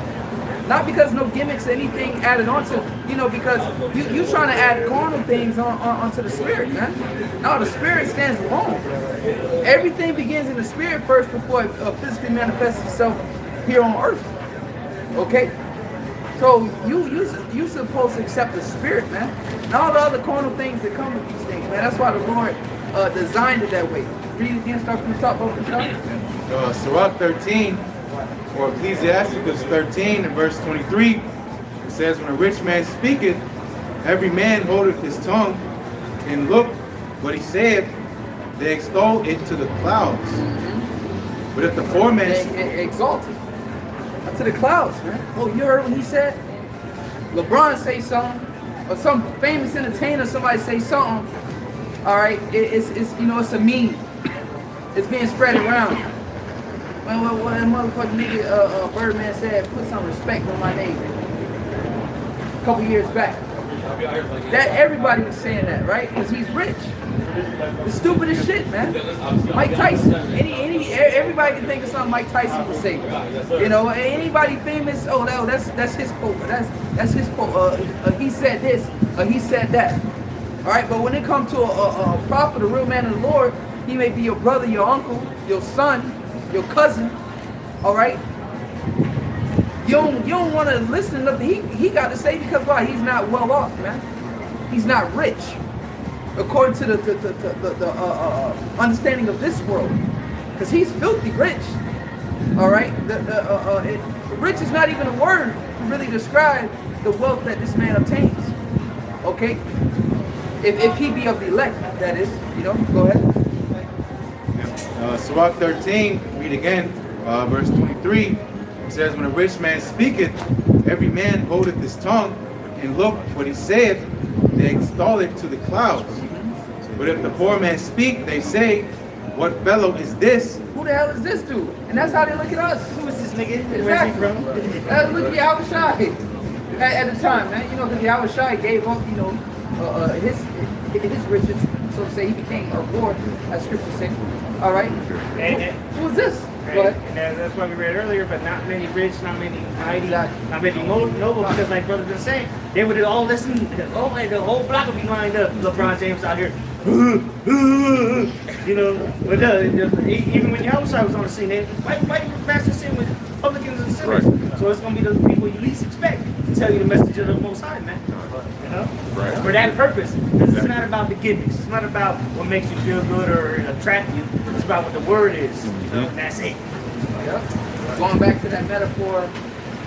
Not because no gimmicks or anything added onto, you know, because you trying to add carnal things onto the spirit, man. No, the spirit stands alone. Everything begins in the spirit first before it physically manifests itself here on earth. Okay. So you supposed to accept the spirit, man, and all the other carnal things that come with these things, man. That's why the Lord designed it that way. Read again, start from the top, over the top. Sirach 13, or Ecclesiasticus 13, and verse 23, it says, when a rich man speaketh, every man holdeth his tongue, and look what he saith, they extol it to the clouds. But if the poor man exalted to the clouds, man. Oh, you heard what he said? LeBron say something, or some famous entertainer, somebody say something. All right, it's you know, it's a meme. It's being spread around. Well, that motherfucking nigga Birdman said, put some respect on my name. A couple years back. That everybody was saying that, right? Because he's rich. The stupidest shit, man. Mike Tyson. Everybody can think of something Mike Tyson would say. You know, anybody famous? Oh, no, that's his quote. That's his quote. He said this. He said that. All right, but when it comes to a prophet, a real man of the Lord, he may be your brother, your uncle, your son, your cousin. All right. You don't want to listen to nothing he got to say, because why? He's not well off, man. He's not rich. according to the understanding of this world, because he's filthy rich. All right, rich is not even a word to really describe the wealth that this man obtains. Okay, if he be of the elect, that is, you know. Go ahead. Sirach 13, read again, verse 23. It says, when a rich man speaketh, every man holdeth his tongue, and look what he saith, they extol it to the clouds. But if the poor man speak, they say, what fellow is this? Who the hell is this dude? And that's how they look at us. Who is this nigga? Exactly. Where's he from? Look at Yahushua at the time, man. You know, because Yahushua gave up, you know, his riches, so to say. He became a Lord, as Scripture says. All right. Who is this? Right. And that's why we read earlier, but not many rich, not many mighty, not many noble, because like brother been saying, they would all listen, oh man, the whole block would be lined up, LeBron James out here, you know, but even when Yahushua was on the scene, why master sin with publicans and sinners? Right. So it's going to be the people you least expect to tell you the message of the Most High, man. You know? Right. For that purpose, because it's not about the gimmicks, it's not about what makes you feel good or attract you, it's about what the word is, you know, and that's it. Yep. Going back to that metaphor,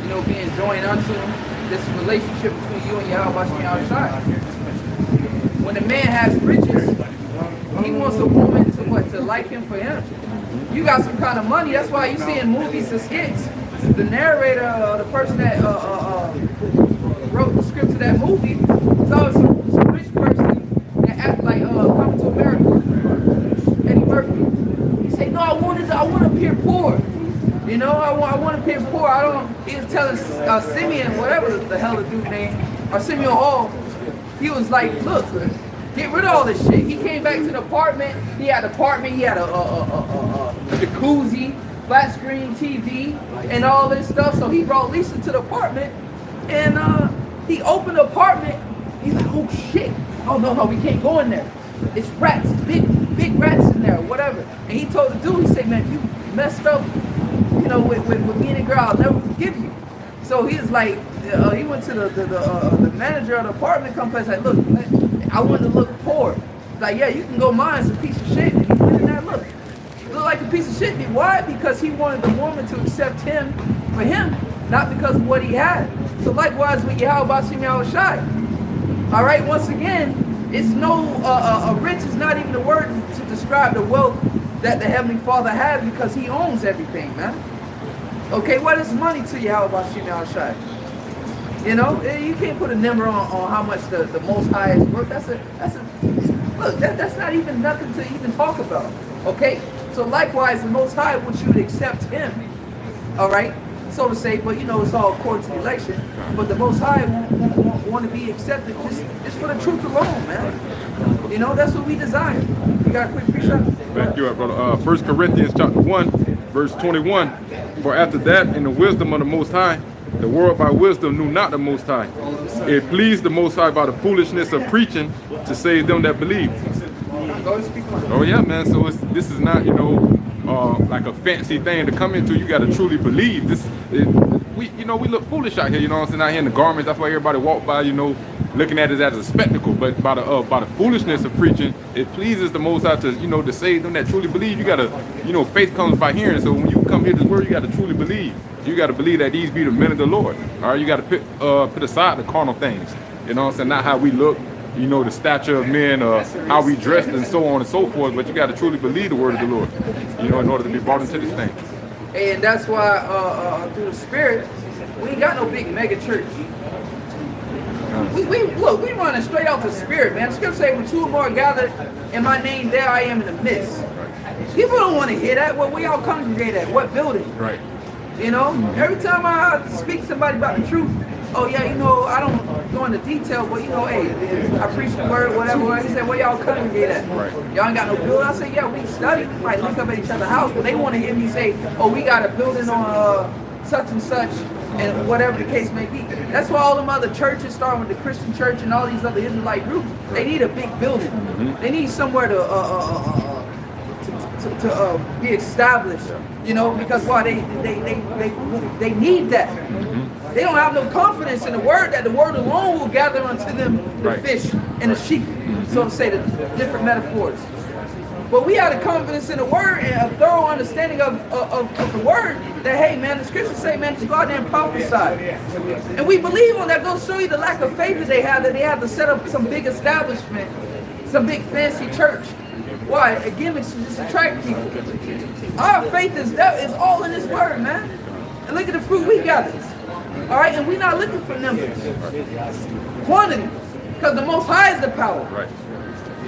you know, being joined unto him, this relationship between you and Yahweh Shai. When a man has riches, he wants a woman to what? To like him for him. You got some kind of money, that's why you see in movies and skits, the narrator, the person that wrote the script to that movie, is always some rich person that act like Coming to America, Eddie Murphy. He said, no, I want to appear poor. You know, I want to appear poor. He was telling Simeon, whatever the hell the dude name, or Simeon Hall, he was like, look, get rid of all this shit. He came back to the apartment. He had a jacuzzi, flat screen TV, and all this stuff. So he brought Lisa to the apartment, and he opened the apartment. He's like, oh shit. Oh no, we can't go in there. It's rats, big rats in there, whatever. And he told the dude, he said, man, you messed up, you know, with me and the girl, I'll never forgive you. So he's like, he went to the manager of the apartment complex, like, look, I want to look poor. Like, yeah, you can go mine, it's a piece of shit. And he went in there, look like a piece of shit. Why? Because he wanted the woman to accept him for him, not because of what he had. So likewise with Yahweh Shai. All right, once again, it's no, rich is not even the word to describe the wealth that the Heavenly Father has, because he owns everything, man. Okay, what is money to Yahweh Shai? You know, you can't put a number on how much the Most High is worth. Look, that's not even nothing to even talk about. Okay, so likewise, the Most High wants you to accept Him. All right, so to say, but you know, it's all according to the election. But the Most High won't want to be accepted just for the truth alone, man. You know, that's what we desire. You got a quick pre-shot? Thank you, brother. 1 Corinthians chapter 1, verse 21. For after that, in the wisdom of the Most High, the world by wisdom knew not the Most High. It pleased the Most High by the foolishness of preaching to save them that believe. Oh yeah, man. So this is not, you know, like a fancy thing to come into. You got to truly believe. We look foolish out here. You know what I'm saying? Out here in the garments. That's why everybody walk by, you know, looking at it as a spectacle. But by the foolishness of preaching, it pleases the Most High to, you know, to save them that truly believe. You gotta, you know, faith comes by hearing. So when you come here to this word, you got to truly believe. You got to believe that these be the men of the Lord. All right, you got to put aside the carnal things. You know what I'm saying? Not how we look, you know, the stature of men, how we dressed, and so on and so forth. But you got to truly believe the word of the Lord, you know, in order to be brought into this thing. And that's why through the Spirit, we ain't got no big mega church. We running straight off the Spirit, man. The Scripture say, when two or more gathered in my name, there I am in the midst. People don't want to hear that. Well, we all congregate at what building? Right. You know, every time I speak to somebody about the truth, oh yeah, you know, I don't go into detail, but you know, hey, I preach the word, whatever. He said, where y'all congregate at? Right. Y'all ain't got no building? I said, yeah, we study. We might look up at each other's house, but they want to hear me say, oh, we got a building on such and such, and whatever the case may be. That's why all them other churches, starting with the Christian church and all these other Israelite groups, they need a big building. They need somewhere to be established, you know, because why they need that. They don't have no confidence in the word, that the word alone will gather unto them the fish and the sheep. so to say, the different metaphors. But we have the confidence in the word and a thorough understanding of the word that, hey, man, the scriptures say, man, just go out there and prophesy. And we believe on that. Goes show you the lack of faith that they have to set up some big establishment, some big fancy church. Why? A gimmick to just attract people. Our faith is all in this word, man. And look at the fruit we got. All right, and we're not looking for numbers, quantity, because the Most High is the power. Right.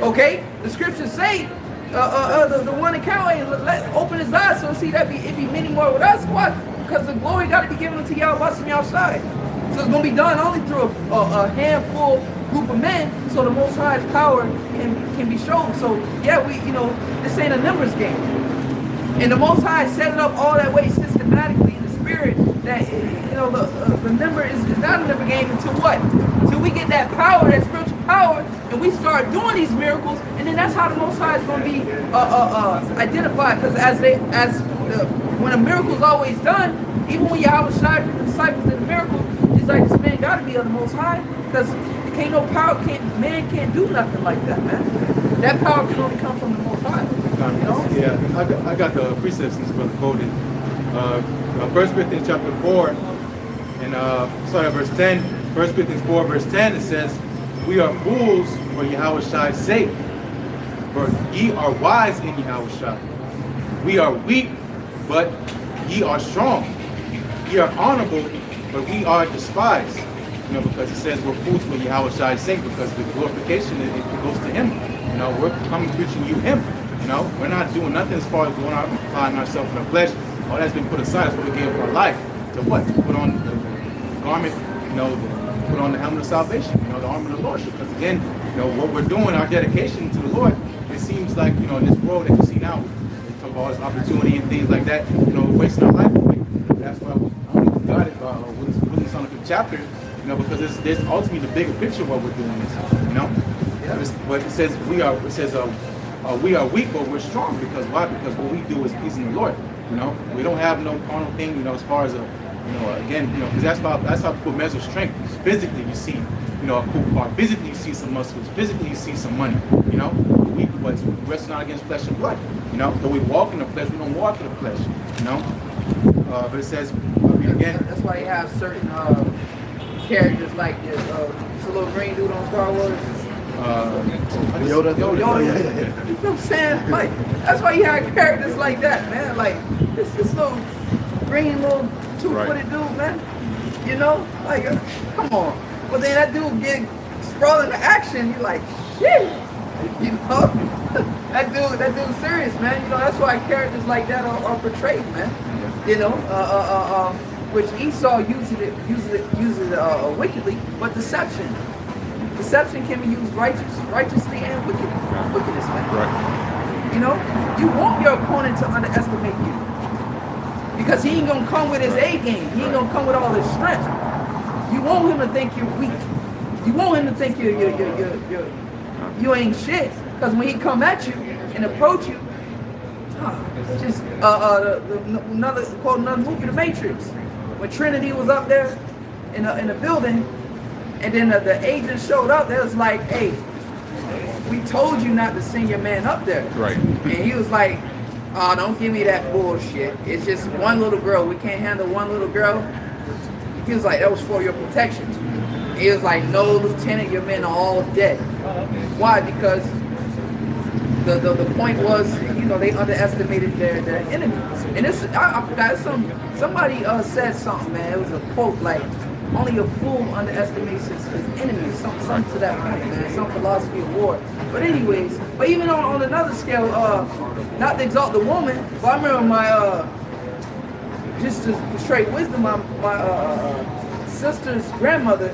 Okay, the scriptures say the one in Calvary let open his eyes so see that it be many more with us. Why? Because the glory got to be given to y'all from the outside. So it's gonna be done only through a handful group of men, so the Most High's power can be shown. So yeah, this ain't a numbers game, and the Most High set it up all that way systematically in the spirit that the number is not a number game until what? Till we get that power, that spiritual power, and we start doing these miracles, and then that's how the Most High is going to be identified. Because when a miracle is always done, even when Yahweh Shai the disciples did the miracle, it's like this man got to be of the Most High, because can't no power, man can't do nothing like that, man. That power can only come from the Most High. You know? Yeah, I got the precepts since Brother quoted. 1 Corinthians chapter 4 and start at verse 10. 1 Corinthians 4 verse 10, it says, we are fools for Yahweh Shai's sake, for ye are wise in Yahweh Shai. We are weak, but ye are strong. Ye are honorable, but we are despised. Because it says we're fools for Yahweh Shai's sake, because the glorification it goes to Him. We're coming preaching you Him. We're not doing nothing as far as going out and applying ourselves in the flesh. All that's been put aside is what we gave up our life. To what? To put on the garment, put on the helmet of salvation, the armor of the Lord. Because again, what we're doing, our dedication to the Lord, it seems like, in this world that you see now, we talk about all this opportunity and things like that, we're wasting our life away. That's why we got it with this on the chapter, because there's ultimately the bigger picture of what we're doing this, But it says we are weak, but we're strong. Because why? Because what we do is pleasing the Lord. We don't have no carnal thing, as far as because that's how people measure strength. Physically, you see, a cool car. Physically, you see some muscles. Physically, you see some money. We wrestle not against flesh and blood. Though we walk in the flesh, we don't walk in the flesh. But it says again. That's why you have certain characters like this little green dude on Star Wars. Yoda. You know what I'm saying? Like, that's why you have characters like that, man. Like this little green little 2-footed dude, man. Like come on. But then that dude get sprawled into action. You're like, shit. that dude's serious, man. That's why characters like that are portrayed, man. Which Esau uses it wickedly, but deception can be used righteously and wickedness, man. Right. You want your opponent to underestimate you, because he ain't gonna come with his A game. He ain't gonna come with all his strength. You want him to think you're weak. You want him to think you ain't shit. Because when he come at you and approach you, it's just another movie, The Matrix. When Trinity was up there in the building, and then the agent showed up, they was like, hey, we told you not to send your man up there. Right. And he was like, oh, don't give me that bullshit. It's just one little girl. We can't handle one little girl. He was like, that was for your protection. He was like, no, Lieutenant, your men are all dead. Why? Because the point was, they underestimated their enemies. And this, I forgot, somebody said something, man. It was a quote like, only a fool underestimates his enemies. Something to that point, man. Some philosophy of war. But anyways, even on another scale, not to exalt the woman, but I remember just to portray wisdom, my sister's grandmother,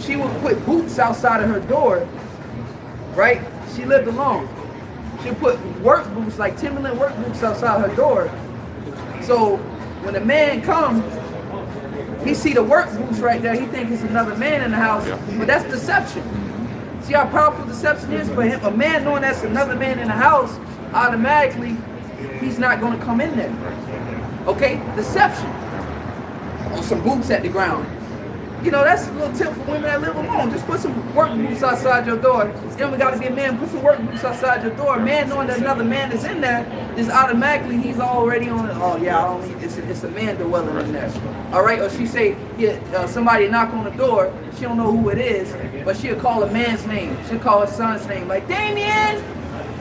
she would put boots outside of her door, right? She lived alone. She would put work boots, like Timberland work boots outside her door. So when a man comes, he see the work boots right there, he thinks it's another man in the house, but that's deception. See how powerful deception is for him? A man knowing that's another man in the house, automatically, he's not going to come in there. Okay? Deception. Or some boots at the ground. You know, that's a little tip for women that live alone. Just put some work boots outside your door. It's never got to be a man. Put some work boots outside your door. A man knowing that another man is in there, just automatically he's already on it. Oh yeah, I don't need, it's a man dwelling in there. All right, or she say, yeah, somebody knock on the door. She don't know who it is, but she'll call a man's name. She'll call her son's name, like Damien.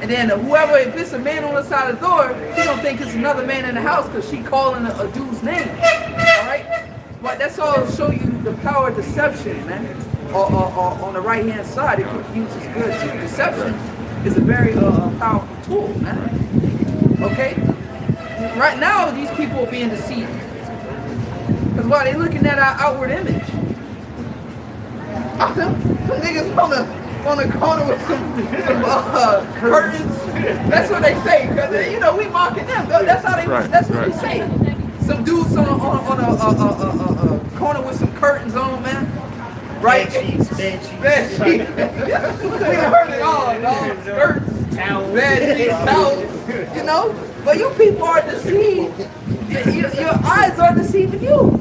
And then whoever, if it's a man on the side of the door, she don't think it's another man in the house because she calling a dude's name. All right. But that's all show you the power of deception, man. Or on the right hand side, it could use as good. Deception is a very powerful tool, man. Okay? Right now, these people are being deceived. Because why? They're looking at our outward image. Some niggas on the corner with some curtains. That's what they say. Because, you know, we mocking them. That's how they. That's what they say. Some dudes on a corner with some curtains on, man. Right? Bed sheets. We done heard it all, dog. Skirts, towels, bed sheets, towels. You know? But you people are deceived. Your eyes are deceiving you.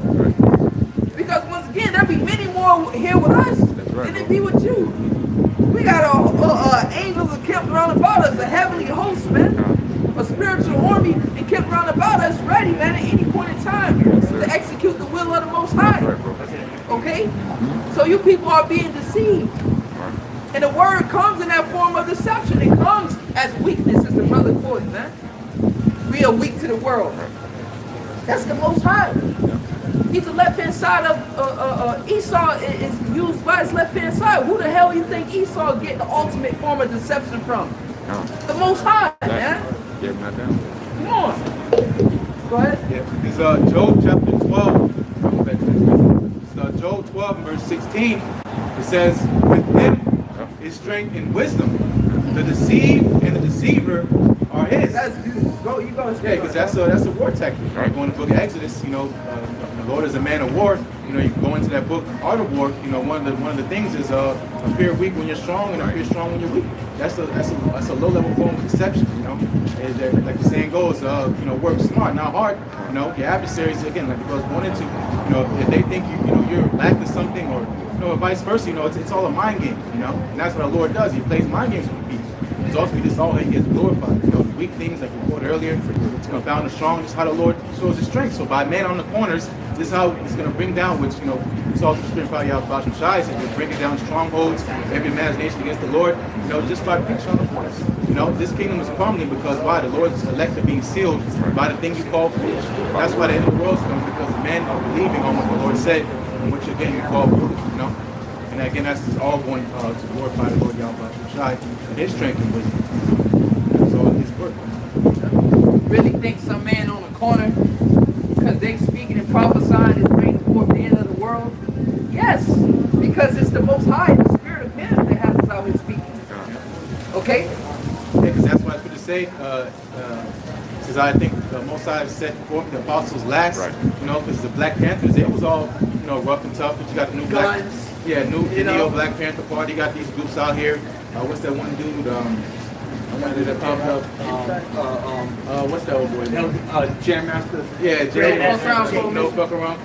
Because once again, there'll be many more here with us than it be with you. We got angels encamped around about us, a heavenly host, man. A spiritual army encamped around about us, ready, man, at any point in time to execute the will of the Most High. Okay? So you people are being deceived. And the word comes in that form of deception. It comes as weakness, as the brother quoted, man. We are weak to the world. That's the Most High. He's the left-hand side of Esau is used by his left-hand side. Who the hell you think Esau get the ultimate form of deception from? The Most High, man. Come on. Go ahead. Yeah, it's Job chapter 12. It's Job 12 verse 16. It says, with him is strength and wisdom. The deceived and the deceiver are his. That's go. You go. Yeah, because that's a war tactic. Right? Going to the book of Exodus, you know, the Lord is a man of war. You know, you go into that book, Art of War. You know, one of the things is appear weak when you're strong and appear strong when you're weak. That's a low level form of deception. You know, and, like the saying goes, you know, work smart, not hard. You know, your adversaries again, like the brothers going into, you know, if they think you're lacking something, or you know, or vice versa. You know, it's all a mind game. You know, and that's what the Lord does. He plays mind games with people. It's ultimately this all he gets glorified. You know, weak things like we quoted earlier, to confound the strong. This is how the Lord shows his strength. So by man on the corners, this is how he's going to bring down, which, you know, we saw the Spirit probably out about some shies, and he's bringing down strongholds, every imagination against the Lord, you know, just by preaching on the corners. You know, this kingdom is crumbling because why? The Lord's elect are being sealed by the thing you call foolish. That's why the end of the world is coming, because men are believing on what the Lord said, and which again you call foolish, you know. And again, that's all going to glorify the Lord Yahweh Shai and his strength and wisdom. That's all his work. Really think some man on the corner, because they speaking and prophesying is bringing forth the end of the world? Yes, because it's the Most High, the Spirit of Him that has us out here speaking. Okay? Yeah, because that's what I was going to say. Since I think the Most High set forth the apostles last, you know, because the Black Panthers, it was all, you know, rough and tough, but you got the new Black, the Neo Black Panther Party. You got these groups out here. What's that one dude? That popped up. What's that old boy name? Jam Master. Yeah, Jam. No fuck around.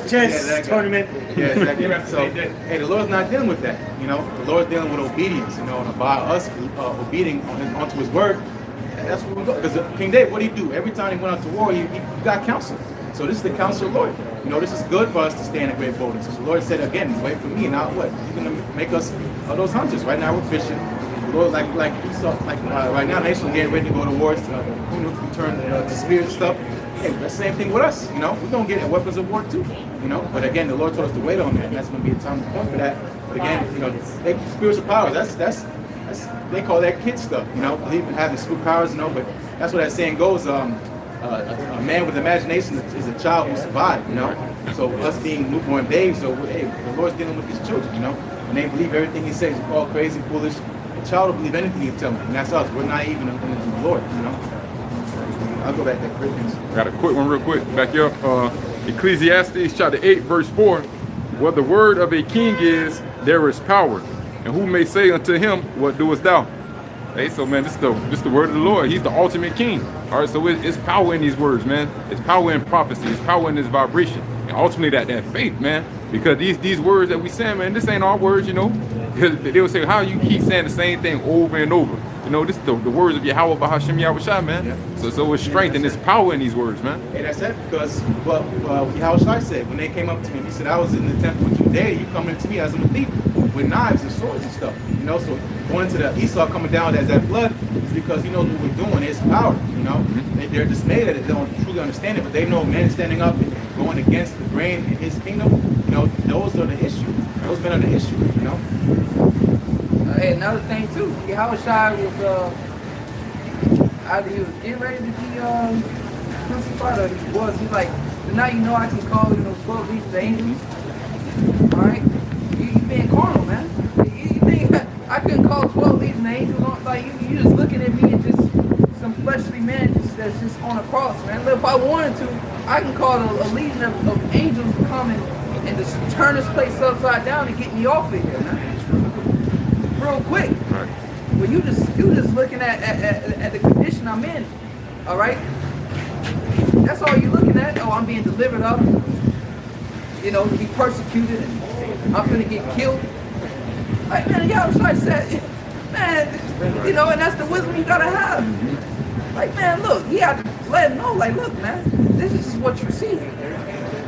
Chess tournament. Yeah, exactly. So, hey, the Lord's not dealing with that. You know, the Lord's dealing with obedience. You know, and by us obeding onto His word, and that's what we go. Because King David, what did he do? Every time he went out to war, he got counsel. So this is the counsel of the Lord. You know, this is good for us to stand in great boldness. So the Lord said again, wait for me. Now what? He's gonna make us those hunters. Right now we're fishing. The Lord, like we saw, right now, nations getting ready to go to wars, return to spirit stuff. Hey, that's the same thing with us. You know, we're gonna get weapons of war too. You know, but again, the Lord told us to wait on that, and that's gonna be a time to point for that. But again, you know, they spiritual powers. That's they call that kid stuff. You know, believe in having super powers. You know, but that's what that saying goes. A man with imagination is a child who survived, you know. So us being newborn babes, so hey, the Lord's dealing with his children, you know. And they believe everything he says. They call crazy, foolish. The child will believe anything you tell them, and that's us. We're naive in the Lord, you know. I'll go back to that quick. Got a quick one real quick. Back up. Ecclesiastes chapter 8, verse 4. Where the word of a king is, there is power. And who may say unto him, what doest thou? Hey, so man, this is the word of the Lord. He's the ultimate king. All right, so it's power in these words, man. It's power in prophecy. It's power in this vibration. ultimately that faith, man. Because these words that we say, man, this ain't our words, you know. They would say, how you keep saying the same thing over and over? You know, this is the words of Yahweh Bahashim Yahushua, man. Yeah. So it's strength and it's power in these words, man. And that's it, because what Yahushua said when they came up to him, he said, I was in the temple with you there, you coming to me as a thief with knives and swords and stuff. You know, so going to the Esau coming down as that blood is because he knows what we're doing, it's power, you know. They're dismayed at it, they don't truly understand it, but they know men standing up and going against the grain in his kingdom, you know, those are the issue. Those men are the issue, you know. Hey, another thing too, Yahushua was either he was getting ready to be crucified or he was. He's like, so now you know I can call 12 legions of angels. Alright? You being carnal, man. You think I couldn't call 12 legions of angels? Like you just looking at me and just some fleshly man that's just on a cross, man. Look, if I wanted to, I can call a legion of angels to come and just turn this place upside down and get me off of here, man. Real quick. Right. But you just looking at the condition I'm in. All right. That's all you're looking at. Oh, I'm being delivered up. You know, to be persecuted, and I'm gonna get killed. Like, man, y'all try to say, man, you know, and that's the wisdom you gotta have. Like, man, look, you have to let him know. Like, look, man, this is what you see.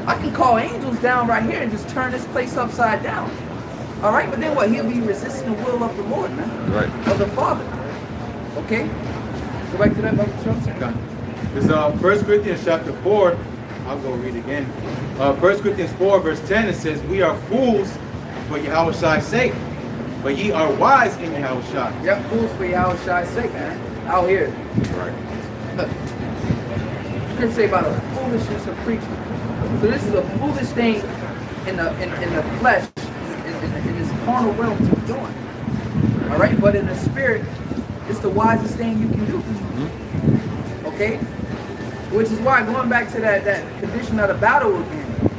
I can call angels down right here and just turn this place upside down. All right, but then what? He'll be resisting the will of the Lord, man. Right. Of the Father. Okay? Go back to that, Brother Trump. It's 1 Corinthians chapter 4. I'll go read again. 1 Corinthians 4 verse 10, it says, we are fools for Yahushua's sake, but ye are wise in Yahushua. Yep, fools for Yahushua's sake, man. Out here. Right. Look. Scripture say about the foolishness of preaching. So this is a foolish thing in the flesh. In this carnal realm to be doing. All right, but in the spirit, it's the wisest thing you can do. Okay, which is why going back to that condition of the battle again.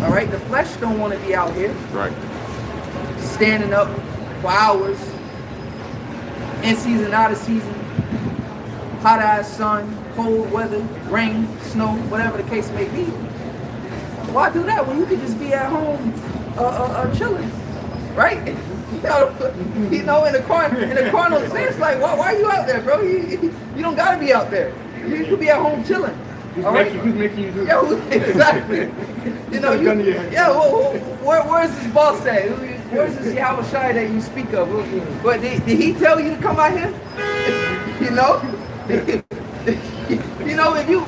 All right, the flesh don't want to be out here. Right. Standing up for hours, in season, out of season, hot ass sun, cold weather, rain, snow, whatever the case may be. Why do that when you could just be at home? Chilling, right? You know, in the carnal sense, like, why are you out there, bro? You don't gotta be out there. You could be at home chilling. Who's making you do that? Yeah, exactly. You know, where's this boss at? Where's this Yahushua that you speak of? But did he tell you to come out here? You know, you know, if you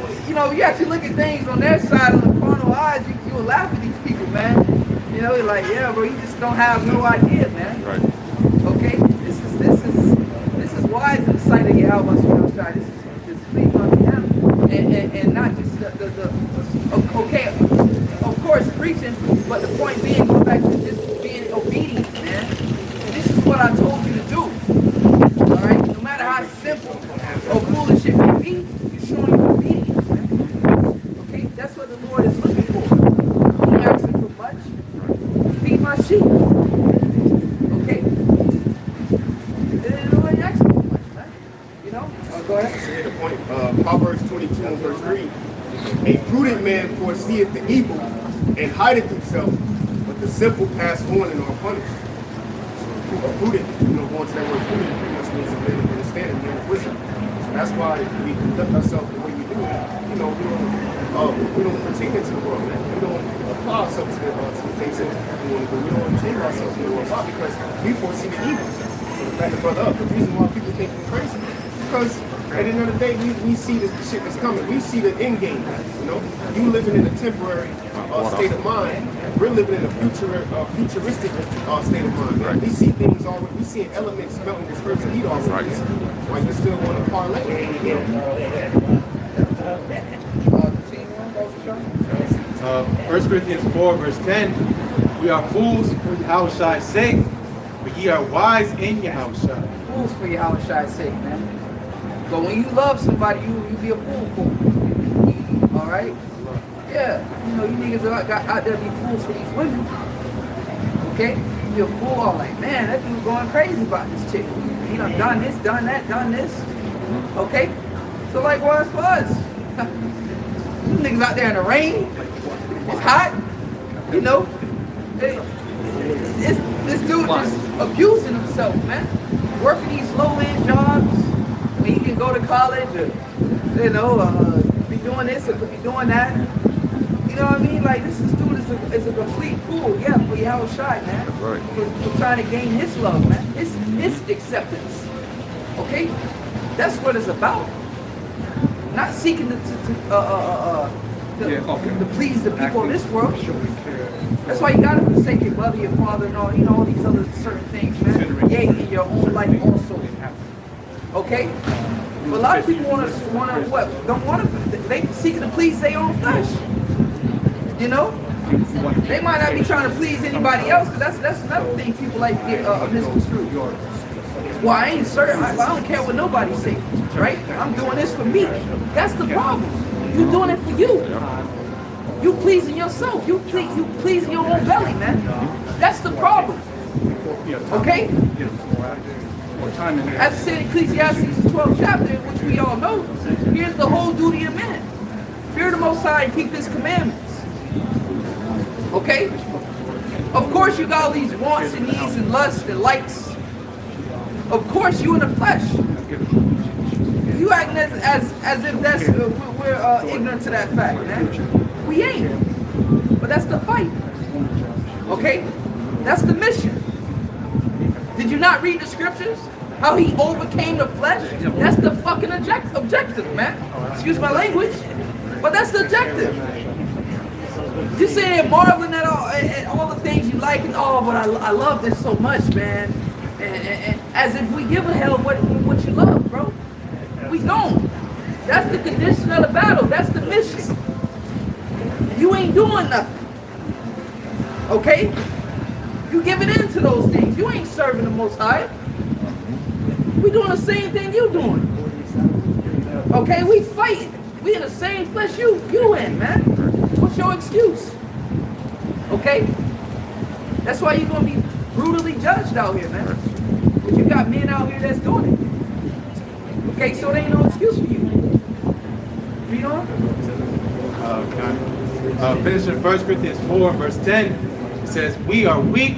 actually look at things on their side of the carnal eyes, you will laugh at these people, man. You know, you're like, yeah, bro, you just don't have no idea, man. Right. Okay? This is wise in the sight of Yahweh. This is pleasing unto him. And not just okay, of course, preaching, but the point being, go back to just being obedient, man. This is what I told you to do. Alright? No matter how simple or foolish it may be, you're showing you obedience, man. Okay? That's what the Lord is looking for. He asking for much. Feed my sheep. Okay? It really asks for much, man. You know? Go ahead. To hit the point, Proverbs 22 and verse 3. A prudent man foreseeth the evil and hideth himself, but the simple pass on and are punished. So a prudent, going to that word prudent pretty much means a man of understanding, a man of wisdom. So that's why we conduct ourselves the way we do. We don't pertain into the world, man. We don't apply ourselves to the things that we want to do. We don't entangle ourselves in the world because we foresee the evil. So to back the brother up, the reason why people think we're crazy because at the end of the day, we see the shit that's coming. We see the end game. You living in a temporary state of mind. We're living in a futuristic state of mind. Right. We see things already. We see elements melting this first heat already. Right. While you still want to parlay. 1 Corinthians 4 verse 10. We are fools for Yahushua's sake, but ye are wise in Yahushua. Fools for Yahushua's sake, man. But when you love somebody, you be a fool for them. All right? Yeah. You niggas are out there be fools for these women. Okay? You be a fool all like, man, that dude going crazy about this chick. He done this, done that, done this. Okay? So likewise for us. You niggas out there in the rain. It's hot. You know, this dude just abusing himself, man. Working these low-end jobs when he can go to college or, you know, be doing this or could be doing that. You know what I mean? Like, this dude is a complete fool, yeah, for Yahweh Shai, man. Right. For trying to gain his love, man. His acceptance. Okay? That's what it's about. Not seeking to please the people of this world. That's why you gotta forsake your mother, your father, and all, you know, all these other certain things, man. Yea, in your own life also. Okay? But a lot of people wanna what? Don't wanna, they seeking to please their own flesh. You know? They might not be trying to please anybody else, because that's another thing people like to get misconstrued. Well, I ain't certain. I don't care what nobody say, right? I'm doing this for me. That's the problem. You doing it for you. You pleasing yourself. You pleasing your own belly, man. That's the problem. Okay? As I said in Ecclesiastes 12th chapter, which we all know, here's the whole duty of man. Fear the Most High and keep His commandments. Okay? Of course you got all these wants and needs and lusts and likes. Of course you in the flesh. You acting as if that's we're ignorant to that fact, man. We ain't. But that's the fight. Okay? That's the mission. Did you not read the scriptures? How he overcame the flesh? That's the fucking objective, man. Excuse my language. But that's the objective. You saying marveling at all the things you like and but I love this so much, man. And as if we give a hell what you love, bro. We don't. That's the condition of the battle. That's the mission. You ain't doing nothing. Okay? You giving in to those things. You ain't serving the Most High. We doing the same thing you doing. Okay? We fighting. We in the same flesh you in, man. What's your excuse? Okay? That's why you're going to be brutally judged out here, man. But you got men out here that's doing it. Okay, so there ain't no excuse for you. Read on. Finish in 1 Corinthians 4 verse 10. It says, we are weak,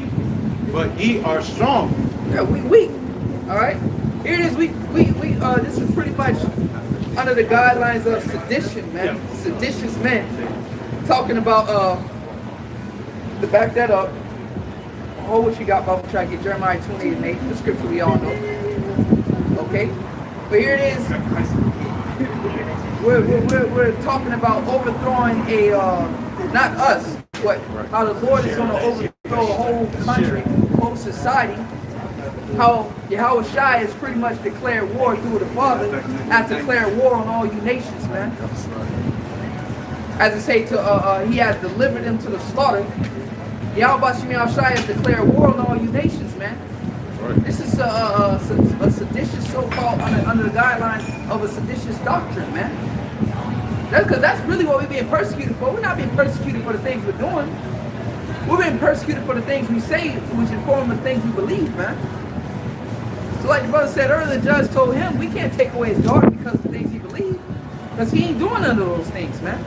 but ye are strong. Yeah, we weak. Alright? Here it is, this is pretty much under the guidelines of sedition, man. Yeah. Seditious men. Talking about to back that up. Oh, what you got, Bible? Try to get Jeremiah 28:8, the scripture we all know. Okay? But here it is. We're talking about overthrowing not us, but how the Lord is going to overthrow a whole country, whole society. How Yahweh Shai has pretty much declared war through the Father, has declared war on all you nations, man. As I say, he has delivered them to the slaughter. Yahweh Shai has declared war on all you nations, man. This is a seditious so-called, under the guidelines of a seditious doctrine, man. That's because that's really what we're being persecuted for. We're not being persecuted for the things we're doing. We're being persecuted for the things we say, which inform the things we believe, man. So like the brother said earlier, the judge told him, we can't take away his daughter because of the things he believes. Because he ain't doing none of those things, man.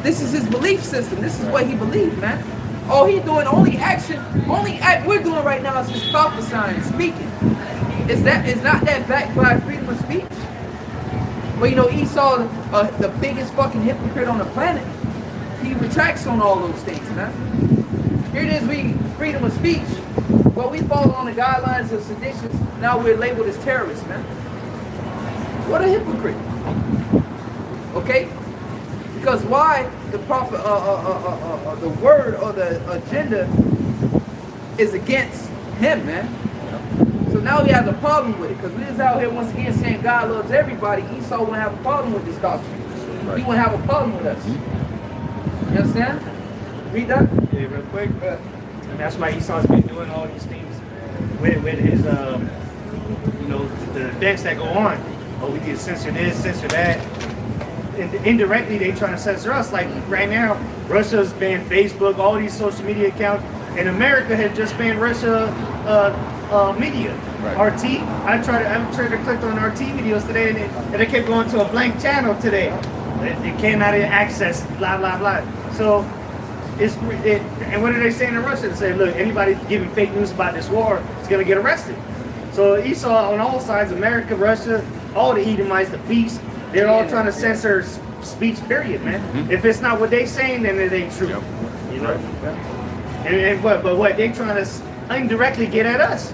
This is his belief system. This is what he believes, man. All he's doing, only act we're doing right now is just prophesying, speaking. Is not that backed by freedom of speech? But you know, Esau, the biggest fucking hypocrite on the planet, he retracts on all those things, man. Here it is, freedom of speech. Well, we fall on the guidelines of seditions. Now we're labeled as terrorists, man. What a hypocrite. Okay? Because why the proper the word or the agenda is against him, man. So now he has a problem with it, because we is out here once again saying God loves everybody. Esau won't have a problem with this doctrine. He won't have a problem with us. You understand? Read that. Yeah, real quick. And that's why Esau's been doing all these things with his the events that go on. Oh, we need to censor this, censor that. And indirectly, they trying to censor us. Like right now, Russia's banned Facebook, all these social media accounts, and America had just banned Russia media. Right. RT. I tried to click on RT videos today, and it kept going to a blank channel today. It cannot access, blah, blah, blah. So, and what are they saying in Russia? They say, look, anybody giving fake news about this war is going to get arrested. So you saw on all sides, America, Russia, all the Edomites, the beasts, they're all trying to censor speech, period, man. If it's not what they saying, then it ain't true. You know? But what? They trying to indirectly get at us.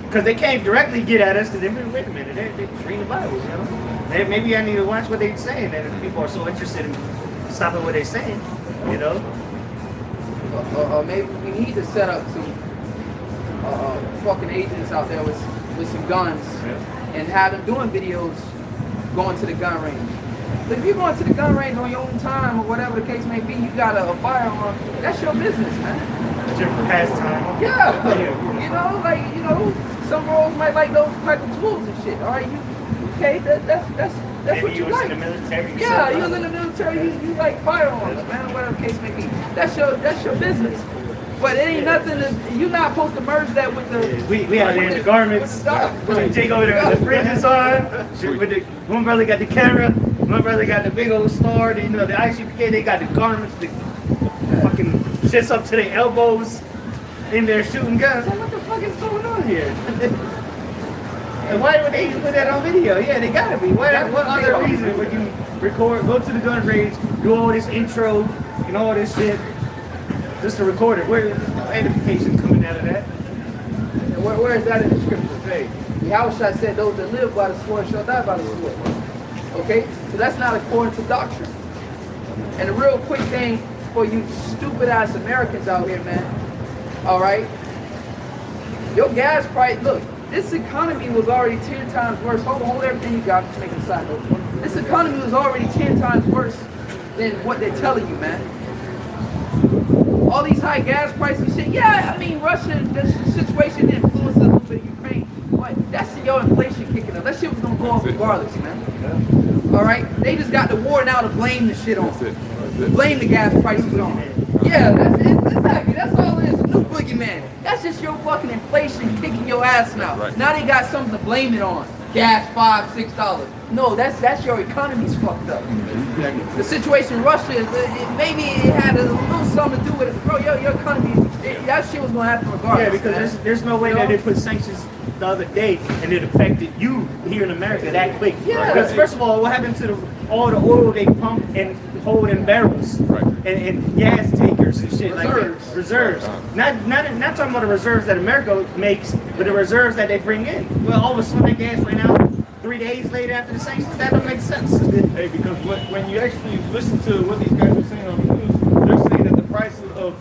Because they can't directly get at us, because they wait a minute, they read the Bible, you know? Maybe I need to watch what they're saying, and if people are so interested in stopping what they're saying, you know? Maybe we need to set up some fucking agents out there with some guns and have them doing videos going to the gun range. But if you're going to the gun range on your own time or whatever the case may be, you got a firearm, that's your business, man. It's your pastime. Yeah, you know, like, you know, some girls might like those type of tools and shit. All right, okay, that's what you like. In the military. Yeah, you was in the military. You like firearms, man. Whatever the case may be. That's your business. But it ain't nothing. You're not supposed to merge that with the. We out there in the garments. We take over the fridges on. With the one brother got the camera. One brother got the big old star. You know the ICPK. They got the garments. The fucking shits up to their elbows. In there shooting guns. Like, what the fuck is going on here? And why would they even put that on video? Yeah, they gotta be. What other reason would you record, go to the gun range, do all this intro and all this shit just to record it? Where is no edification coming out of that? And where is that in the scripture? Hey, Yahushua said those that live by the sword shall die by the sword. Okay? So that's not according to doctrine. And a real quick thing for you stupid ass Americans out here, man. All right, your gas price. Look, this economy was already 10 times worse. Hold everything you got. Just make a side note. This economy was already 10 times worse than what they're telling you, man. All these high gas prices and shit. Yeah, I mean, Russia, the situation influenced a little bit of Ukraine, but that's your inflation kicking up. That shit was gonna go up regardless, man. All right, they just got the war now to blame the shit on. Blame the gas prices on. Yeah, that's it. Exactly. That's all it is. No boogeyman. That's just your fucking inflation kicking your ass now. Now they got something to blame it on. Gas $5, $6. No, that's your economy's fucked up. The situation in Russia is maybe it had a little something to do with it. Bro, your economy, that shit was gonna happen regardless. Yeah, because there's no way that they put sanctions the other day and it affected you here in America that quick. Yeah. Because first of all, what happened to all the oil they pump and hold in barrels and gas tankers and shit like that? Reserves. Not talking about the reserves that America makes, but the reserves that they bring in. Well, all of a sudden that gas right now, 3 days later after the sanctions, that don't make sense. Hey, because when you actually listen to what these guys are saying on the news, they're saying that the prices of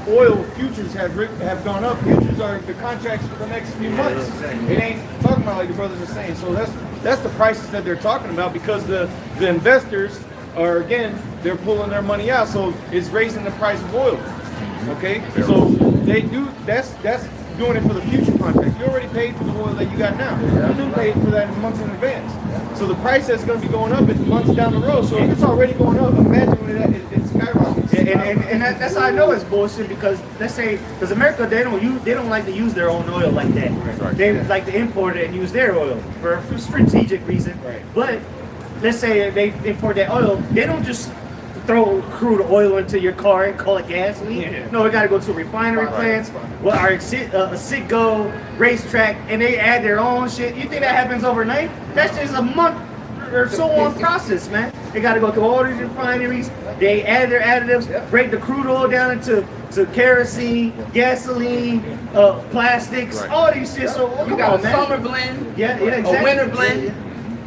oil futures have gone up. Futures are the contracts for the next few months. It ain't talking about like the brothers are saying. So that's the prices that they're talking about, because the investors are, again, they're pulling their money out, so it's raising the price of oil. Okay, so they do that's doing it for the future contracts. You already paid for the oil that you got now. You do pay for that months in advance. So the price that's going to be going up is months down the road. So if it's already going up, imagine when it skyrockets. And that's how I know it's bullshit, because let's say, because America, they don't like to use their own oil like that. They like to import it and use their oil for a strategic reason. But let's say they import that oil, they don't just throw crude oil into your car and call it gasoline. No, we got to go to refinery plants, well, our Citgo racetrack, and they add their own shit. You think that happens overnight? That's just a month or so on process, man. They got to go through all these refineries. They add their additives, break the crude oil down into kerosene, gasoline, plastics, all these shit. So you got a summer blend, exactly. A winter blend.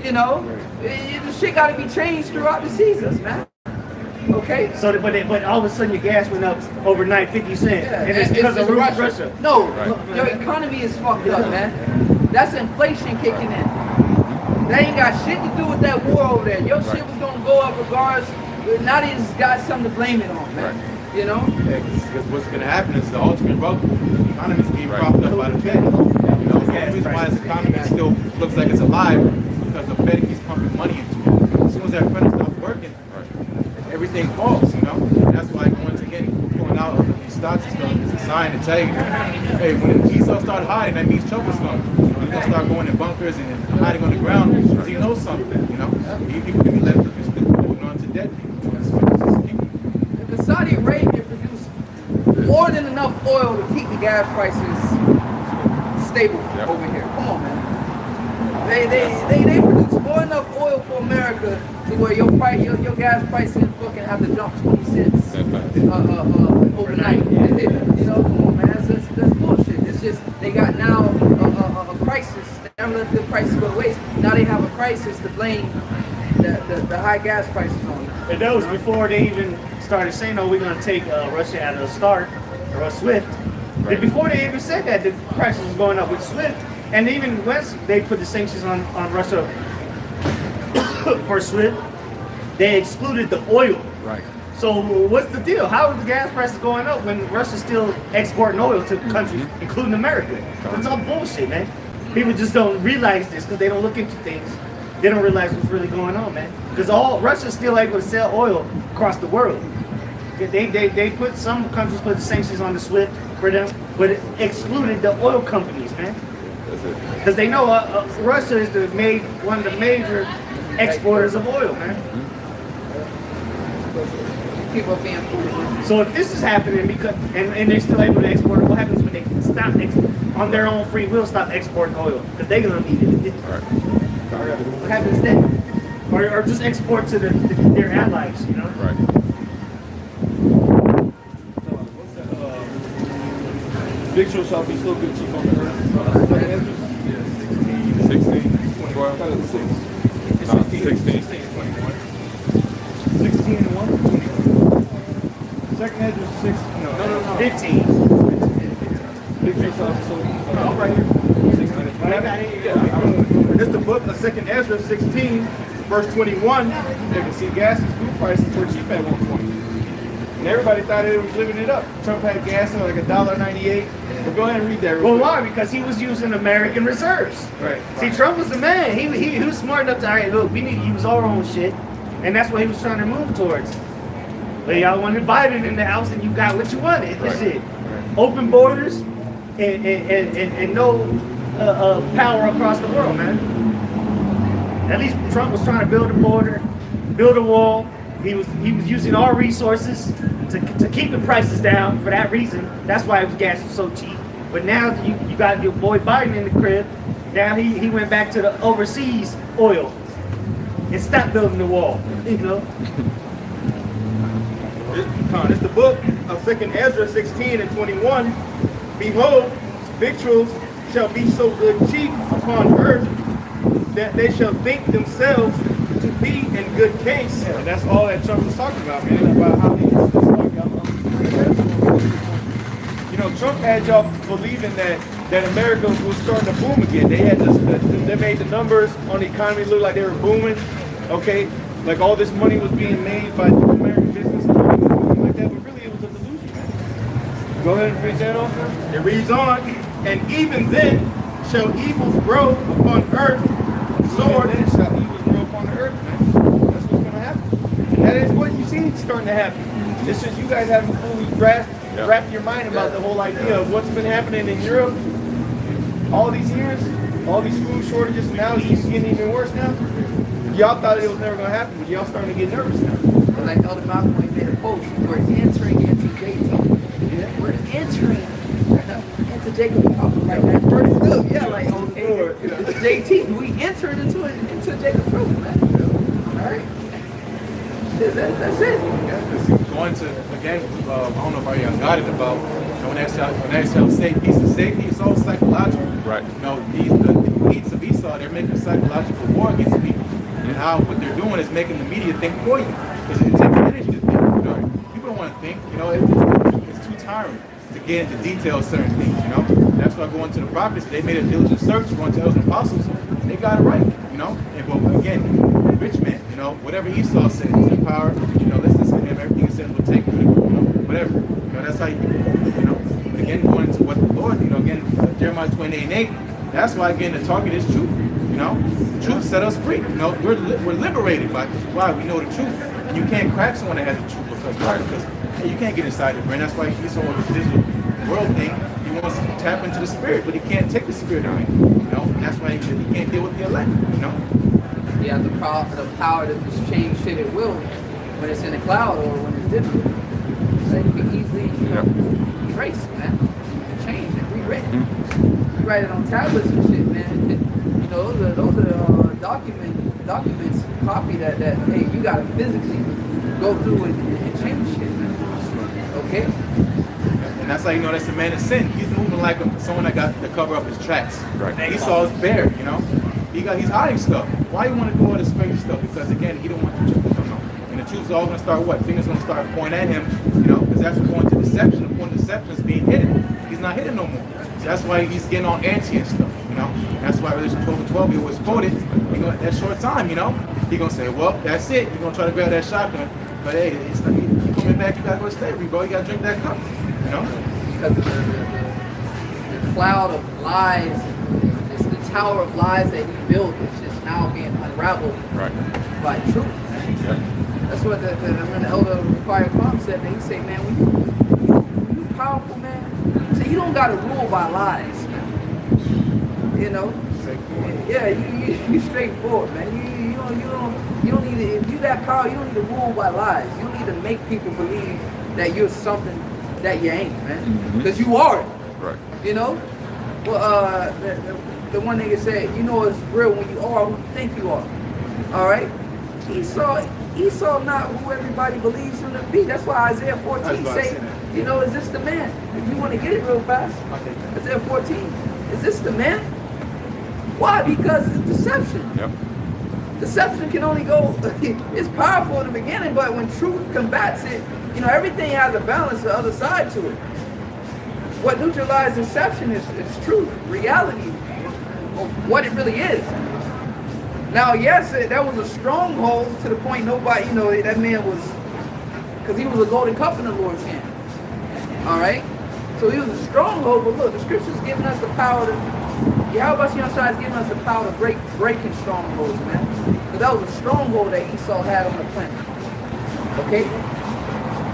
You know, the shit got to be changed throughout the seasons, man. Okay. So, but all of a sudden your gas went up overnight 50 cents, and it's because of Russia. No, your economy is fucked up, man. That's inflation kicking in. That ain't got shit to do with that war over there. Your shit was gonna go up regardless. Now they just got something to blame it on, man. You know? Yeah, because what's gonna happen is the ultimate rubble. The economy is being propped up by the Fed. You know, the only reason why this economy still looks like it's alive is because the Fed keeps pumping money into it. As soon as that credit stops working, everything falls, you know? And that's why, once again, pulling out these stocks and stuff is a sign to tell you, hey, when the G-cells start hiding, that means trouble's coming. You're going to start going in bunkers and hiding on the ground, so you know something, you know? People can be let oil to keep the gas prices stable over here. Come on, man. They produce more enough oil for America to where your gas price can fucking have to jump 20 cents overnight. You know, come on, man. That's bullshit. It's just they got now a crisis. They never let the prices go to waste. Now they have a crisis to blame the high gas prices on. And that was before they even started saying, "Oh, we're gonna take Russia out of the START or SWIFT." Right. Before they even said that, the prices was going up with SWIFT, and even once they put the sanctions on Russia for SWIFT, they excluded the oil. Right. So what's the deal? How is the gas prices going up when Russia's still exporting oil to countries, including America? It's all bullshit, man. People just don't realize this because they don't look into things. They don't realize what's really going on, man. Because Russia's still able to sell oil across the world. They put, some countries put sanctions on the SWIFT for them, but it excluded the oil companies, man. Because they know Russia is one of the major exporters of oil, man. People being foolish. So if this is happening because and they're still able to export it, what happens when they stop on their own free will stop exporting oil? Because they're gonna need it. Right. What happens then? Or just export to their allies, you know? Right. Victuals shall be so good cheap on the earth. 16, 12, Kind of 6. nah, 16. 16 and 1. Second edge was 6. No. 15. Victuals shall be so good. Oh, right here. It's the book of Second Ezra 16, verse 21. You can see gas and food prices were cheap at one point. And everybody thought it was living it up. Trump had gas at like $1.98. But go ahead and read that real Well, quick. why? Because he was using American reserves. Right. See, Trump was the man. He was smart enough to, all right, look, we need to use our own shit. And that's what he was trying to move towards. But y'all wanted Biden in the house and you got what you wanted. That's it. Open borders and no power across the world, man. At least Trump was trying to build a border, build a wall. He was using our resources to keep the prices down for that reason. That's why gas was so cheap. But now you got your boy Biden in the crib. Now he went back to the overseas oil and stopped building the wall. You know. It's the book of 2nd Ezra 16 and 21. Behold, victuals shall be so good cheap upon earth that they shall think themselves to be in good case. Yeah, and that's all that Trump was talking about, man. About how he you know, Trump had y'all believing that America was starting to boom again. They had they made the numbers on the economy look like they were booming. Okay, like all this money was being made by American business and everything like that. But really, it was a delusion, man. Go ahead and read that off. It reads on, and even then shall evils grow upon earth. Sword, then shall evils grow upon the earth, man. That's what's going to happen. That is what you see starting to happen. It's just you guys haven't fully wrapped your mind about the whole idea of what's been happening in Europe all these years, all these food shortages, and now it's getting even worse now. Y'all thought it was never going to happen, but y'all starting to get nervous now. Like Elder Malcolm made a post, we're entering into Jacob. Yeah. We're entering into Jacob's house. Like that first look, yeah, like okay, it's JT. We entered into Jacob's house, man. All right. That's it. Yeah, going to, again, I don't know if y'all got it about, when they say peace and safety, it's all psychological. Right. You know, the elites of Esau, they're making psychological war against people. And how what they're doing is making the media think for you. Because it takes energy to think. You know? People don't want to think. You know, it's too tiring to get into detail of certain things, you know. That's why going to the prophets, they made a diligent search, going to elders and apostles, and they got it right, you know. And well, again, rich man, you know, whatever Esau said, he's in power, you know, let's listen to him, everything he says we'll take, you know, whatever. You know, that's how you know. But again, going into what the Lord, you know, again, Jeremiah 28:8, that's why, again, the target is truth, you know. Truth set us free, you know. We're liberated by this. Why? We know the truth. And you can't crack someone that has the truth because why? Because hey, you can't get inside the brain. That's why he's on this digital world thing. He wants to tap into the spirit, but he can't take the spirit out of you. You know, and that's why he can't deal with the elect. You know. He has the power to just change shit at will when it's in the cloud or when it's digital. that can be easily, erased, man, and changed and rewritten. You write it on tablets and shit, man. You know, those are documents, copy that. Hey, you gotta physically go through and change shit, man. Okay. And that's how you know that's a man of sin. He's moving like someone that got to cover up his tracks. Right. Esau's bare, you know. He's hiding stuff. Why you want to do all this crazy stuff? Because again, he don't want the truth to come out. And the truth's all gonna start what? Fingers gonna start pointing at him, you know, because that's going to deception. The point of deception is being hidden. He's not hidden no more. So that's why he's getting all antsy and stuff, you know. That's why Revelation 12:12 he always quoted. He gonna that short time, you know. He gonna say, well, that's it. You're gonna try to grab that shotgun, but hey, it's not, you coming back. You gotta go to slavery, bro. You gotta drink that cup, you know. Because of the cloud of lies, it's the tower of lies that he built. It's just now being unraveled by truth. Man. That's what when the elder Required Palm said. Man, he said, man, when you powerful, man. So you don't got to rule by lies, man. You know. Yeah, you straightforward, man. You don't need to. If you that power, you don't need to rule by lies. You don't need to make people believe that you're something that you ain't, man. Because you are it. Right. You know. Well, the one nigga said, you know it's real when you are who you think you are. All right. Esau not who everybody believes him to be. That's why Isaiah 14 say, you know, is this the man? If you want to get it real fast, Isaiah 14, is this the man? Why? Because it's deception. Yep. Deception can only go, it's powerful in the beginning, but when truth combats it, you know, everything has a balance, the other side to it. What neutralizes deception is truth, reality, what it really is. Now, yes, that was a stronghold to the point nobody, you know, that man was, because he was a golden cup in the Lord's hand. All right? So he was a stronghold, but look, the scripture's giving us the power to, Yahweh Shai is giving us the power to breaking strongholds, man. Because that was a stronghold that Esau had on the planet. Okay?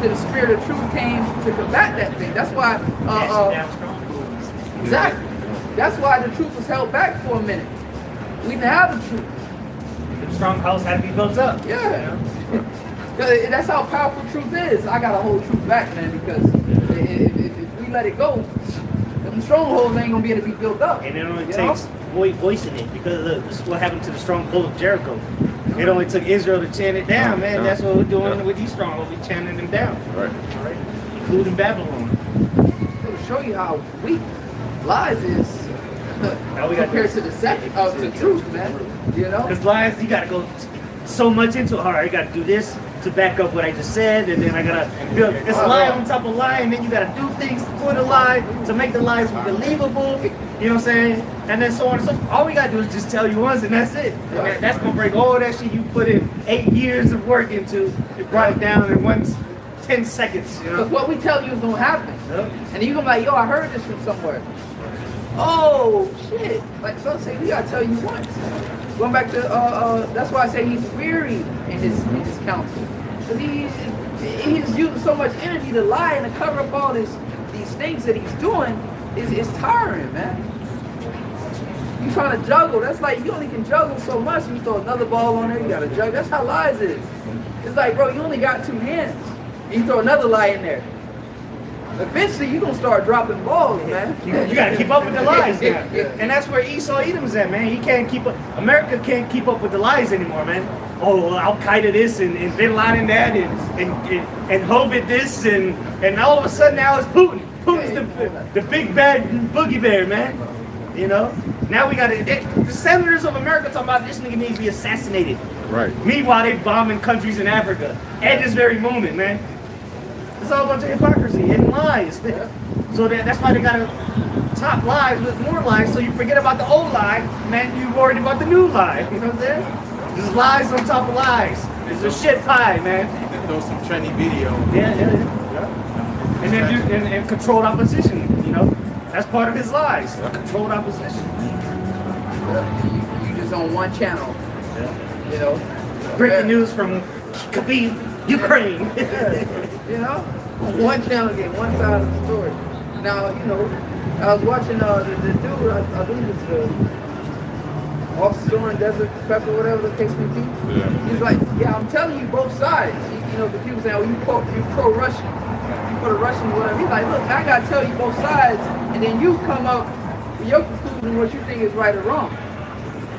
So the spirit of truth came to combat that thing. That's why, exactly. That's why the truth was held back for a minute. We didn't have the truth. The strongholds had to be built up. Yeah. That's how powerful truth is. I gotta hold truth back, man, because if we let it go, the strongholds ain't gonna be able to be built up. And it only takes voicing it, because look, this is what happened to the stronghold of Jericho. It only took Israel to chant it down, man. That's what we're doing with these strongholds. We're chanting them down. Right. All right. Including Babylon. It'll show you how weak lies is compared to deception, to truth, man. You know? Because lies, you gotta go so much into it. All right, I gotta do this to back up what I just said, and then I gotta build. It's a lie on top of lie, and then you gotta do things for the lie to make the lies believable. You know what I'm saying? And then so on and so forth. All we gotta do is just tell you once, and that's it. And that's gonna break all that shit you put in 8 years of work into. It brought it down in 10 seconds. You know? Because what we tell you is gonna happen, and you gonna be like, yo, I heard this from somewhere. Oh shit! Like so, say we gotta tell you once. Going back to that's why I say he's weary in his counsel, because he's using so much energy to lie and to cover up all these things that he's doing is tiring, man. You trying to juggle? That's like you only can juggle so much. You throw another ball on there, you gotta juggle. That's how lies is. It's like, bro, you only got 2 hands. You throw another lie in there. Eventually, you're going to start dropping balls, man. You got to keep up with the lies, man. And that's where Esau Edom's at, man. He can't keep up. America can't keep up with the lies anymore, man. Oh, Al-Qaeda this and Bin Laden that and Hovid this and all of a sudden now it's Putin. Putin's the big bad boogie bear, man. You know? Now we got the senators of America talking about this nigga needs to be assassinated. Right. Meanwhile, they bombing countries in Africa at this very moment, man. It's all a bunch of hypocrisy and lies. So that's why they gotta top lies with more lies, so you forget about the old lie, man, you worried about the new lie. You know what I'm saying? There's lies on top of lies. It's a shit pie, man. Then throw some trendy video. Yeah. And then and controlled opposition, you know? That's part of his lies. Controlled opposition. You just on one channel. Yeah. You know? Breaking news from Kyiv, Ukraine. You know, one channel get one side of the story. Now, you know, I was watching the dude, I believe it's off storing desert pepper, whatever the case may be. Yeah. He's like, yeah, I'm telling you both sides. You know, the people say, oh, you pro-Russian, you for the Russians, whatever. He's like, look, I gotta tell you both sides, and then you come up with your conclusion, what you think is right or wrong.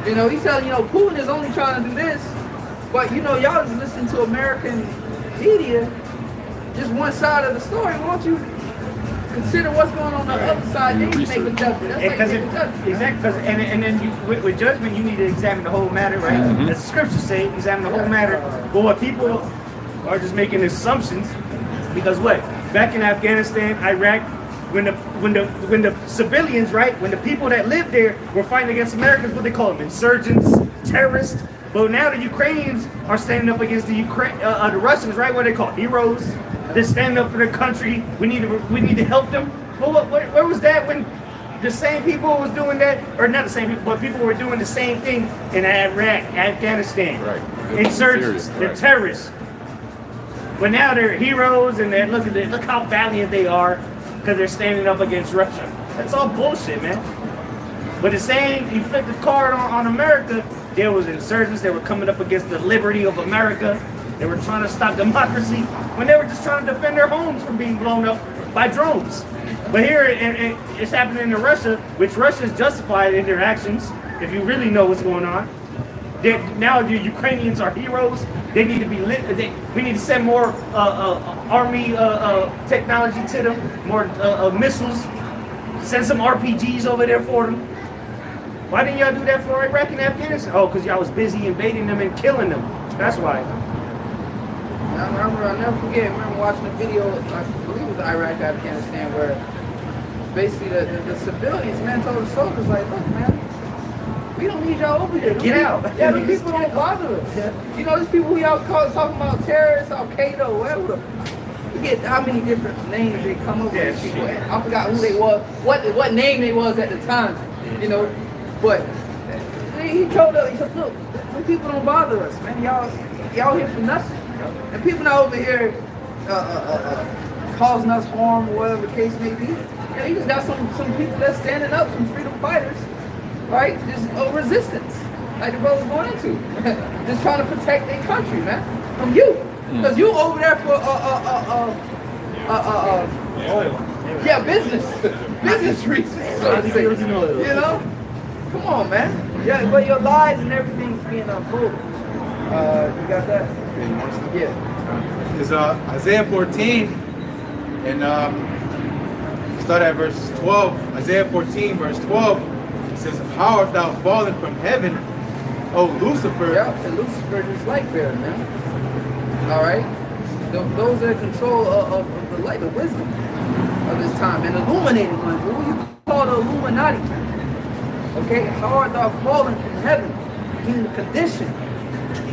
You know, he's telling, you know, Putin is only trying to do this, but you know, y'all just listen to American media, just one side of the story. Why don't you consider what's going on the other side? Then you make a judgment. That's like making a judgment. Exactly. And then with judgment, you need to examine the whole matter, right? As the scriptures say, examine the whole matter. But what people are just making assumptions, because what? Back in Afghanistan, Iraq, when the civilians, right, when the people that lived there were fighting against Americans, what they call them, insurgents, terrorists. But now the Ukrainians are standing up against the Russians, right? What they call heroes. They're standing up for their country. We need to help them. Well, where was that when the same people was doing that, or not the same people, but people were doing the same thing in Iraq, Afghanistan, Right. Insurgents, Serious, they're right. terrorists. But now they're heroes, and they're look how valiant they are because they're standing up against Russia. That's all bullshit, man. But the same, you flip the card on America, there was insurgents that were coming up against the liberty of America. They were trying to stop democracy when they were just trying to defend their homes from being blown up by drones. But here, it's happening in Russia, which Russia's justified in their actions, if you really know what's going on. Now the Ukrainians are heroes. They need to be lit. We need to send more army technology to them, more missiles. Send some RPGs over there for them. Why didn't y'all do that for Iraq and Afghanistan? Oh, because y'all was busy invading them and killing them. That's why. I'll never forget. I remember watching a video, I believe it was Iraq, Afghanistan, where basically the civilians, man, told the soldiers, like, look, man, we don't need y'all over here. Get out. Yeah, these people don't bother us. Yeah. You know, these people who y'all talking about terrorists, Al-Qaeda, or whatever. Forget how many different names they come up with. People. I forgot who they was, what name they was at the time. You know, but he told us, he said, look, these people don't bother us, man. Y'all here for nothing. And people not over here causing us harm or whatever the case may be. And you just got some people that's standing up, some freedom fighters, right? Just resistance, like the brother's going into. Just trying to protect their country, man, from you. Because you over there for business reasons. So to say, you know? Come on, man. Yeah, but your lives and everything's being unfolded. You got that? Yeah. It's Isaiah 14, and start at verse 12. Isaiah 14, verse 12. It says, "How art thou fallen from heaven, O Lucifer?" Yeah, and Lucifer just light bearer, man. All right. Those that control of the light, the wisdom of this time, and illuminated ones. Who you call the Illuminati? Okay. How art thou fallen from heaven in the condition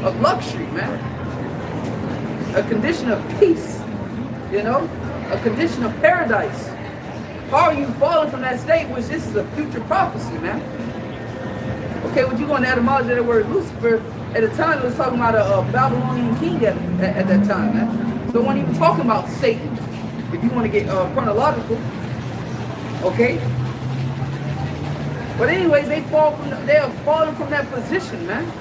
of luxury, man? A condition of peace, you know, a condition of paradise. How are you falling from that state, which this is a future prophecy, man? Okay, when you go on the etymology of the word Lucifer, at the time it was talking about a Babylonian king at that time, man. So when he was talking about Satan, if you want to get chronological, okay? But anyways, they are falling from that position, man.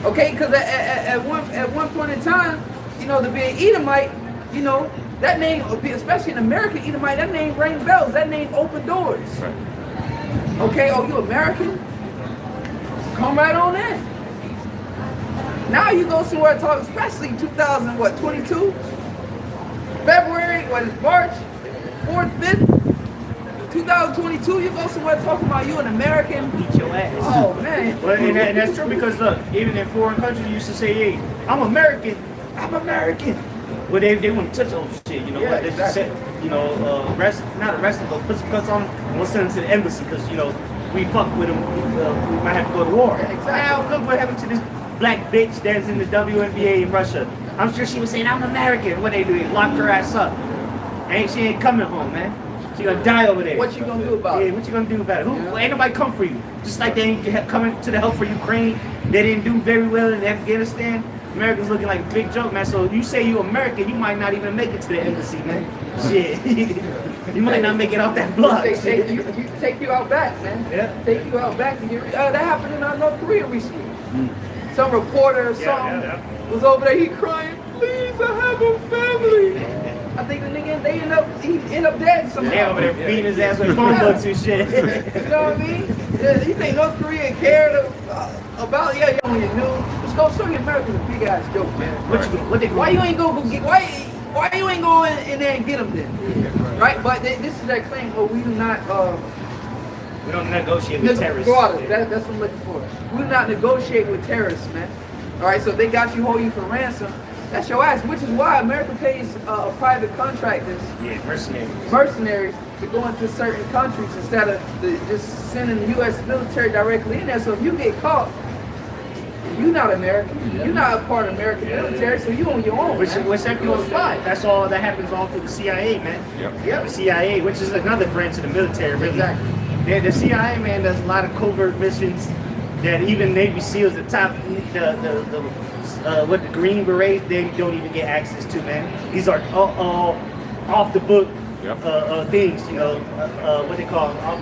Okay, because at one point in time, you know, to be an Edomite, you know, that name, especially in America, Edomite, that name rang bells, that name opened doors. Right. Okay, oh, you American? Come right on in. Now you go somewhere and talk, especially 22? February, what is March 4th, 5th? 2022, you go somewhere talking about you an American. Beat your ass. Oh, man. Well, and that's true because look, even in foreign countries, you used to say, "Hey, I'm American. I'm American." Well, they wouldn't touch on shit, you know. Yeah, They just said, you know, not arrested, but put some cuts on them and we'll send them to the embassy because, you know, we fuck with them. We might have to go to war. Yeah, exactly. Now, look what happened to this black bitch that's in the WNBA in Russia. I'm sure she was saying, "I'm American." What they do? They locked her ass up. She ain't coming home, man. She gonna die over there. What you gonna do about it? Yeah, what you gonna do about it? Ain't nobody come for you. Just like they ain't coming to the help for Ukraine. They didn't do very well in Afghanistan. America's looking like a big joke, man. So if you say you American, you might not even make it to the embassy, man. Shit. You might not make it off that block. Take you out back, man. Yeah. Take you out back. That happened in North Korea recently. Some reporter or something was over there. He crying, please, I have a family. I think the nigga, he end up dead somehow. They over there beating his ass with phone books and shit. You know what I mean? Yeah, you think North Korea cared about? Yeah, on your news. Let's go show you America's a big ass joke, man. Why you ain't go get? Why you ain't go in there and get them then? Right? But this is their claim. Oh, we do not. We don't negotiate with terrorists. That's what I'm looking for. We do not negotiate with terrorists, man. All right, so they got you holding you for ransom. That's your ass, which is why America pays private contractors, mercenaries, to go into certain countries instead of just sending the U.S. military directly in there. So if you get caught, you're not American. You're not a part of American military, so you on your own. That's all that happens all through the CIA, man. Yep. The CIA, which is another branch of the military, really. Exactly. The CIA, man, does a lot of covert missions that even Navy SEALs, the top, what the Green Berets, they don't even get access to, man. These are all off the book things, you know, what they call off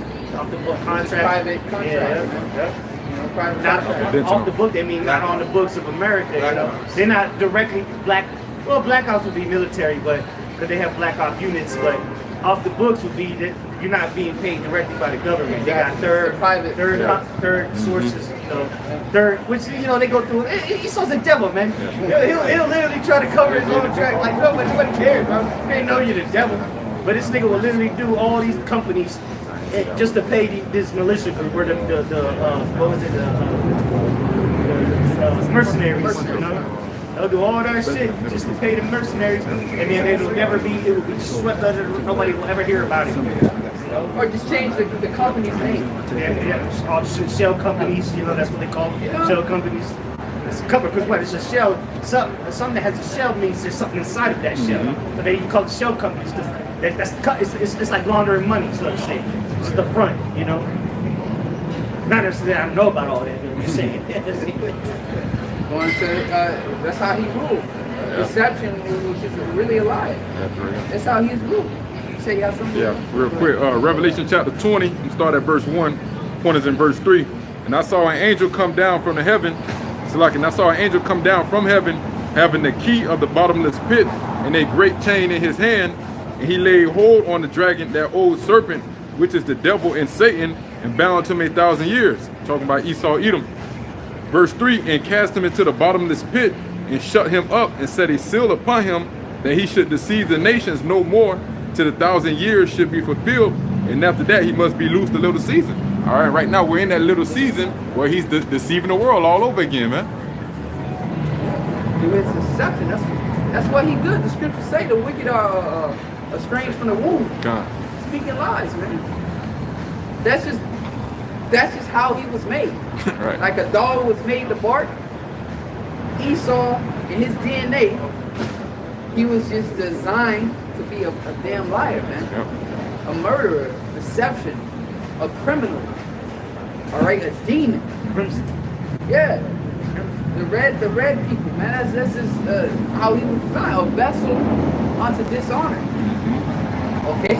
the book contracts. Private contracts. Not off the book, they mean not on the books of America, you know. They're not directly black. Well, Black Ops would be military, but they have Black Ops units, but off the books would be that you're not being paid directly by the government. They got third sources, you know, which, you know, they go through. Esau's a devil, man. He'll literally try to cover his own track like nobody cares, bro. They know you're the devil. But this nigga will literally do all these companies just to pay this militia group or the mercenaries, you know. They'll do all that shit just to pay the mercenaries, and then it will be swept under. Nobody will ever hear about it. Or just change the company's name. All shell companies, you know, that's what they call them. Shell companies. It's covered because what? It's a shell. Something that has a shell means there's something inside of that shell. So they call it shell companies because it's like laundering money, so to say. It's the front, you know. Not necessarily I don't know about all that. You know what I'm saying? That's how he ruled. Deception was just really alive. That's how he's ruled. Say you have something? Yeah, real quick. Revelation chapter 20, we start at verse 1. Point is in verse 3. And I saw an angel come down from the heaven. And I saw an angel come down from heaven, having the key of the bottomless pit and a great chain in his hand. And he laid hold on the dragon, that old serpent, which is the devil and Satan, and bound him 1,000 years. Talking about Esau, Edom. Verse 3, and cast him into the bottomless pit, and shut him up, and set a seal upon him, that he should deceive the nations no more, till the 1,000 years should be fulfilled, and after that he must be loosed a little season. All right, right now we're in that little season where he's deceiving the world all over again, man. It was deception. That's what he good. The scriptures say the wicked are estranged from the womb. God. Speaking lies, man. That's just how he was made. Right. Like a dog was made to bark. Esau, in his DNA, he was just designed to be a damn liar, man. Yep. A murderer, deception, a criminal. All right, a demon. Yeah. The red people, man. That's just how he was designed. A vessel unto dishonor. Okay.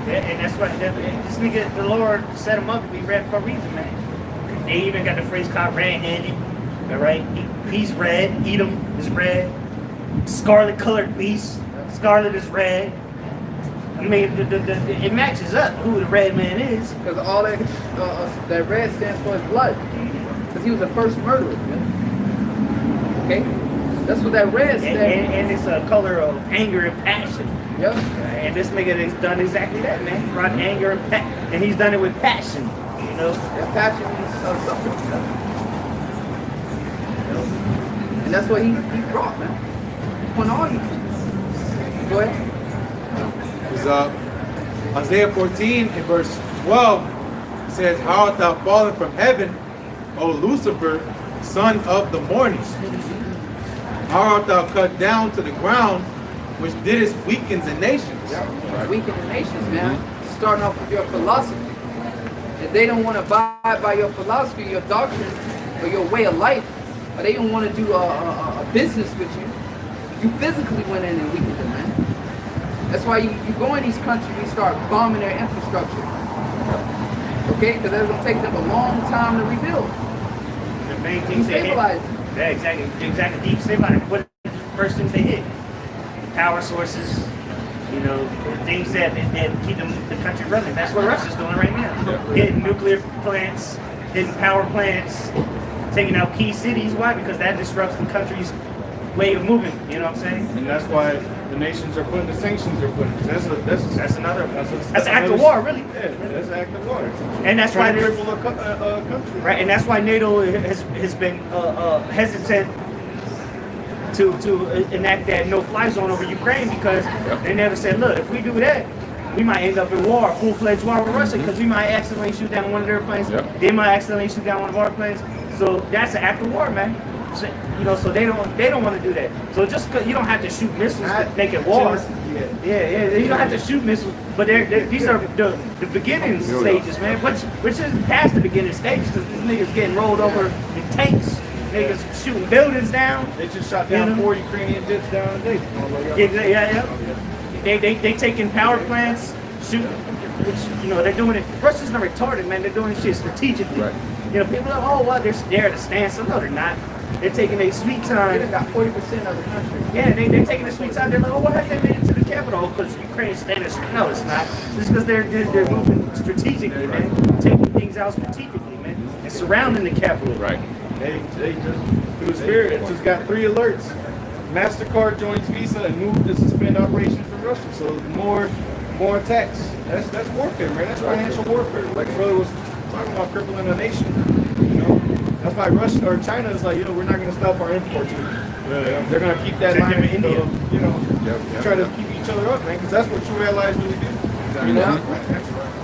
Yeah, and that's right. This nigga, the Lord set him up to be red for a reason, man. They even got the phrase called red-handed. All right, he's red. Edom is red. Scarlet-colored beast. Scarlet is red. I mean, it matches up who the red man is. Because all that red stands for his blood. Because he was the first murderer, man. Okay, that's what that red stands. And it's a color of anger and passion. Yep. And this nigga has done exactly that, man. He brought anger and passion, and he's done it with passion. You know, that passion means suffering. And that's what he brought, man. On all you people. Go ahead. It's, Isaiah 14 in verse 12 says, "How art thou fallen from heaven, O Lucifer, son of the morning? How art thou cut down to the ground, which didst weaken the nations?" Right. Weaken the nations, man. Starting off with your philosophy. If they don't want to abide by your philosophy, your doctrine, or your way of life, or they don't want to do a business with you, you physically went in and weakened them, man. That's why you go in these countries, we start bombing their infrastructure. Okay, because it's gonna take them a long time to rebuild. The main things they hit. Stabilize. Yeah, exactly. Deep stabilize. What are the first things they hit? Power sources. You know, things that keep the country running. That's what Russia's doing right now. Hitting nuclear plants, hitting power plants, taking out key cities. Why? Because that disrupts the country's way of moving. You know what I'm saying? And that's why the nations are putting the sanctions they're putting. That's an act of war, really. Yeah, that's an act of war. And that's why they're cripple a country. Right, and that's why NATO has been hesitant to enact that no-fly zone over Ukraine, because they never said, look, if we do that, we might end up in war, full-fledged war with Russia, because we might accidentally shoot down one of their planes. They might accidentally shoot down one of our planes. So that's an act of war, man. So, you know, so they don't want to do that. So just because you don't have to shoot missiles to make it war. Yeah. You don't have to shoot missiles, but these are the beginning stages, man. Which is past the beginning stages, because these niggas getting rolled over in tanks. Niggas shooting buildings down. They just shot down 4 Ukrainian jets down today. They taking power plants, shooting, which, you know, they're doing it. Russia's not retarded, man. They're doing shit strategically. Right. You know, people are like, oh, well, they're there to stand. So no, they're not. They're taking a sweet time. They got 40% of the country. Yeah, they're taking a sweet time. They're like, oh, why have they made it to the capital? Because Ukraine's standing. No, it's not. It's because they're moving strategically, man. Taking things out strategically, man, and surrounding the capital. Right. They just, through the spirit, just got 3 alerts. MasterCard joins Visa and moved to suspend operations from Russia. So more attacks. That's warfare, man. That's financial warfare. Like brother was talking about crippling a nation. You know, that's why Russia or China is like, you know, we're not going to stop our imports. They're going to keep that line in India. You know, try to keep each other up, man, because that's what true allies really do. You know,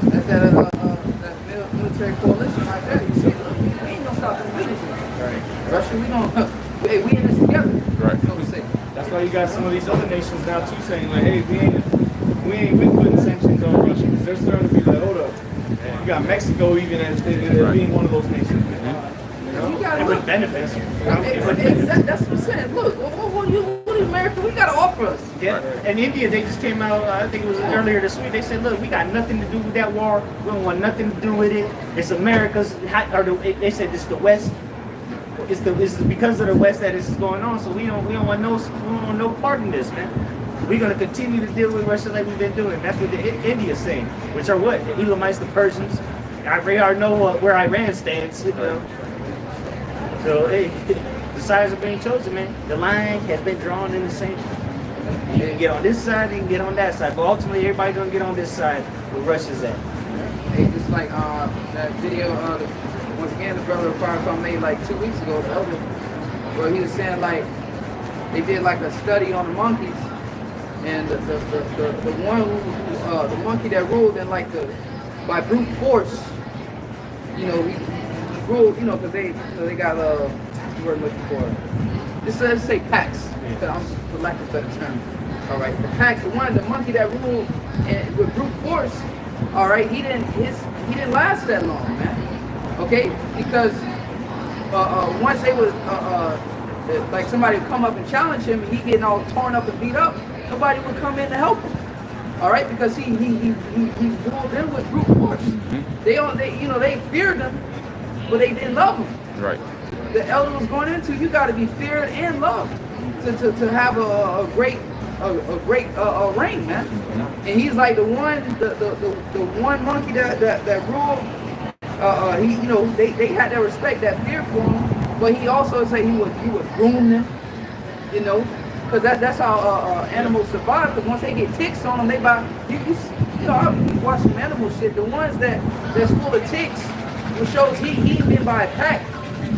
that's that military coalition right there. You see, look, we ain't gonna stop them business. Right. Russia, we in this together. Right. So we say. That's why you got some of these other nations now too saying like, hey, we ain't been putting sanctions on Russia, because they're starting to be like, hold up. You got Mexico even as being one of those nations. You know? It would benefit. That's what I'm saying. Look, what do America, we gotta offer us? Yeah, and India, they just came out, I think it was earlier this week, they said, look, we got nothing to do with that war, we don't want nothing to do with it, it's America's, they said it's the West, it's because of the West that this is going on, so we don't want no part in this, man. We're gonna continue to deal with Russia like we've been doing. That's what India's saying, which are what? The Elamites, the Persians. We already know where Iran stands, you know. So, hey, the sides are being chosen, man. The line has been drawn in the sand. You can get on this side, you can get on that side. But ultimately, everybody's going to get on this side where Russia's at. Hey, just like that video, once again, the brother of Firecom made like 2 weeks ago, the other, where he was saying, like, they did like a study on the monkeys. And the one the monkey that ruled in like by brute force, you know, he ruled, you know, because they got what's the word looking for? Let's say packs, for lack of a better term. All right, the packs, the monkey that ruled with brute force. All right, he didn't last that long, man. Okay, because once they was like somebody would come up and challenge him, and he getting all torn up and beat up, nobody would come in to help him. All right, because he ruled in with brute force. They feared him, but they didn't love him. Right. The elder was going into, you got to be feared and loved to have a great reign, man. And he's like the one monkey that ruled. They had that respect, that fear for him, but he also said he would groom them, you know. Because that's how animals survive. Because once they get ticks on them, they buy. I watch some animal shit. The ones that's full of ticks, it shows he ain't been by a pack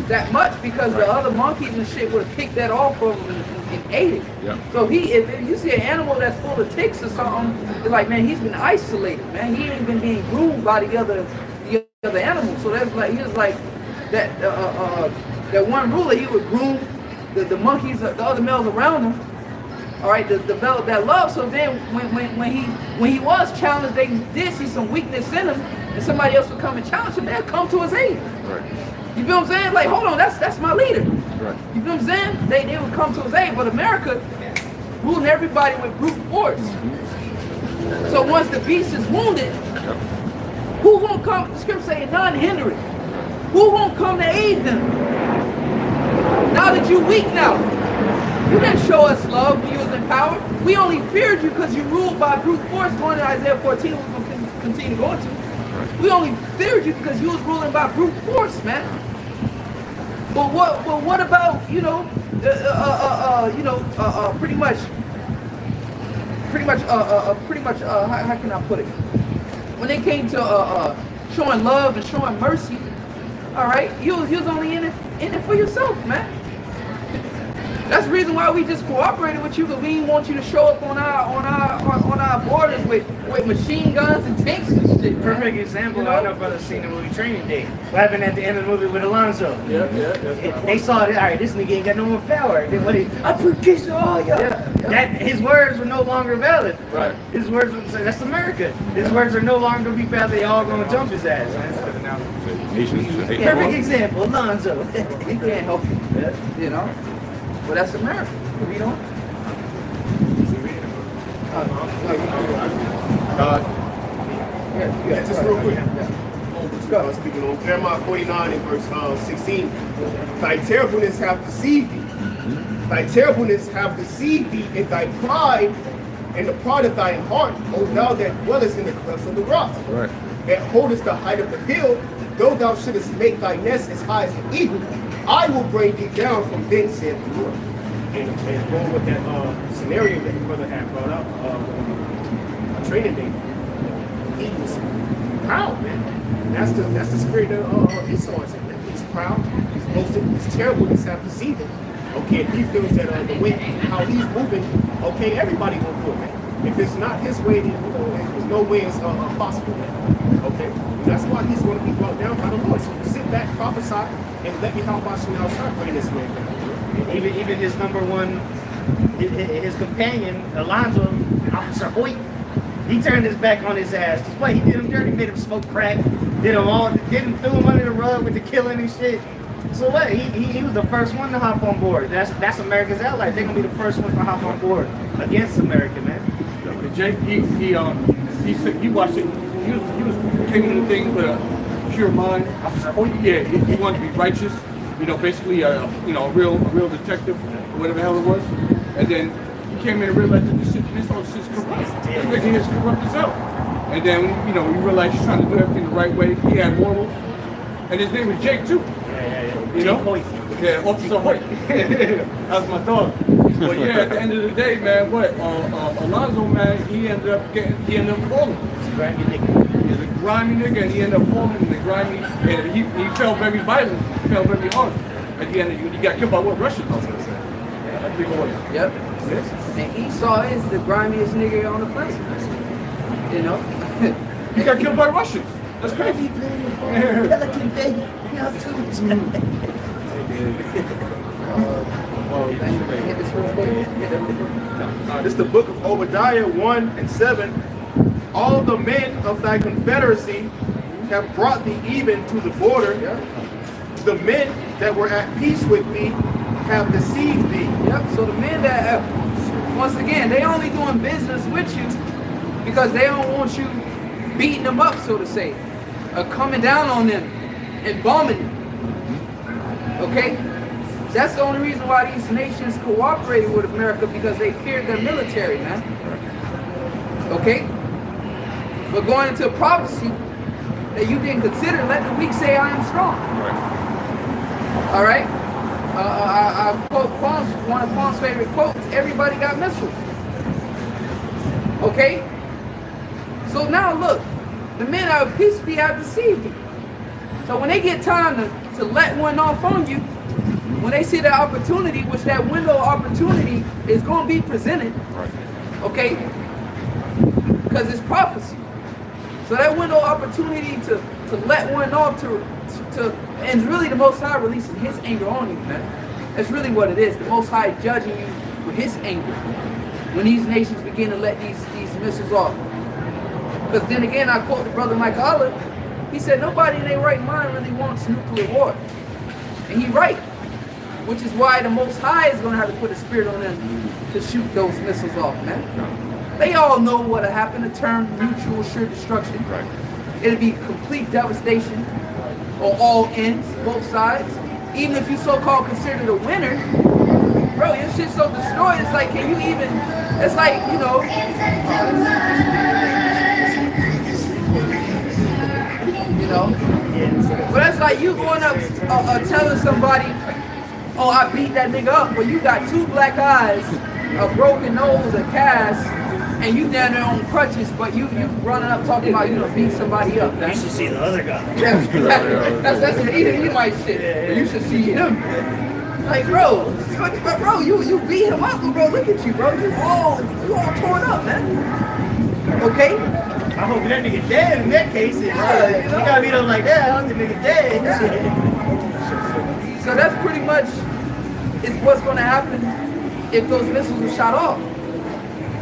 that much, because the other monkeys and shit would have picked that off of him and ate it. Yeah. So if you see an animal that's full of ticks or something, it's like, man, he's been isolated, man. He ain't been being groomed by the other animals. So that's like, he was like that. That one ruler, he would groom the monkeys, the other males around him, all right, to develop that love. So then when he was challenged, they did see some weakness in him, and somebody else would come and challenge him, they'd come to his aid. Right. You feel what I'm saying? Like, hold on, that's my leader. Right. You feel what I'm saying? They would come to his aid, but America ruling everybody with brute force. So once the beast is wounded, who won't come? The scripture saying none hinder it. Who won't come to aid them? Now that you're weak now, you didn't show us love when you was in power. We only feared you because you ruled by brute force. Going to Isaiah 14, we're going to continue going to. We only feared you because you was ruling by brute force, man. But what about, pretty much, how can I put it? When they came to showing love and showing mercy, all right, you was only in it for yourself, man. That's the reason why we just cooperated with you, because we didn't want you to show up on our borders with machine guns and tanks and shit. Perfect example. I know brothers seen the movie Training Day. What happened at the end of the movie with Alonzo? They saw it. All right, this nigga ain't got no more power. Then what? I forget all y'all. That his words were no longer valid. Right. His words were, that's America. His words are no longer gonna be valid. They all gonna jump his ass. Perfect example, Alonzo. He can't help you. You know. But that's America. You know? Just real quick. Speaking on Jeremiah 49 and verse 16. Thy terribleness have deceived thee. Thy terribleness have deceived thee in thy pride and the pride of thine heart, O thou that dwellest in the clefts of the rock. Right. And holdest the height of the hill, though thou shouldest make thy nest as high as an eagle, I will bring thee down from thence, saith the Lord. And going with that scenario that your brother had brought up, a training day, he was proud, man. That's the spirit of Esau. He's proud, he's boasting, his terribleness have deceived him. Okay, if he feels that the way how he's moving, okay, everybody will do it, man. If it's not his way, then there's no way it's possible, man. Okay, that's why he's going to be brought down by the Lord. So sit back, prophesy, and let me help watch you now start praying this way. Even his number one, his companion, Alonzo, Officer Hoyt, he turned his back on his ass. That's why he did him dirty, made him smoke crack, threw him under the rug with the killing and shit. So what? He was the first one to hop on board. That's America's ally. They're gonna be the first one to hop on board against America, man. Jake, he watched it. He came into the thing with a pure mind. Yeah, he wanted to be righteous. Basically a real detective, or whatever the hell it was. And then he came in and realized that this whole shit's corrupt. This nigga is corrupt as hell. And then he realized he's trying to do everything the right way. He had morals. And his name was Jake too. Yeah, Officer Hoyt. That's my dog. But yeah, at the end of the day, man, Alonzo, man, he ended up falling. Grimy nigga. He's a grimy nigga, and he ended up falling in the grimy, and he fell very violent. He fell very hard. At the end, he got killed by what? Russians. Yep. Yes. And Esau is the grimiest nigga on the planet. He got killed by Russians. That's crazy. Pelican baby. This is the book of Obadiah 1 and 7. All the men of thy confederacy have brought thee even to the border. The men that were at peace with thee have deceived thee. Yep. So the men that once again, they only doing business with you because they don't want you beating them up, so to say, or coming down on them and bombing them. Okay? That's the only reason why these nations cooperated with America, because they feared their military, man. Okay? But going into a prophecy that you didn't consider, let the weak say I am strong. All right? I quote one of Paul's favorite quotes, everybody got missiles. Okay? So now look, the men out of peace have deceived you. So when they get time to let one off on you, when they see that opportunity, which that window of opportunity is going to be presented, okay? Because it's prophecy. So that window of opportunity to let one off and really the Most High releasing His anger on you, man. That's really what it is. The Most High judging you with His anger when these nations begin to let these missiles off. Because then again, I quote the brother Mike Olive. He said nobody in their right mind really wants nuclear war, and he's right. Which is why the Most High is going to have to put a spirit on them to shoot those missiles off, man. They all know what'll happen. The term mutual assured destruction. Right. It'll be complete devastation on all ends, both sides. Even if you so-called considered a winner, bro, your shit's so destroyed. It's like, can you even? It's like, you know. You know. But that's like you going up telling somebody, oh, I beat that nigga up, but you got 2 black eyes, a broken nose, a cast, and you down there on crutches, but you running up talking about you done beat somebody up. You should see the other guy. That's he might shit. But you should see him. Like, bro, you beat him up, bro. Look at you, bro. You all torn up, man. Okay. I hope that nigga dead in that case. You gotta beat him like that. I hope the nigga dead. Yeah. So that's pretty much is what's going to happen if those missiles are shot off.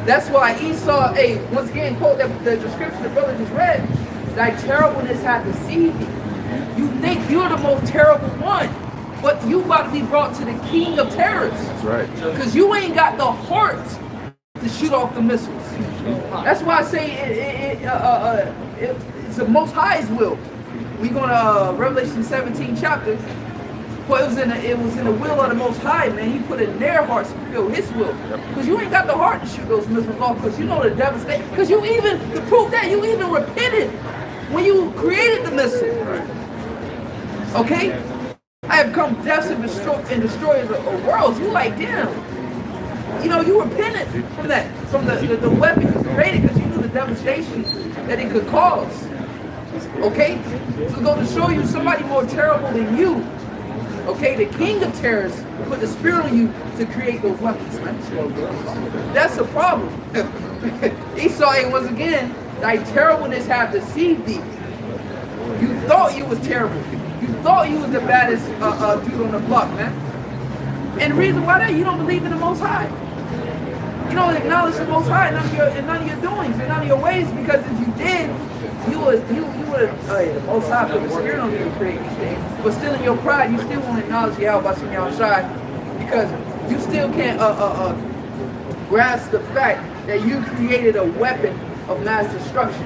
That's why Esau, once again, quote the description the brother just read, thy terribleness hath deceived thee. You think you're the most terrible one, but you about to be brought to the king of terrors. That's right. Because you ain't got the heart to shoot off the missiles. That's why I say it's the Most High's will. We go to Revelation 17 chapter. Well, it was in the will of the Most High, man. He put it in their hearts to fulfill His will. Because you ain't got the heart to shoot those missiles off. Because you know the devastation. Because you even, to prove that, you even repented when you created the missile. Okay? I have come deaths and destroyers of worlds. You like, damn. You know, you repented from that, from the weapon you created, because you knew the devastation that it could cause. Okay? So go to show you somebody more terrible than you. Okay, the king of terrors put the spirit on you to create those weapons, man. That's the problem. Esau, once again, thy terribleness hath deceived thee. You thought you was terrible. You thought you was the baddest dude on the block, man. And the reason why that, you don't believe in the Most High. You don't acknowledge the Most High in none of your doings, in none of your ways, because if you did, you would the Most High put the spirit on you to create these things. But still in your pride, you still won't acknowledge Yahweh Bashem Yahushai, because you still can't grasp the fact that you created a weapon of mass destruction.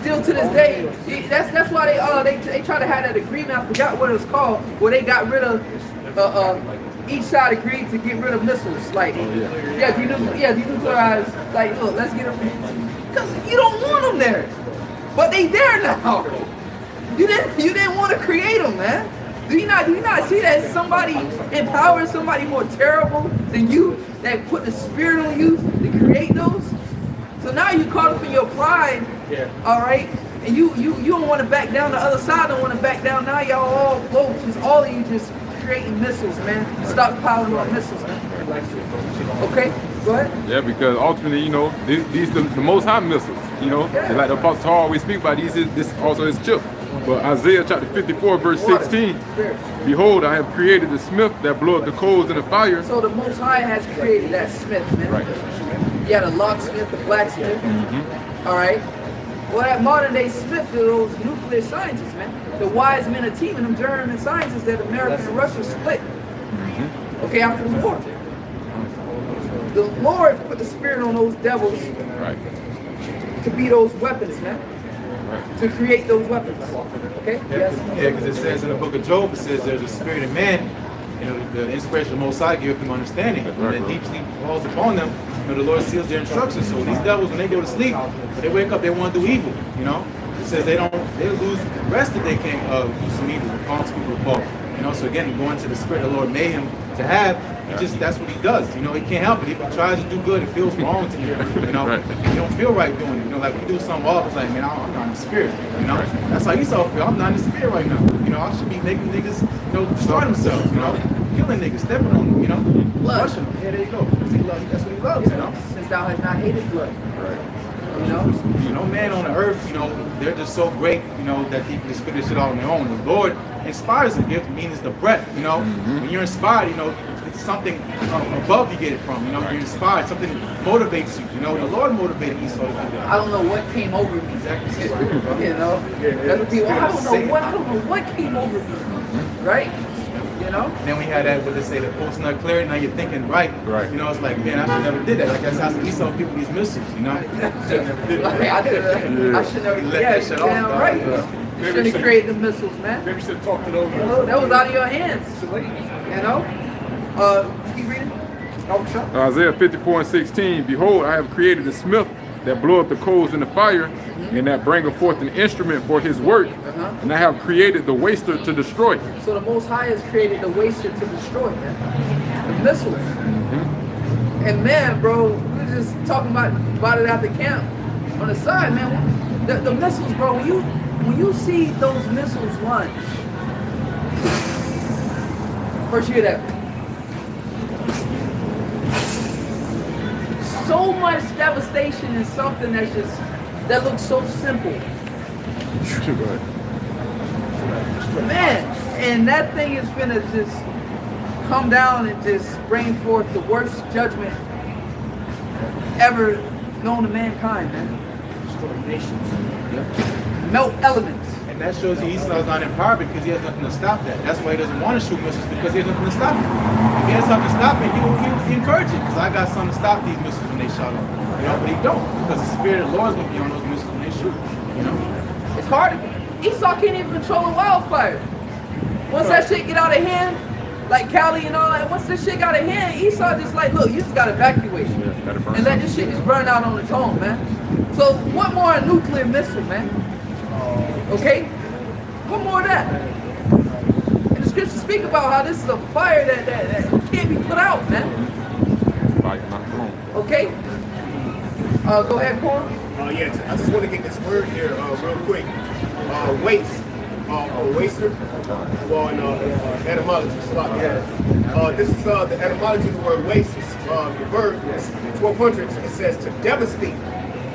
Still to this day, that's why they try to have that agreement. I forgot what it was called, where they got rid of each side agreed to get rid of missiles. Like, denuclearized. Like, look, let's get them. Because you don't want them there, but they there now. You didn't want to create them, man. Do you not see that somebody empowering somebody more terrible than you, that put the spirit on you to create those? So now you caught up in your pride, all right, and you don't want to back down. The other side don't want to back down. Now y'all all of you just creating missiles, man. Stockpiling more missiles, man. Okay, go ahead. Yeah, because ultimately, you know, these the Most High missiles. You know, and like the Apostle Paul always speak about, this also is chip. But Isaiah chapter 54 verse 16, behold, I have created the smith that bloweth the coals in the fire. So the Most High has created that smith, man. Right. You had a locksmith, the blacksmith. All right. Well, that modern day smith are those nuclear scientists, man. The wise men of team and them German scientists that America and Russia split. Okay, after the war. The Lord put the spirit on those devils to be those weapons, man. To create those weapons. Okay? Yes. Yeah, because it says in the book of Job, it says there's a spirit in man, you know, the inspiration of the Most High gives them understanding. When the deep sleep falls upon them, you know, the Lord seals their instructions. So these devils, when they go to sleep, when they wake up, they want to do evil, you know? It says they lose rest if they can't do some evil, cause people to fall. You know, so again, going to the spirit the Lord made him to have, that's what he does. You know, he can't help it. If he tries to do good, it feels wrong to him. You know, you don't feel right doing it. You know, like we do something off, it's like, man, I'm not in the spirit. You know, that's how Esau feel. I'm not in the spirit right now. You know, I should be making niggas, you know, destroy themselves. You know, killing niggas, stepping on them. You know, rushing them. Yeah, there you go. That's what he loves. You know, since thou hast not hated blood. You know, man on the earth, you know, they're just so great, you know, that they can just figure this shit out on their own. The Lord inspires them. Gift means the breath. You know, when you're inspired, you know, it's something above you get it from. You know, you're inspired. Something motivates you. You know, the Lord motivated Esau to do that. I don't know what came over me. Exactly. You know, that's what people. I don't know what came over me. Right? You know? And then we had that, what they say, the post nut clarity. Now you're thinking right. Right. You know, it's like, man, I should never did that. Like that's how Esau people these missiles. You know. I should never. Let Yeah, that shit you're damn off, right. dog. You shouldn't have created the missiles, man. Maybe you should have talked it over. You know, that was out of your hands. You know? Keep reading. Oh, sure. Isaiah 54:16, behold, I have created a smith that bloweth the coals in the fire, and that bringeth forth an instrument for his work, and I have created the waster to destroy. So the Most High has created the waster to destroy, man. The missiles. And man, bro, we were just talking about it at the camp on the side, man. The missiles, bro, when you see those missiles launch, first you hear that. So much devastation in something that looks so simple. Man, and that thing is finna just come down and just bring forth the worst judgment ever known to mankind, man. Destroy nations. Melt elements. And that shows you Esau's not empowered because he has nothing to stop that. That's why he doesn't want to shoot missiles because he has nothing to stop it. If he has something to stop it, he encourage it because I got something to stop these missiles when they shot off. You know, but he don't because the spirit of the Lord is going to be on those missiles when they shoot. You know, it's hard. Esau can't even control a wildfire. Once that shit get out of hand, like Cali and all that, once this shit got out of hand, Esau just like, look, you just got evacuation. And let this shit just burn out on its own, man. So what more a nuclear missile, man? Okay? What more of that? And the scriptures speak about how this is a fire that can't be put out, man. Okay? Go ahead, Corn. Yeah, I just want to get this word here real quick. Waste, or waster, well, in etymology. This is the etymology of the word waste. The verb is 1200. It says to devastate,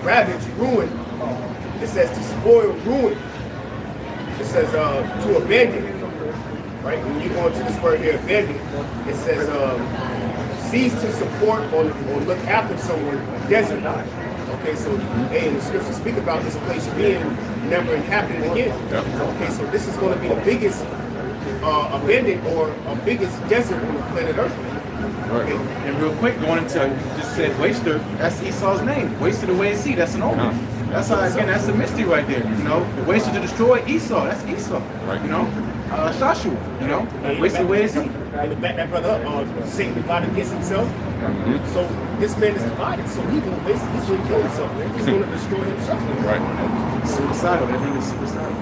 ravage, ruin. It says to spoil, ruin. It says to abandon. Right? When you go into this word here, abandon, it says cease to support or look after someone, desert. Okay, so hey, the scriptures speak about this place being never inhabited again. Okay, so this is going to be the biggest abandoned or biggest desert on the planet Earth. Okay. And real quick, going into you just said waster, that's Esau's name. Wasted away at sea, that's an omen. That's how again, that's a mystery right there. You know, the waster to destroy Esau, that's Esau. Right. You know, Joshua, you know, wasted away at sea. To back that brother up, Satan divided against himself. So this man is divided, so he's going to basically kill himself. He's going to destroy himself. Right. Suicidal, that thing is suicidal.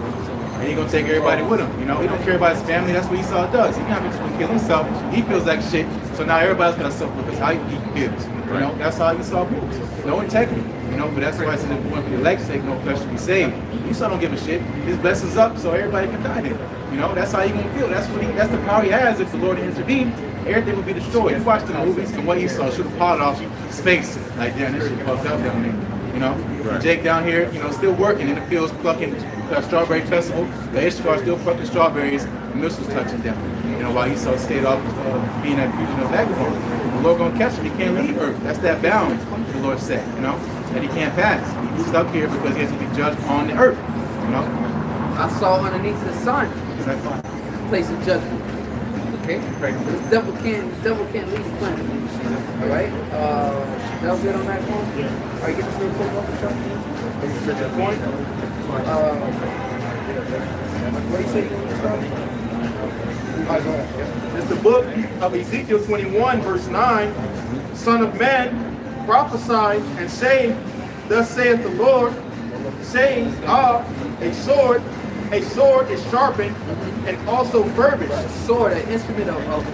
And he's going to take everybody with him. You know, he don't care about his family, that's what Esau does. He's not just going to kill himself. He feels like shit, so now everybody's going to suffer because how he feels. You know, that's how Esau moves. No integrity. You know, but that's why it's important for the elect's sake, no flesh to be saved. Esau don't give a shit. His blessings up so everybody can die there. You know, that's how he gonna feel. That's the power he has. If the Lord intervened, everything would be destroyed. You watch the movies and what Esau should have part off space. Like, damn, this shit fucked up down there. You know, Jake down here, you know, still working in the fields plucking strawberry festival. The Ishtar still plucking strawberries. The missiles touching down. You know, while Esau stayed off being that fugitive vagabond. The Lord gonna catch him. He can't leave Earth. That's that bound. The Lord said, you know, that he can't pass. He's stuck here because he has to be judged on the earth. You know. I saw underneath the sun. Place of judgment. Okay? The devil can't leave the planet. Alright? That was it on that point? Yeah. Alright, get this real quick off the show. That point. What do you say you want to start? Alright, go ahead. It's the book of Ezekiel 21, verse 9. Son of man, prophesy and say, thus saith the Lord, saying, a sword is sharpened and also furbished. A sword, an instrument of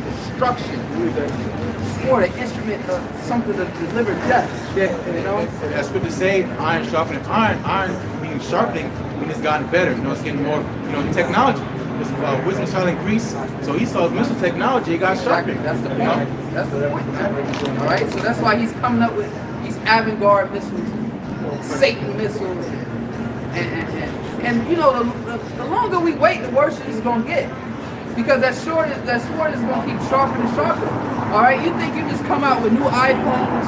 destruction. Sword, an instrument of something to deliver death. Yeah, you know, that's good to say. Iron sharpening iron. Iron being sharpening when it's gotten better. You know, it's getting more, you know, technology. Wisdom shall increase. So Esau's missile technology got sharpened. That's the point. That's the point, man. All right, so that's why he's coming up with these avant-garde missiles, Satan missiles, and you know, the longer we wait, the worse it's gonna get, because that sword is gonna keep sharpening and sharpening. All right, you think you just come out with new iPhones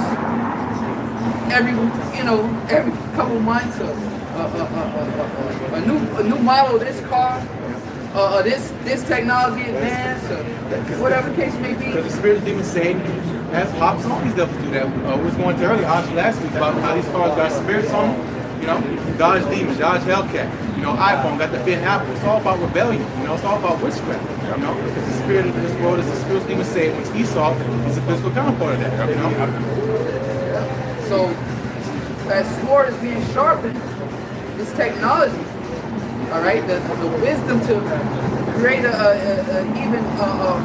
every couple months, or a new model of this car? this technology advanced, or whatever the case may be. Because the spirit of demons say, as Hobbs saw these devils do that. We was going to earlier, Hobbs last week, about how these cars got spirits on them. You know, Dodge Demon, Dodge Hellcat. You know, iPhone got the bit Apple. It's all about rebellion. You know, it's all about witchcraft. You know, because the spirit of this world is the spirit of demons say when Esau is a physical counterpart of that. You know. So, as sword is being sharpened, this technology, all right, the wisdom to create even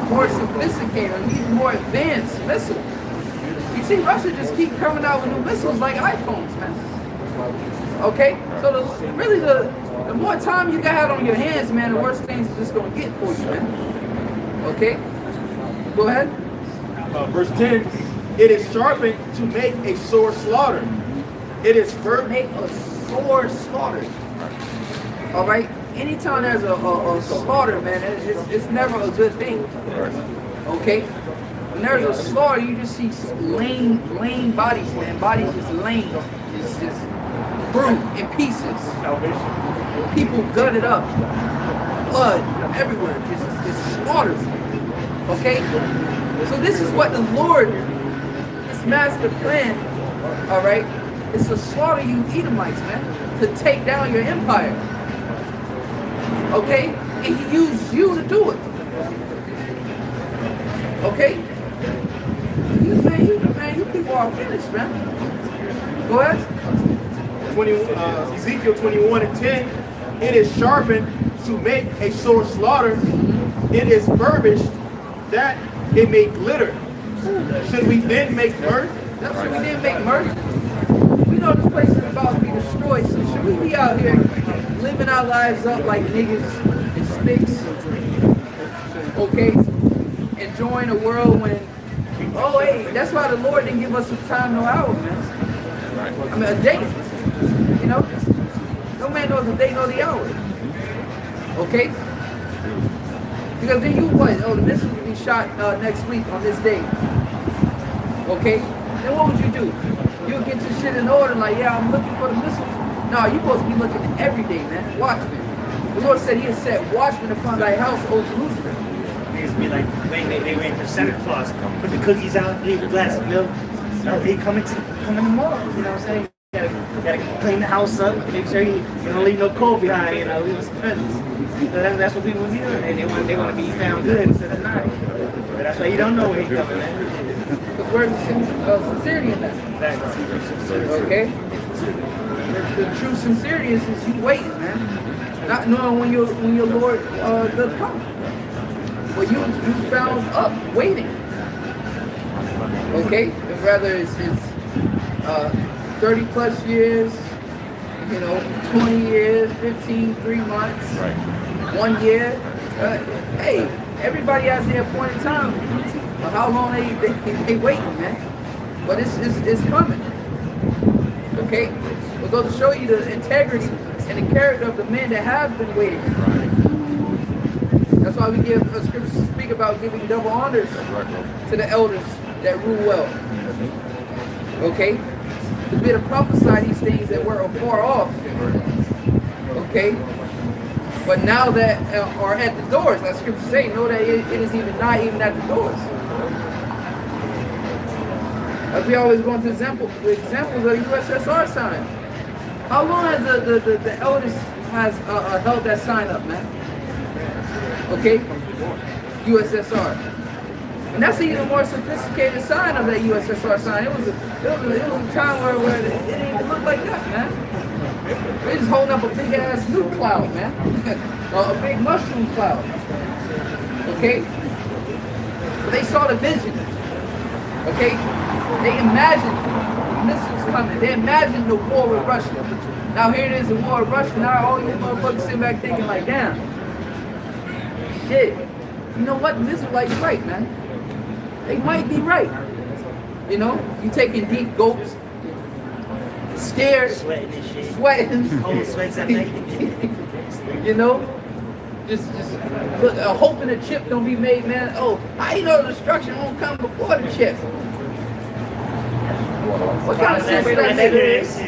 more sophisticated, an even more advanced missile. You see, Russia just keep coming out with new missiles like iPhones, man. Okay, so really the more time you got on your hands, man, the worse things are just gonna get for you, man. Okay, go ahead. Verse 10, it is sharpened to make a sore slaughter. It is Make a sore slaughter. All right. Anytime there's a slaughter, man, it's never a good thing. Okay. When there's a slaughter, you just see lame bodies, man. Bodies just lame, just bruised in pieces. People gutted up, blood everywhere. It's slaughters. Okay. So this is what the Lord, this master plan. All right. It's to slaughter you Edomites, man, to take down your empire. Okay? And he used you to do it. Okay? You people are finished, man. Go ahead. Ezekiel 21:10, it is sharpened to make a sore slaughter. It is furbished that it may glitter. Should we then make mirth? That's what we didn't make murder. We know this place is about to be destroyed, so should we be out here living our lives up like niggas and sticks? Okay? Enjoying a world when, oh hey, that's why the Lord didn't give us a time no hour, man. I mean a day. You know? No man knows the day nor the hour. Okay? Because then you what? Oh, the missiles will be shot next week on this day. Okay? Then what would you do? You'll get your shit in order, like, yeah, I'm looking for the missiles. No, you're supposed to be looking every day, man. Watchmen. The Lord said he has set watchmen upon thy house, O Jerusalem. They used to be like, they wait for Santa Claus. Put the cookies out, leave a glass of milk. No, they come tomorrow, you know what I'm saying? You gotta clean the house up, make sure you don't leave no cold behind, you know, leave us some presents. So that's what people be doing. They want to be found good instead of not. But that's why you don't know when he's coming, man. Because where's the sincerity in that? Okay? The true sincerity is you waiting, man. Not knowing when your Lord does come. Well, you found up waiting. Okay? And rather it's 30 plus years, 20 years, 15, 3 months, 1 year. Hey, everybody has their appointed time. How long they waiting, man? But it's coming. Okay? We'll go to show you the integrity and the character of the men that have been waiting. That's why we give scriptures to speak about giving double honors to the elders that rule well. Okay? To be to prophesy these things that were afar off. Okay? But now that are at the doors, like scriptures say, know that it is even not even at the doors. As we always go into examples of the USSR sign. How long has the elders has held that sign up, man? Okay? USSR. And that's an even more sophisticated sign of that USSR sign. It was a time where it didn't even look like that, man. They're just holding up a big ass nuke cloud, man. A big mushroom cloud. Okay? But they saw the vision. Okay? They imagined missiles coming. They imagined the war with Russia. Now here it is, the war with Russia. Now all you motherfuckers sitting back thinking like, damn. Shit. You know what? The Israelites right, man. They might be right. You taking deep gulps. Scared. Sweating and shit. Sweating. Cold sweats at night. Just look, hoping the chip don't be made, man. Oh, how you know the destruction won't come before the chip? What kind of sense that is?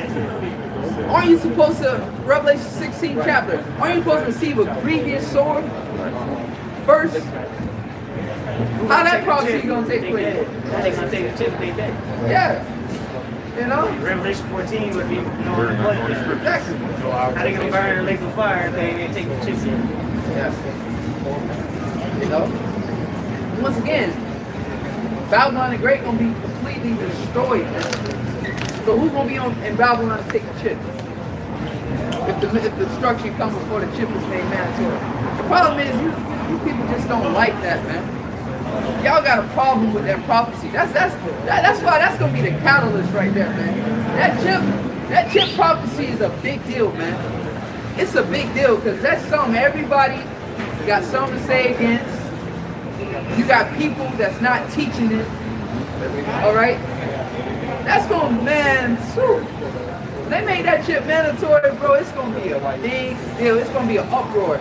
Aren't you supposed to, Revelation 16 chapter, aren't you supposed to receive a grievous sword? first, how that prophecy gonna take place? How they gonna take the chip they dead? Yeah. You know? Revelation 14 would be knowing the flood. Exactly. How they gonna burn in a lake of fire if they ain't take the chips in? Yes. You know? Once again, Babylon the Great gonna be completely destroyed, man. So who's gonna be in Babylon to take the chip? If the destruction comes before the chip is made mandatory. The problem is you people just don't like that, man. Y'all got a problem with that prophecy. That's why that's gonna be the catalyst right there, man. That chip prophecy is a big deal, man. It's a big deal because that's something everybody got something to say against. You got people that's not teaching it. All right, that's gonna, man. Shoot. They made that chip mandatory, bro. It's gonna be a big deal. It's gonna be an uproar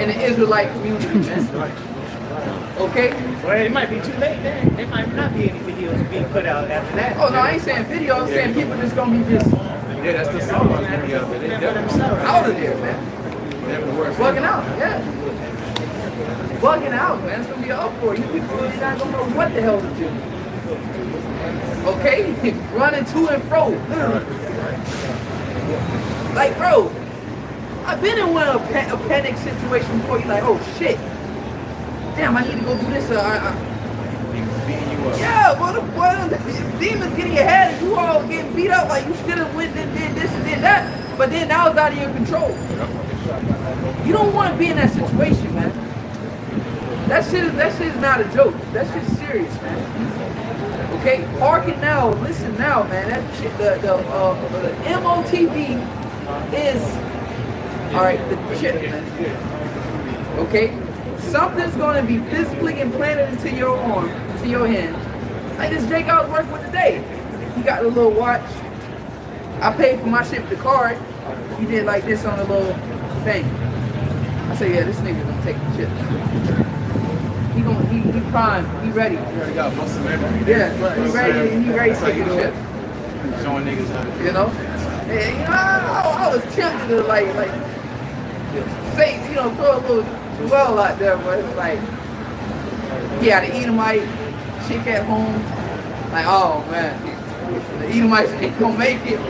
in the Israelite community, man. Okay? Well, it might be too late then. There might not be any videos being put out after that. Oh no, I ain't saying video. I'm saying people just gonna be just Yeah, that's the song. Yeah, but they definitely out of there, man. Bugging out, yeah. Bugging out, man. It's gonna be an uproar. You people really not gonna know what the hell to do. Okay? Running to and fro. Literally. Like, bro, I've been in a panic situation before. You're like, oh shit. Damn, I need to go do this. Yeah, well, the demons getting your head and you all getting beat up like you should have went and did this and did that. But then now it's out of your control. You don't want to be in that situation, man. That shit is not a joke. That shit's serious, man. Okay, hearken now, listen now, man. That shit, the MOTV is, all right, the chip, man. Okay, something's gonna be physically implanted into your arm, into your hand. Like this Jake I was working with today. He got a little watch. I paid for my shit with the card. He did like this on the little thing. I said, yeah, this nigga gonna take the chip. He primed, he ready. You already got muscle memory. Yeah, he ready to take the chip. Showing niggas how to do it. You know? And, you know, I was tempted to like say, you know, throw a little well out there, but it's like, yeah, the Edomite chick at home, like, oh man, the Edomites ain't gonna make it.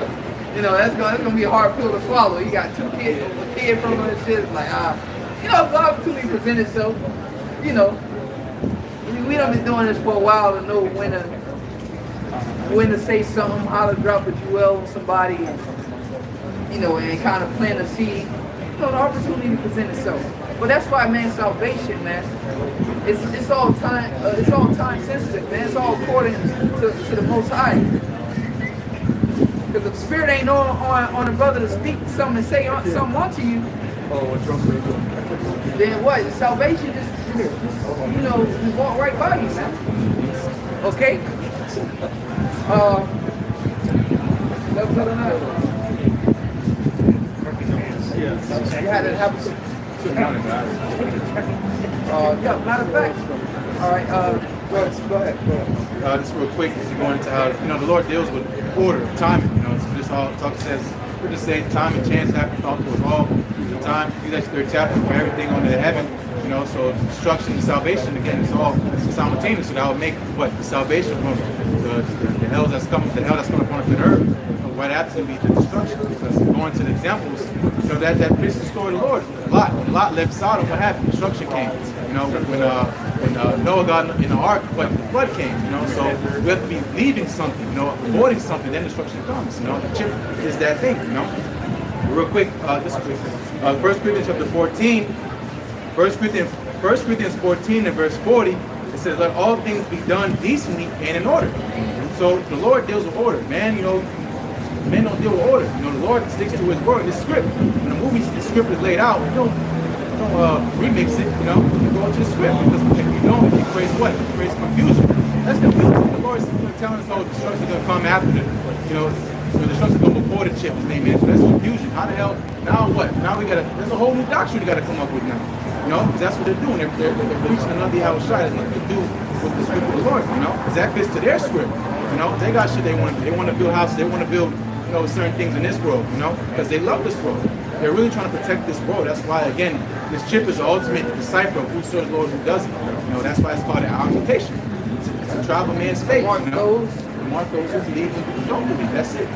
You know, that's gonna be a hard pill to swallow. You got two kids, a kid from her and shit, like, you know, the opportunity presented itself. You know, we done been doing this for a while to know when to say something, how to drop a jewel on somebody, and, you know, and kind of plant a seed. You know, the opportunity presents itself. But that's why, man, salvation, man, it's all time sensitive, man. It's all according to the Most High. Because if the Spirit ain't on a brother to speak something and say something onto you, then what? The salvation just you know, you walk right by you, man. Okay? That's what I'm You had to have some. Yeah, matter of fact. All right, go ahead. Just real quick, as you're going into how, you know, the Lord deals with order, timing, you know, so this all talk says, we just say time and chance happen, thought to us all the time. He's actually 3rd chapter for everything under heaven, you know, so destruction and salvation, again, it's all simultaneous, so that would make what the salvation from the hell that's coming upon the earth, right after be the destruction. Because going to the examples, you know, that fits the story of the Lord. Lot left Sodom, what happened? Destruction came. You know, when Noah got in the ark, but the flood came, you know, so we have to be leaving something, you know, avoiding something, then destruction comes, you know. The chip is that thing, you know. Real quick, this is quick. 1 Corinthians chapter 14, 1 Corinthians 14 and verse 40, it says, let all things be done decently and in order. So the Lord deals with order, man, you know. Men don't deal with order. You know, the Lord sticks to his word, his script. When the movie, the script is laid out, you don't remix it, you know, you go into the script. Because if you don't, it creates what? It creates confusion. That's confusing. The Lord's telling us, oh, destruction is going to come after the, you know, the destruction is going before the chip, his name is. So that's confusion. How the hell, now what? Now there's a whole new doctrine you got to come up with now. You know, because that's what they're doing. They're preaching another Yahweh Shai. It has nothing to do with the script of the Lord, you know, because that fits to their script. You know, they got shit they want to do. They want to build houses. They want to build, you know, certain things in this world, you know, because they love this world. they're really trying to protect this world. That's why, again, this chip is the ultimate decipher of who serves the Lord, who doesn't. You know, that's why it's called an occultation. It's a trial of man's faith. Mark you know? those. Mark those who believe and who don't believe. That's it.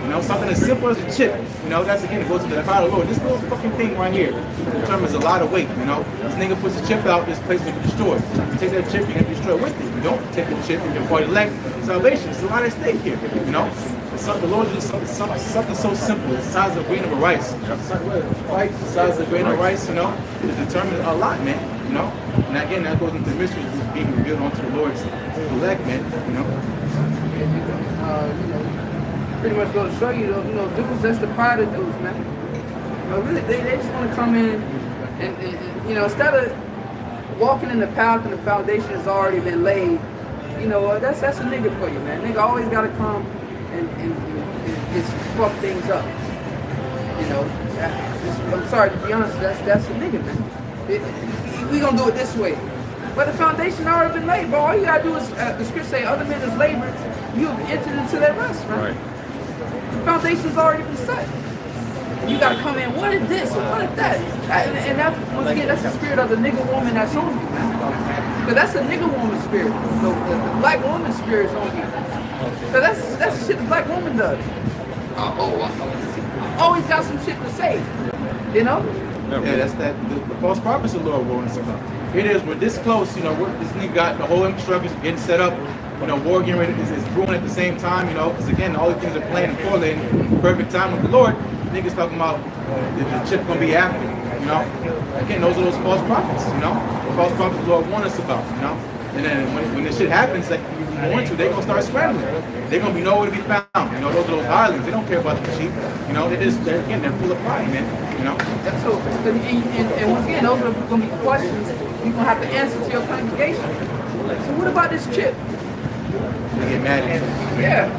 You know, something as simple as a chip. You know, that's again, it goes to the power of the Lord. This little fucking thing right here determines a lot of weight. You know, this nigga puts a chip out, this place will be destroyed. You take that chip, you're gonna be destroyed with it. You don't take the chip, you're part of elect salvation. It's a lot at stake here. You know, the Lord is something so simple. It's the size of a grain of rice. Right? The size of a grain of rice. You know, it determines a lot, man. You know, and again, that goes into the mysteries being revealed onto the Lord's elect, man. You know. You know, pretty much go to show you, you know, dudes, that's the pride of dudes, man. You know, really, they just want to come in and, you know, instead of walking in the path and the foundation has already been laid, you know, that's a nigga for you, man. Nigga always got to come and just fuck things up. You know, I'm sorry to be honest, that's a nigga, man. We gonna do it this way. But the foundation already been laid, bro. All you gotta do is, the scripture say, other men is labored, you have entered into that rest, right? The foundation's already been set. You gotta come in, what is this, or what is that? And that's, once again, that's the spirit of the nigga woman that's on you, man. Because that's the nigga woman spirit. The black woman spirit's on you. So that's the shit the black woman does. Always got some shit to say, you know? Yeah, that's the false prophets the Lord warned us about. It is, we're this close, you know, this nigga got the whole infrastructure getting set up, you know, war getting ready, is brewing at the same time, you know, because again, all the things are playing and correlating, perfect time with the Lord. Niggas talking about the chip gonna be after, you know. Again, those are those false prophets, you know. The false prophets the Lord warned us about, you know. And then when this shit happens, like you want to, they're gonna start scrambling. They're gonna be nowhere to be found. You know, those are those hirelings. They don't care about the sheep. You know, they're full of pride, man. You know. That's so. And once again, those are gonna be questions you're gonna have to answer to your congregation. So what about this chip? They get mad at you. Yeah,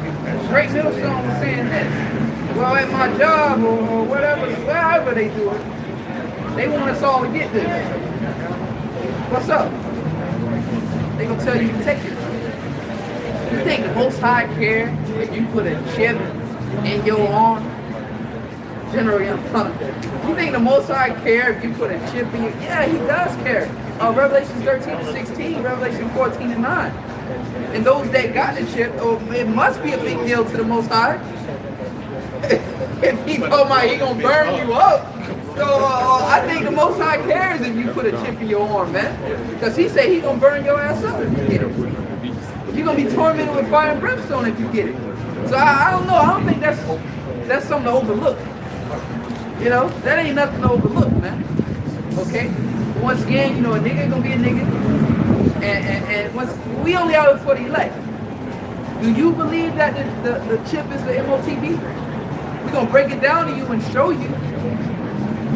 Great Middlestone was saying this. Well, at my job or whatever, wherever they do it, they want us all to get this. What's up? They gonna tell you to take it. You think the Most High care if you put a chip in your arm? General Young. You think the Most High care if you put a chip in your... Yeah, he does care. Revelation 13-16, Revelation 14-9. And those that got the chip, it must be a big deal to the Most High. If he told me he gonna burn you up. So I think the Most High cares if you put a chip in your arm, man. Because he said he gonna burn your ass up if you get it. You're gonna be tormented with fire and brimstone if you get it. So I don't know. I don't think that's something to overlook. You know, that ain't nothing to overlook, man. Okay? Once again, you know, a nigga gonna be a nigga. And once we only out for the elect. Do you believe that the chip is the MOTB? We're gonna break it down to you and show you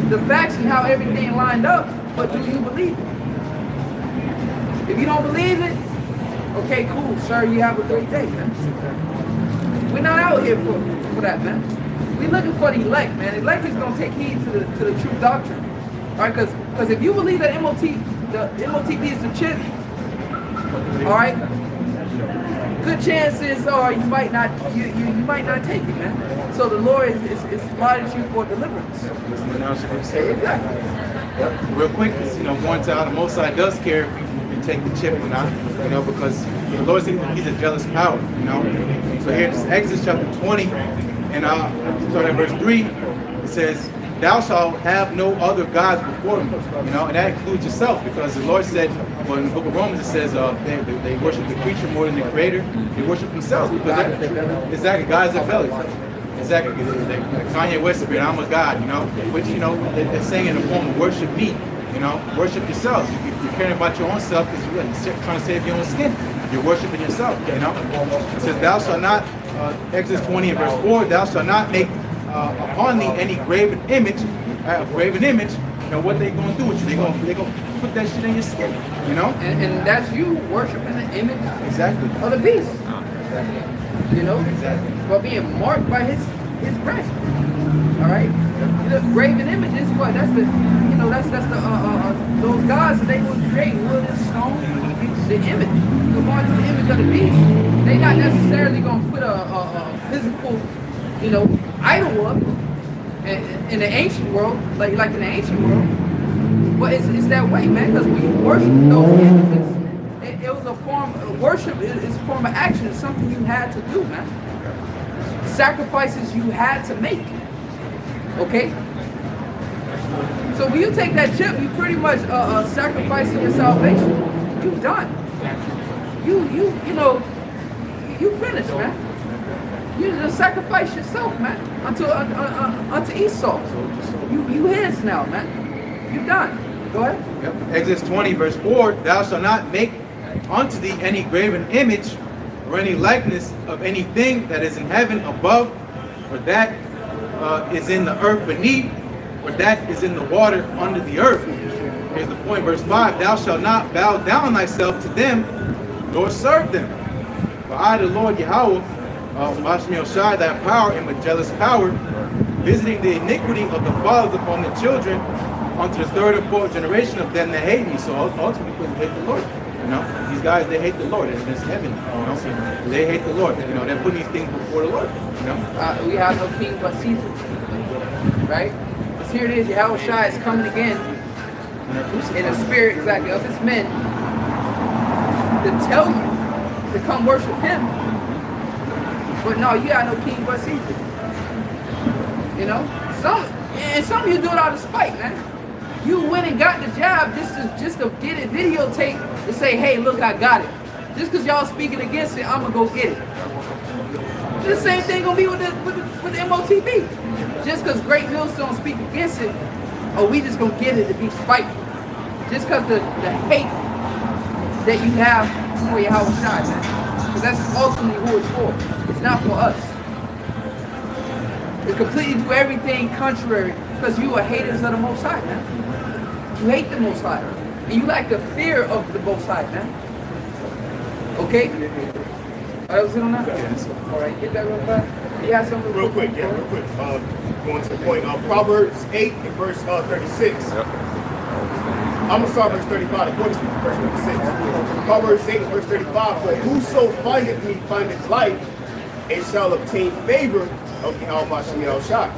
the facts and how everything lined up, but do you believe it? If you don't believe it, okay, cool, sir, you have a great day, man. We're not out here for that, man. We're looking for the elect, man. The elect is gonna take heed to the true doctrine. Alright, because if you believe that the MOTB is the chip, alright, good chances are you might not take it, man. So the Lord is providing you for deliverance. Exactly. Real quick, because you know, going to how the Most High does care if you take the chip or not, you know, because the Lord said He's a jealous power, you know. So here in Exodus chapter 20, and starting at verse 3, it says, "Thou shalt have no other gods before me," you know, and that includes yourself, because the Lord said, well, in the book of Romans it says they worship the creature more than the Creator. They worship themselves because exactly, God is their belly. Exactly, Kanye West said, "I'm a God," you know, which you know they're saying in the form of worship me, you know, worship yourselves. You're caring about your own self because you're trying to save your own skin. You're worshiping yourself, you know. It says, "Thou shalt not," Exodus 20 and verse 4, "Thou shalt not make upon thee any graven image." You know what they gonna do with you? They gonna put that shit in your skin, you know. And that's you worshiping the image Exactly. of the beast. Exactly. You know, Exactly. but being marked by his breast. All right, the graven images. What? That's the, you know, that's the those gods that they would create, wood and stone. The image, going to the image of the beast. They not necessarily gonna put a physical, you know, idol up. in the ancient world, like in the ancient world, well, it's that way, man. Because when you worship those images, it was a form of worship. It's a form of action. It's something you had to do, man. Sacrifices you had to make. Okay. So when you take that chip, you pretty much sacrificing your salvation. You done. You know, you finished, man. You just sacrifice yourself, man, unto Esau. You his now, man. You done. Go ahead. Yep. Exodus 20, verse 4, thou shalt not make unto thee any graven image or any likeness of anything that is in heaven above, or that is in the earth beneath, or that is in the water under the earth. Here's the point, verse 5, thou shalt not bow down thyself to them, nor serve them. For I, the Lord Yahweh, Shai, thy power and with jealous power, visiting the iniquity of the fathers upon the children, unto the third and fourth generation of them that hate me. So ultimately, because they hate the Lord. You know, these guys, they hate the Lord, and it's heaven. You know, they hate the Lord. You know, they're putting these things before the Lord. You know, we have no king but Caesar, right? Because here it is, Yahweh Shai is coming again in the spirit, exactly, of his men to tell you to come worship him. But no, you got no king but Caesar. You know, some of you do it out of spite, man. You went and got the job just to get it videotaped and say, hey, look, I got it. Just because y'all speaking against it, I'm gonna go get it. The same thing gonna be with the MOTB. Just because Great Millstone speak against it, or we just gonna get it to be spiteful. Just because the hate that you have for Yahweh Shai, man. Because that's ultimately who it's for. It's not for us. To completely do everything contrary, because you are haters of the Most High, man. You hate the Most High. And you lack the fear of the Most High, man. Okay? That was it on that? Alright, get that real fast. You got something real quick. Going to the point. Proverbs 8 and verse 36. Yep. I'm going to start verse 35. According to verse 36. Proverbs 8 and verse 35. For whoso findeth me findeth life, and shall obtain favor of Yahweh Shai.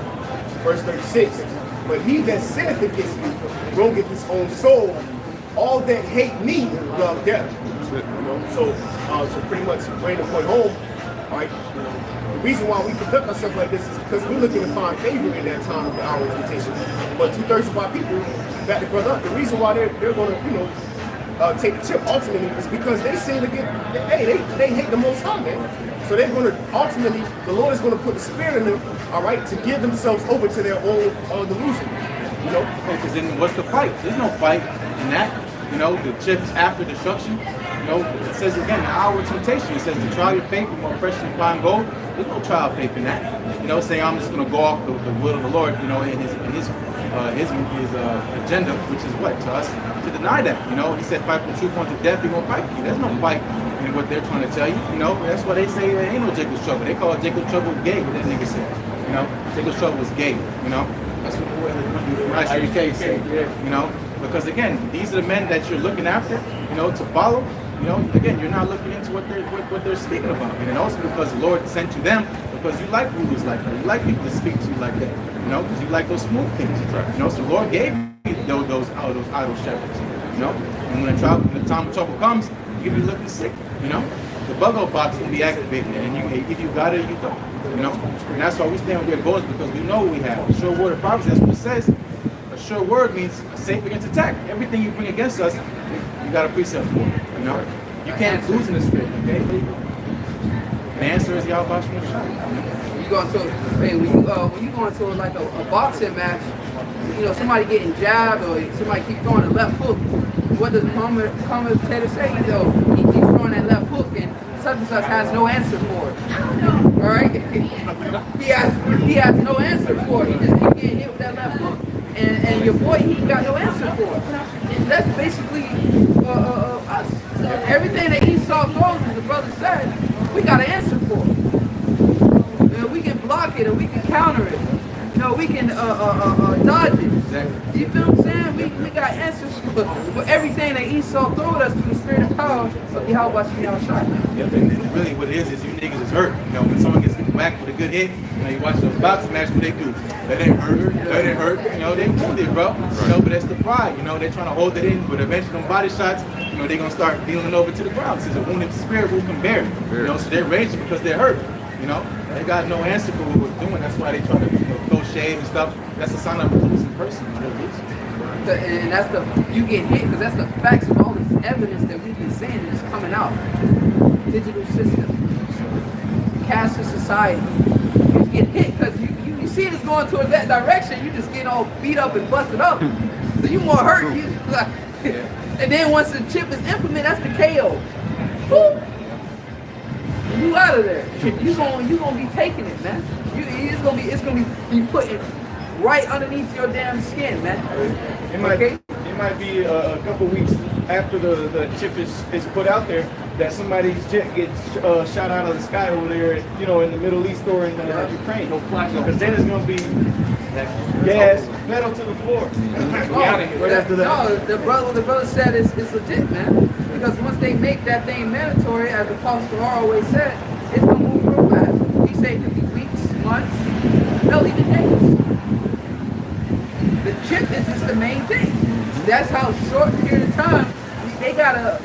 Verse 36. But he that sinneth against me wrongeth his own soul. All that hate me love death. You know? So pretty much bring the point home. All right. The reason why we conduct ourselves like this is because we're looking to find favor in that time of our invitation. But 2/3 of our people back the brother up. The reason why they're going to take the chip ultimately is because they sin against. They hate the Most High, man. So they're going to ultimately, the Lord is going to put the spirit in them, all right, to give themselves over to their own delusion. You know, because then what's the fight? There's no fight in that. You know, the chips after destruction. You know, it says again, the hour of temptation. It says to try your faith with more precious than fine gold. There's no trial of faith in that. You know, saying I'm just going to go off the will of the Lord. You know, in his agenda, which is what to us to deny that. You know, he said, "Fight for the truth unto death." He gonna fight for you. There's no fight in what they're trying to tell you. You know, that's why they say there ain't no Jacob's trouble. They call it Jacob's trouble gay. What that nigga said. You know, Jacob's trouble was gay. You know, that's what the case said. You know, because again, these are the men that you're looking after. You know, to follow. You know, again, you're not looking into what they're speaking about, and also because the Lord sent you them because you like rulers like that. You like people to speak to you like that. You know, because you like those smooth things. You know, so the Lord gave you those idle shepherds. You know, and when the time of trouble comes, you're gonna be looking sick. You know, the bug-out box will be activated, and if you got it, you don't. You know, and that's why we stand with their goals because we know what we have. A sure word of prophecy. That's what it says. A sure word means safe against attack. Everything you bring against us, you got a precept for. You know, you can't lose in the spirit. Okay. The answer is Yahweh Shai. You go into when you go into like a boxing match, you know, somebody getting jabbed or somebody keep throwing a left hook. What does the commentator say? You know, he keeps throwing that left hook and such and such has no answer for it. All right, he has no answer for it. He just keep getting hit with that left hook, and your boy he got no answer for it. That's basically us. Everything that Esau throws, as the brother said, we got an answer for it. We can block it or we can counter it. You we can dodge it. Exactly. You feel what I'm saying? We got answers for everything that Esau throwed us through the spirit and power of Yahweh Shai. Yep, and really what it is you niggas is hurt. You know, when someone gets whacked with a good hit, you know, you watch those boxing matches, what they do. That ain't hurt, that ain't hurt, you know, they moved it, bro. You know, but that's the pride, you know, they're trying to hold it in, but eventually them body shots, you know, they're gonna start dealing over to the ground. Since a wounded spirit who can bear it. You know, so they're raging because they're hurt. You know, they got no answer for what we're doing. That's why they try to throw shade and stuff. That's a sign of a losing person. They're losing. And that's you get hit because that's the facts of all this evidence that we've been saying is coming out. Digital system, cashless society. You get hit because you see it's going toward that direction. You just get all beat up and busted up. So you more hurt. And then once the chip is implemented, that's the KO. Boop. You out of there. You gonna be taking it, man. It's gonna be put right underneath your damn skin, man. It might be a couple weeks after the chip is put out there that somebody's jet gets shot out of the sky over there, you know, in the Middle East or in Ukraine. Because then it's gonna be gas pedal to the floor. Right after that. No, the brother said it's legit, man. Because once they make that thing mandatory, as the Apostle always said, it's gonna move real fast. He said it could be weeks, months, hell, even days. The chip is just the main thing. That's how short period of time they got a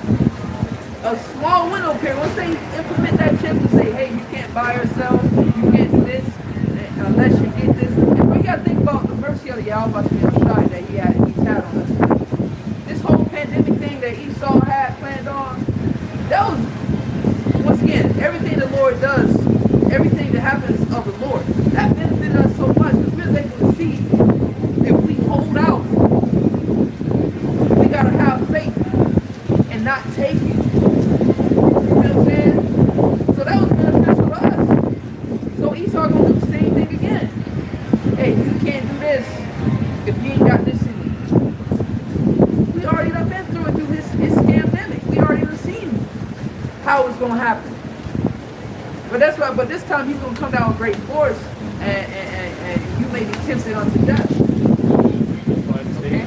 small window period. Once they implement that chip and say, hey, you can't buy or sell, you can't do this unless you get this. And we gotta think about the mercy of the Yahweh that he's had on us. This whole pandemic thing that Esau had planned on, that was, once again, everything the Lord does, everything that happens of the Lord, that benefited us so much because we're able to see if we hold out, we gotta have faith and not take it. You know what I'm saying? So that was beneficial to us. So Esau gonna do the same thing again. Hey, you can't do this if you ain't got this in you. We already done been through it through his scamdemic. We already done seen how it's gonna happen. But that's why. But this time he's gonna come down with great force, and you may be tempted unto death. Okay?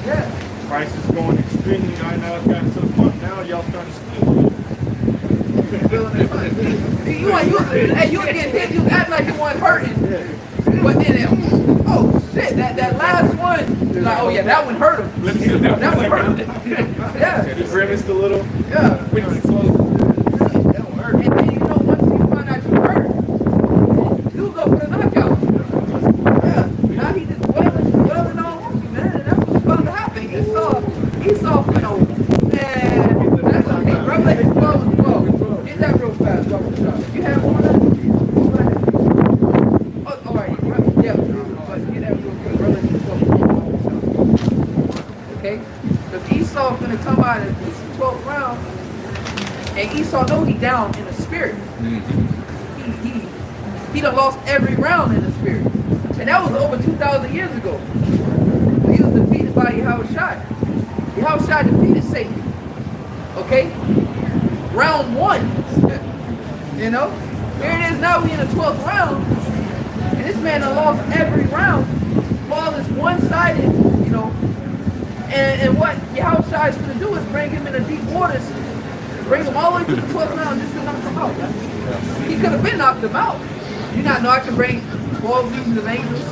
Yeah. Price is going extremely high now. It's gotten to the point now. Y'all starting to steal. You get hit. You act like you weren't hurting. But then, oh shit, that last one, like, oh yeah, that one hurt him. That one hurt him. Yeah. He grimaced a little. Yeah. That one hurt. And then, you know, once you find out you hurt, you go for the knockout. Yeah. Now he just wailing on you, man. And that's what's about to happen. He saw, you know, man. That's okay. Revelation 12 and 12. Get that real fast, brother. You have one of them? Oh, all right. Yeah. But get that real quick. Revelation 12. Okay? Because Esau finna come out in this 12th round, and Esau know he down in the spirit. He done lost every round in the spirit. And that was over 2,000 years ago. He was defeated by Yahweh Shai. Yahweh Shai defeated Satan. Okay? Round 1. You know? Here it is now, we in the 12th round. And this man done lost every round. Ball is one-sided, you know. And what Yahweh Shai is going to do is bring him in the deep waters, bring him all the way to the 12th round just to knock him out. He could have been knocked him out. You not know I can bring balls legions of angels.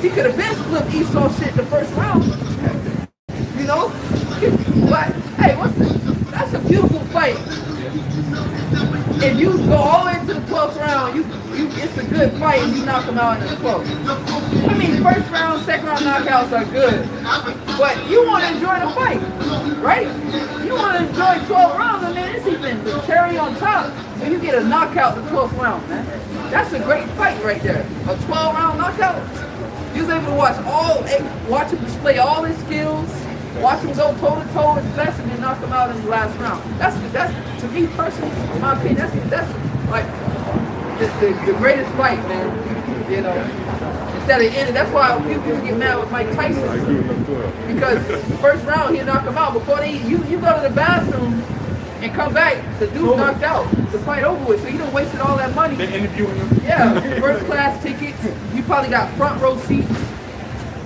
He could have been flipped Esau shit the first round. You know? But, hey, what's this? That's a beautiful fight. If you go all the way to the 12th round, it's a good fight and you knock them out in the 12th. I mean, first round, second round knockouts are good. But you want to enjoy the fight, right? You want to enjoy 12 rounds, and then it's even the cherry on top when you get a knockout the 12th round, man. That's a great fight right there. A 12-round knockout. You was able to watch him display all his skills, watch him go toe-to-toe with Bless and then knock him out in the last round. That's to me personally, in my opinion, that's like the greatest fight, man. You know, instead of ending. That's why people get mad with Mike Tyson, because the first round he'll knock him out before you go to the bathroom and come back. The dude knocked out. The fight over with. So you don't wasted all that money. They're interviewing him. Yeah, first class tickets. You probably got front row seats,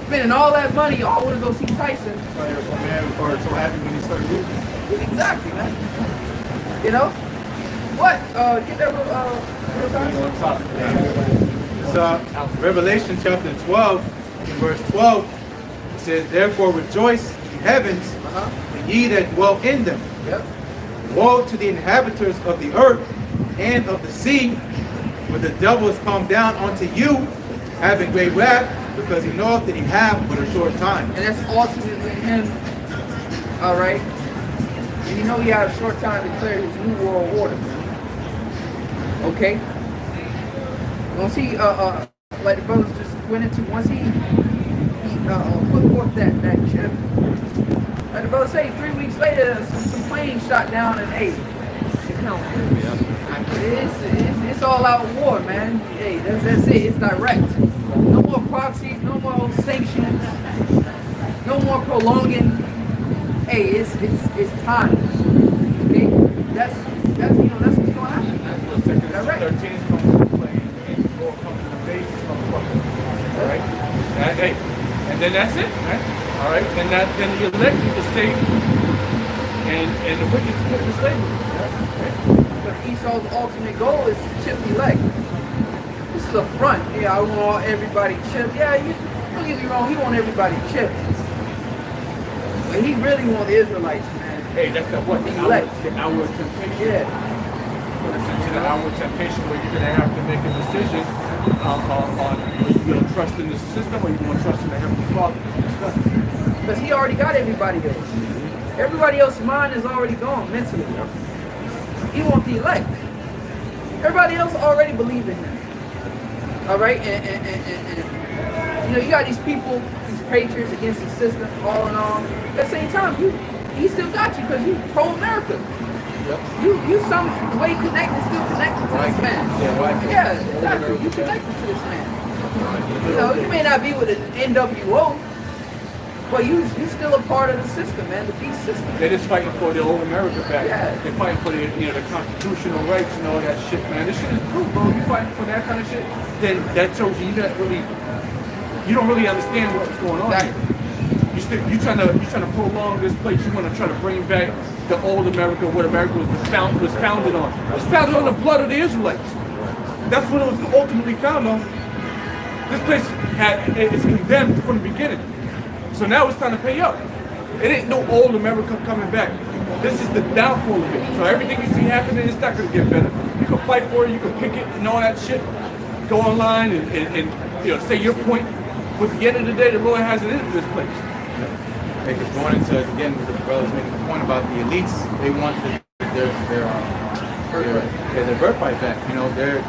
spending all that money, all want to go see Tyson. Probably was so mad or so happy when he started losing. Exactly, man. You know? What? Get that real time? So, Revelation chapter 12, in verse 12, it says, therefore rejoice in heavens, and ye that dwell in them. Yep. Woe to the inhabitants of the earth and of the sea, for the devil is come down unto you, having great wrath, because he knoweth that he have but a short time. And that's ultimately him. All right. And you know he had a short time to declare his new world order. Okay. You gonna see, like the brothers just went into, once he put forth that chip. Like the brother say, 3 weeks later, some planes shot down and hey, you know, it's all out war, man. Hey, that's it. It's direct. No more proxies, no more sanctions, no more prolonging. Hey, it's time. Okay, that's what's going to happen. Direct. 13 is coming to play, and more comes to the base is coming to play. All right, hey, and then that's it, right? All right, then the elected is saved, and the wicked is put in slavery. But Esau's ultimate goal is to chip the elect. This is a front. Yeah, I want everybody chipped. Yeah, don't get me wrong, he want everybody chipped. But he really want the Israelites, man. Hey, that's the what? The hour of temptation. Yeah. It's an hour of temptation where you're going to have to make a decision on whether you're going to trust in the system or you're going to trust in the Heavenly Father. Because he already got everybody else. Everybody else's mind is already gone mentally. He wants the elect. Everybody else already believe in him. All right, and you know, you got these people, these patriots against the system, all in all. At the same time, he still got you because you pro-America. Yep. You some way connected, still connected to this man. Yeah, exactly. You connected to this man. You know, you may not be with an NWO, but you still a part of the system, man, the beast system. They're just fighting for the old America back. Yeah. They're fighting for the constitutional rights and all that shit, man. This shit is true, bro. You fighting for that kind of shit, then that shows you you don't really understand what's going on here. You trying to prolong this place. You want to try to bring back the old America, what America was founded on. It was founded on the blood of the Israelites. That's what it was ultimately founded on. This place is condemned from the beginning. So now it's time to pay up. It ain't no old America coming back. This is the downfall of it. So everything you see happening, it's not going to get better. You can fight for it, you can pick it and all that shit. Go online and say your point. But at the end of the day, the Lord has it in for this place. Because going into, again, with the brothers making the point about the elites, they want their birthright back. You know, their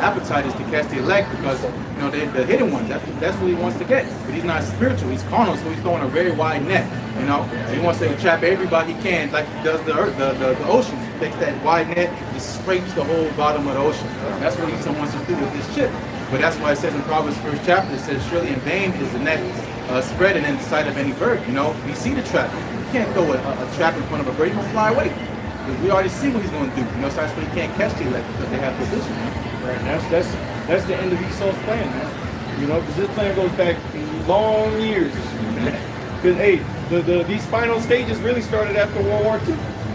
appetite is to catch the elect because, you know, they're the hidden ones. That's what he wants to get. But he's not spiritual. He's carnal, so he's throwing a very wide net. You know, he wants to trap everybody he can, like he does the earth, the oceans. He takes that wide net, just scrapes the whole bottom of the ocean. That's what he wants to do with this ship. But that's why it says in Proverbs 1st chapter, it says, surely in vain is the net spreading in the sight of any bird. You know, we see the trap. You can't throw a trap in front of a bird. He's going to fly away. Because we already see what he's going to do. You know, so that's why he can't catch the elect because they have position. Right, and that's the end of Esau's plan, man. You know, because this plan goes back long years. Because hey, these final stages really started after World War II.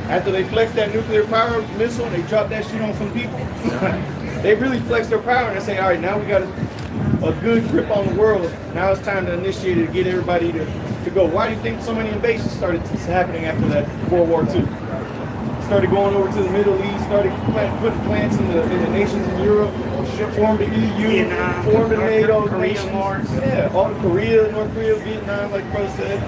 After they flexed that nuclear power missile and they dropped that shit on some people. They really flexed their power and they say, all right, now we got a good grip on the world. Now it's time to initiate it to get everybody to go. Why do you think so many invasions started happening after that World War II? Started going over to the Middle East, started putting plants in the nations in Europe, formed the EU, Vietnam, formed the NATO Korea nations. Wars. Yeah, all the Korea, North Korea, Vietnam, like the brother said.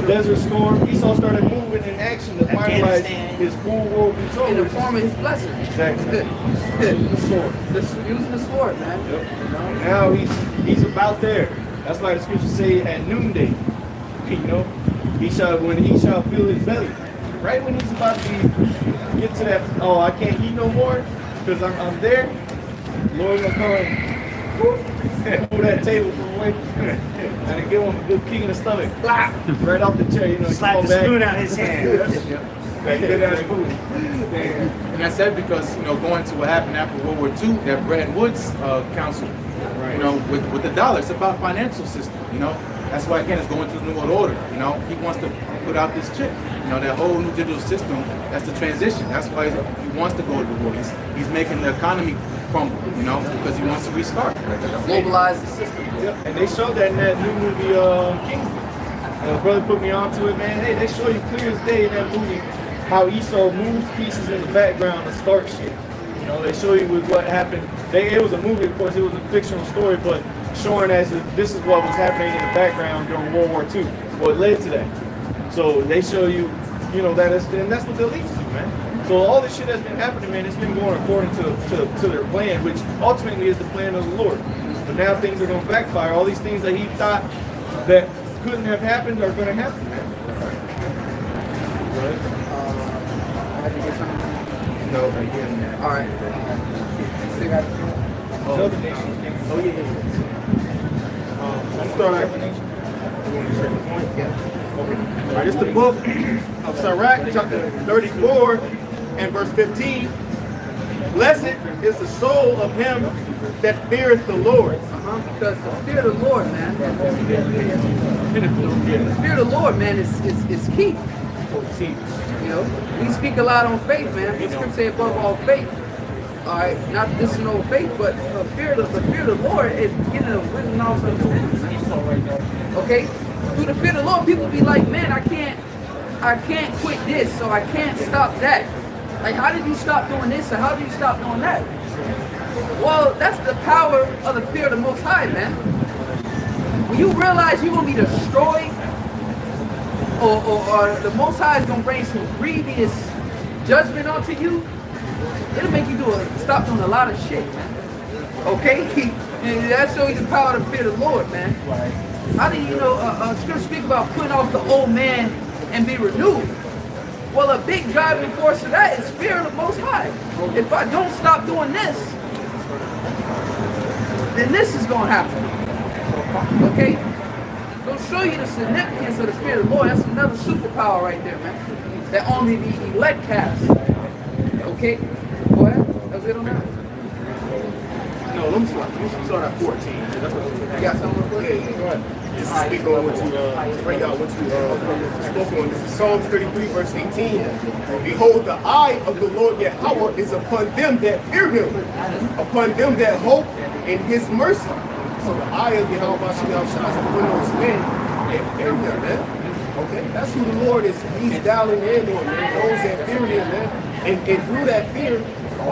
Desert Storm. Esau started moving in action to finalize his full world control. In the form of his blessing. Exactly. The sword. Using the sword, man. Yep. And now he's about there. That's why the scriptures say at noonday, you know, when he shall fill his belly. Right when he's about to get to that, oh, I can't eat no more because I'm there. Lord gonna come and pull that table from away and give him a good kick in the stomach. Blah! Right off the chair, you know. Slap the spoon out his hand. And I said because, you know, going to what happened after World War II, that Bretton Woods Council, You know, with the dollar, it's about financial system. You know, that's why again it's going to the New World Order. You know, he wants to put out this chip. You know, that whole new digital system. That's the transition. That's why he wants to go to the war. He's making the economy crumble. You know, because he wants to restart. Globalize the system. Yep. And they showed that in that new movie, Kingsman. Brother put me onto it, man. Hey, they show you clear as day in that movie how Esau moves pieces in the background to start shit. You know, they show you with what happened. It was a movie, of course, it was a fictional story, but showing as if this is what was happening in the background during World War II. What led to that. So they show you, you know, and that's what the elites do, man. So all this shit that's been happening, man, it's been going according to their plan, which ultimately is the plan of the Lord. But now things are going to backfire. All these things that he thought that couldn't have happened are going to happen, man. Right? Had you get something? No, again. All right. Still got Other nations. Oh, yeah. Let's start out. All right, it's the book of Sirach, chapter 34 and verse 15. Blessed is the soul of him that feareth the Lord. Because the fear of the Lord, man. The fear of the Lord, man, is key. You know, we speak a lot on faith, man. The scripture say above all faith. All right, not this and no faith, but the fear of the Lord is getting a wisdom knowledge of understanding. Okay, through the fear of the Lord, people be like, man, I can't quit this, so I can't stop that. Like, how did you stop doing this, and how did you stop doing that? Well, that's the power of the fear of the Most High, man. When you realize you're gonna be destroyed, or the Most High is gonna bring some grievous judgment onto you, it'll make you stop doing a lot of shit, man. Okay? And that shows you the power of the fear of the Lord, man. How do you know, scripture speak about putting off the old man and be renewed? Well, a big driving force of that is fear of the Most High. If I don't stop doing this, then this is going to happen. Okay? Gonna show you the significance of the fear of the Lord. That's another superpower right there, man. That only the elect has. Okay? Go ahead. That's it on that? No, let me start at 14. You got something real quick? Yeah, go ahead. This is speaking on what you bring out, what you spoke on. This is Psalms 33, verse 18. Behold, the eye of the Lord Yahweh is upon them that fear him, upon them that hope in his mercy. So the eye of Yahweh shines upon those men that fear him, man. Okay, that's who the Lord is. He's dialing in on, man. Those that fear him, man. And through that fear,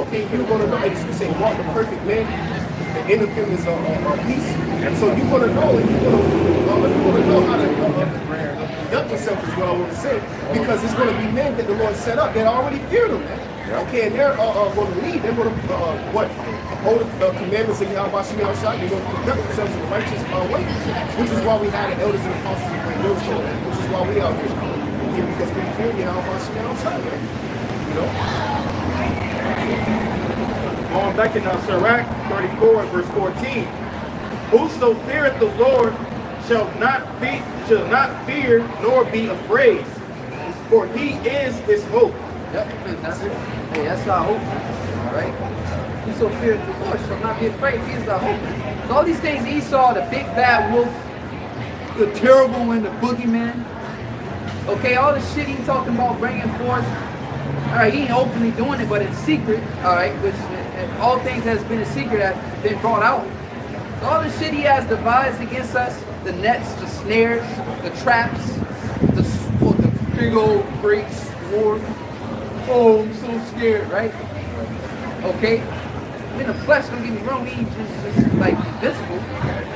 okay, you're gonna know. And you say, walk the perfect man. The inner feelings of peace. And so you're going to know, and you're going to know how to conduct yourself is what I want to say. Because it's going to be men that the Lord set up that already fear them, man. Okay, and they're going to lead. They're going to hold the commandments of Yahweh Shemel Shah. They're going to conduct themselves in the righteous way. Which is why we had the elders and apostles and bring those children. Which is why we out here. Okay, because we fear Yahweh Shemel Shah, man. You know? Going back in Sirach 34 and verse 14. Whoso feareth the Lord shall not fear nor be afraid, for he is his hope. Yep, that's it. Hey, that's our hope. All right. Whoso feareth the Lord shall not be afraid. He is our hope. So all these things Esau, the big bad wolf, the terrible one, the boogeyman. Okay, all the shit he talking about bringing forth. All right, he ain't openly doing it, but in secret. All right, which all things has been in secret have been brought out. So all the shit he has devised against us, the nets, the snares, the traps, the big old great sword. Oh, I'm so scared, right? Okay? In the flesh, don't get me wrong, we ain't just like visible.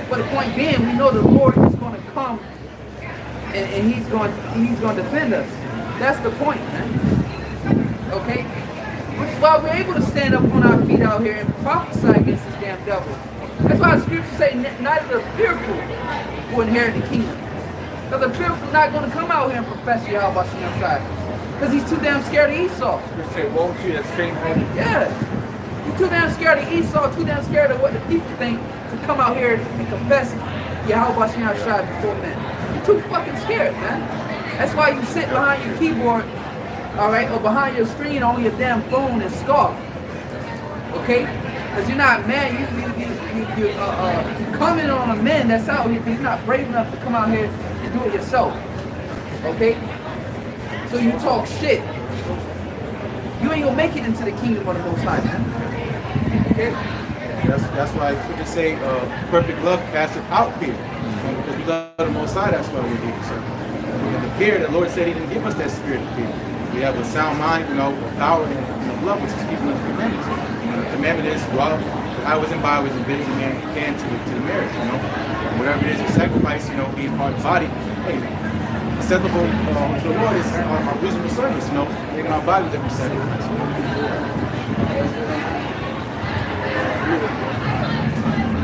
But the point being, we know the Lord is going to come and he's going to defend us. That's the point, man. Okay? Which is why we're able to stand up on our feet out here and prophesy against this damn devil. That's why the scriptures say neither the fearful will inherit the kingdom. Because the fearful not going to come out here and profess Yahweh on your side. Because he's too damn scared of Esau. You say, won't you? That's faint-hearted. Yeah. You're too damn scared of Esau, too damn scared of what the people think to come out here and confess Yahweh on your side before men. You're too fucking scared, man. That's why you sit behind your keyboard, all right, or behind your screen on your damn phone and scoff. Okay? Because you're not mad. You comment on a man that's out here because you're not brave enough to come out here and do it yourself. Okay? So you talk shit. You ain't gonna make it into the kingdom of the Most High, man. Okay? That's why scriptures say perfect love casteth out fear. Because we love the Most High, that's why we're here. So, and the fear, the Lord said He didn't give us that spirit of fear. We have a sound mind, power and love, which is keeping the commandments. The commandment is, well, the highways and byways and business a man can to the marriage, Whatever it is, a sacrifice, being part of the body. Hey, acceptable to the Lord is our reasonable service, making our body living sacrifice.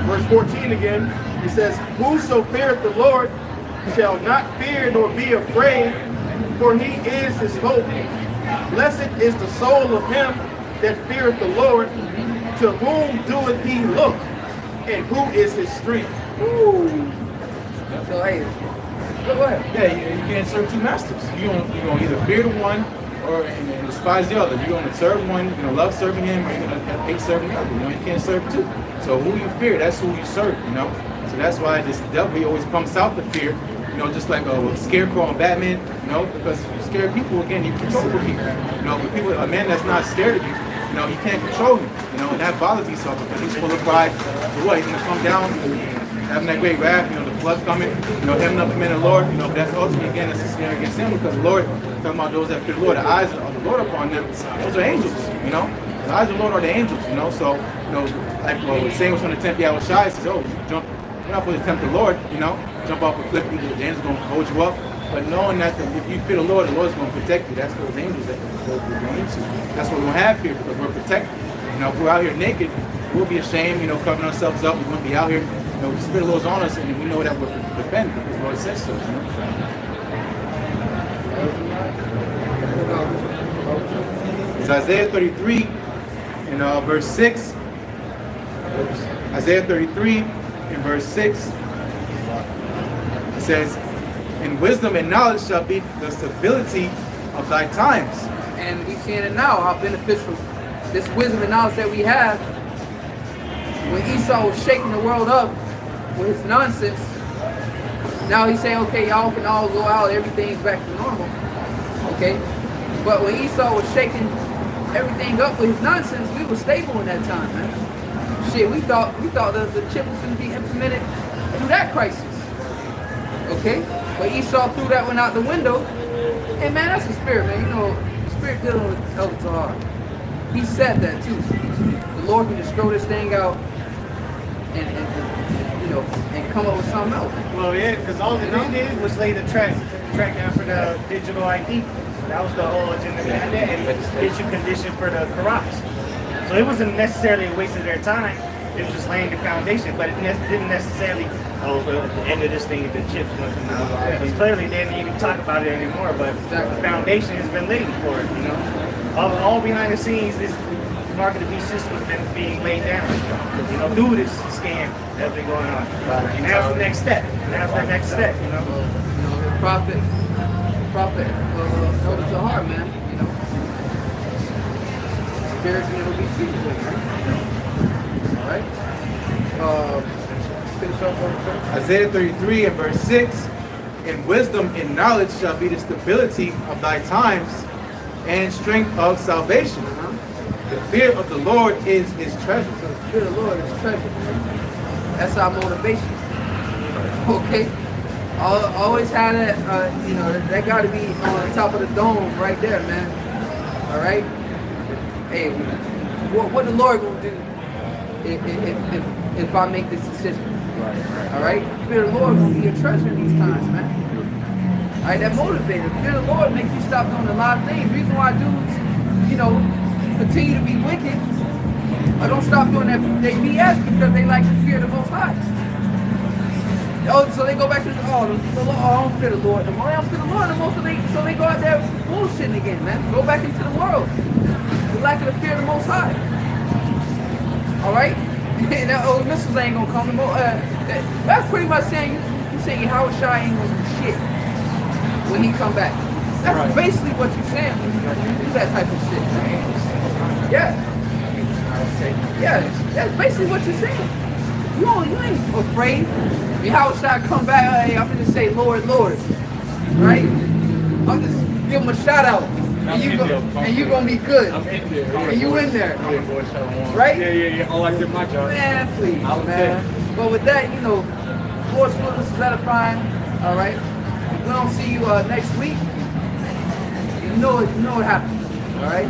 Verse 14 again, it says, whoso feareth the Lord shall not fear nor be afraid, for he is his hope. Blessed is the soul of him that feareth the Lord, to whom doeth he look, and who is his strength. Ooh. So hey, go ahead. Yeah, you can't serve two masters. You're gonna either fear the one and despise the other. You're gonna serve one, you're gonna love serving him, or you're gonna hate serving the other. You can't serve two. So who you fear, that's who you serve, So that's why this devil, he always pumps out the fear, just like a scarecrow on Batman, because you scare people, again, you control people. But people, a man that's not scared of you, he can't control you, and that bothers Esau because he's full of pride. So what, he's gonna come down, having that great wrath, the flood coming, heaven up the men of the Lord, but that's ultimately, again, it's a snare against him because the Lord, talking about those that fear the Lord, the eyes of the Lord upon them, those are angels, The eyes of the Lord are the angels, so, like what Saint was trying to tempt Yahweh Shai, says, oh, jump, you're not supposed to tempt the Lord, jump off a cliff, the angels are going to hold you up. But knowing that if you fear the Lord is going to protect you. That's those angels that we're going into. That's what we don't have here because we're protected. If we're out here naked, we'll be ashamed, covering ourselves up. We won't be out here. The Spirit of the Lord's on us, and we know that we're defended because the Lord says so. It's Isaiah 33 in verse 6. Isaiah 33 in verse 6. It says, "In wisdom and knowledge shall be the stability of thy times." And we seeing it now, how beneficial this wisdom and knowledge that we have. When Esau was shaking the world up with his nonsense, now he's saying, okay, y'all can all go out, everything's back to normal. Okay? But when Esau was shaking everything up with his nonsense, we were stable in that time, man. Shit, we thought that the chip was going to be implemented through that crisis. Okay? But Esau threw that one out the window. And man, that's the spirit, man. The spirit dealing with Elder Tahar. He said that too. The Lord can just throw this thing out and come up with something else. Well, yeah, because all they did was lay the track down for the digital ID. That was the whole agenda behind it, and get you conditioned for the corrupts. So it wasn't necessarily a waste of their time. It was just laying the foundation, but it didn't necessarily, at the end of this thing, the chips went to because clearly they didn't even talk about it anymore, but the foundation has been laid for it, All behind the scenes, this market beast system has been being laid down, through this scam that's been going on. And that's the next step. The prophet, Elder Tahar, man, spirits never be seated with, right? Alright? Finish up. Isaiah 33 and verse 6. "In wisdom and knowledge shall be the stability of thy times, and strength of salvation. The fear of the Lord is his treasure." So the fear of the Lord is treasure. That's our motivation. Okay? Always had that, that got to be on top of the dome right there, man. Alright? Hey, what the Lord gonna do if I make this decision? Alright? Fear of the Lord gonna be a treasure in these times, man. Alright, that motivator. Fear of the Lord makes you stop doing a lot of things. The reason why dudes, continue to be wicked or don't stop doing that they BS because they like to fear the Most High. Oh, so they go back to the Lord. I don't fear the Lord. The more I don't fear the Lord, the more so they go out there bullshitting again, man. Go back into the world. The lack of the fear of the Most High. Alright? And those missiles ain't gonna come. That's pretty much saying you saying Howard Shai ain't gonna do shit when he come back. That's basically what you're saying when you do that type of shit. Yeah. Yeah, that's basically what you're saying. you ain't afraid. How should I come back? Hey, I'm gonna just say, Lord, Lord, right? I'm just give him a shout out, and you gonna be good, and you in there, right? Yeah. All I did my job. Man, please, man. But with that, you know, Lord's will, this is edifying. All right. If we don't see you next week, you know what happened. All right.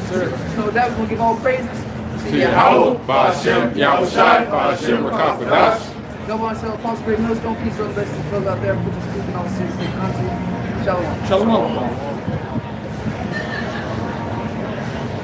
Sir. So that we're gonna give all praises. Yahweh, Ba'ashem, Yahushai, Ba'ashem, Rakakadash. Double on self, Apostle Great Millstone, peace, all the best to those out there, put your speaking on the city, state, country. Shalom. Shalom.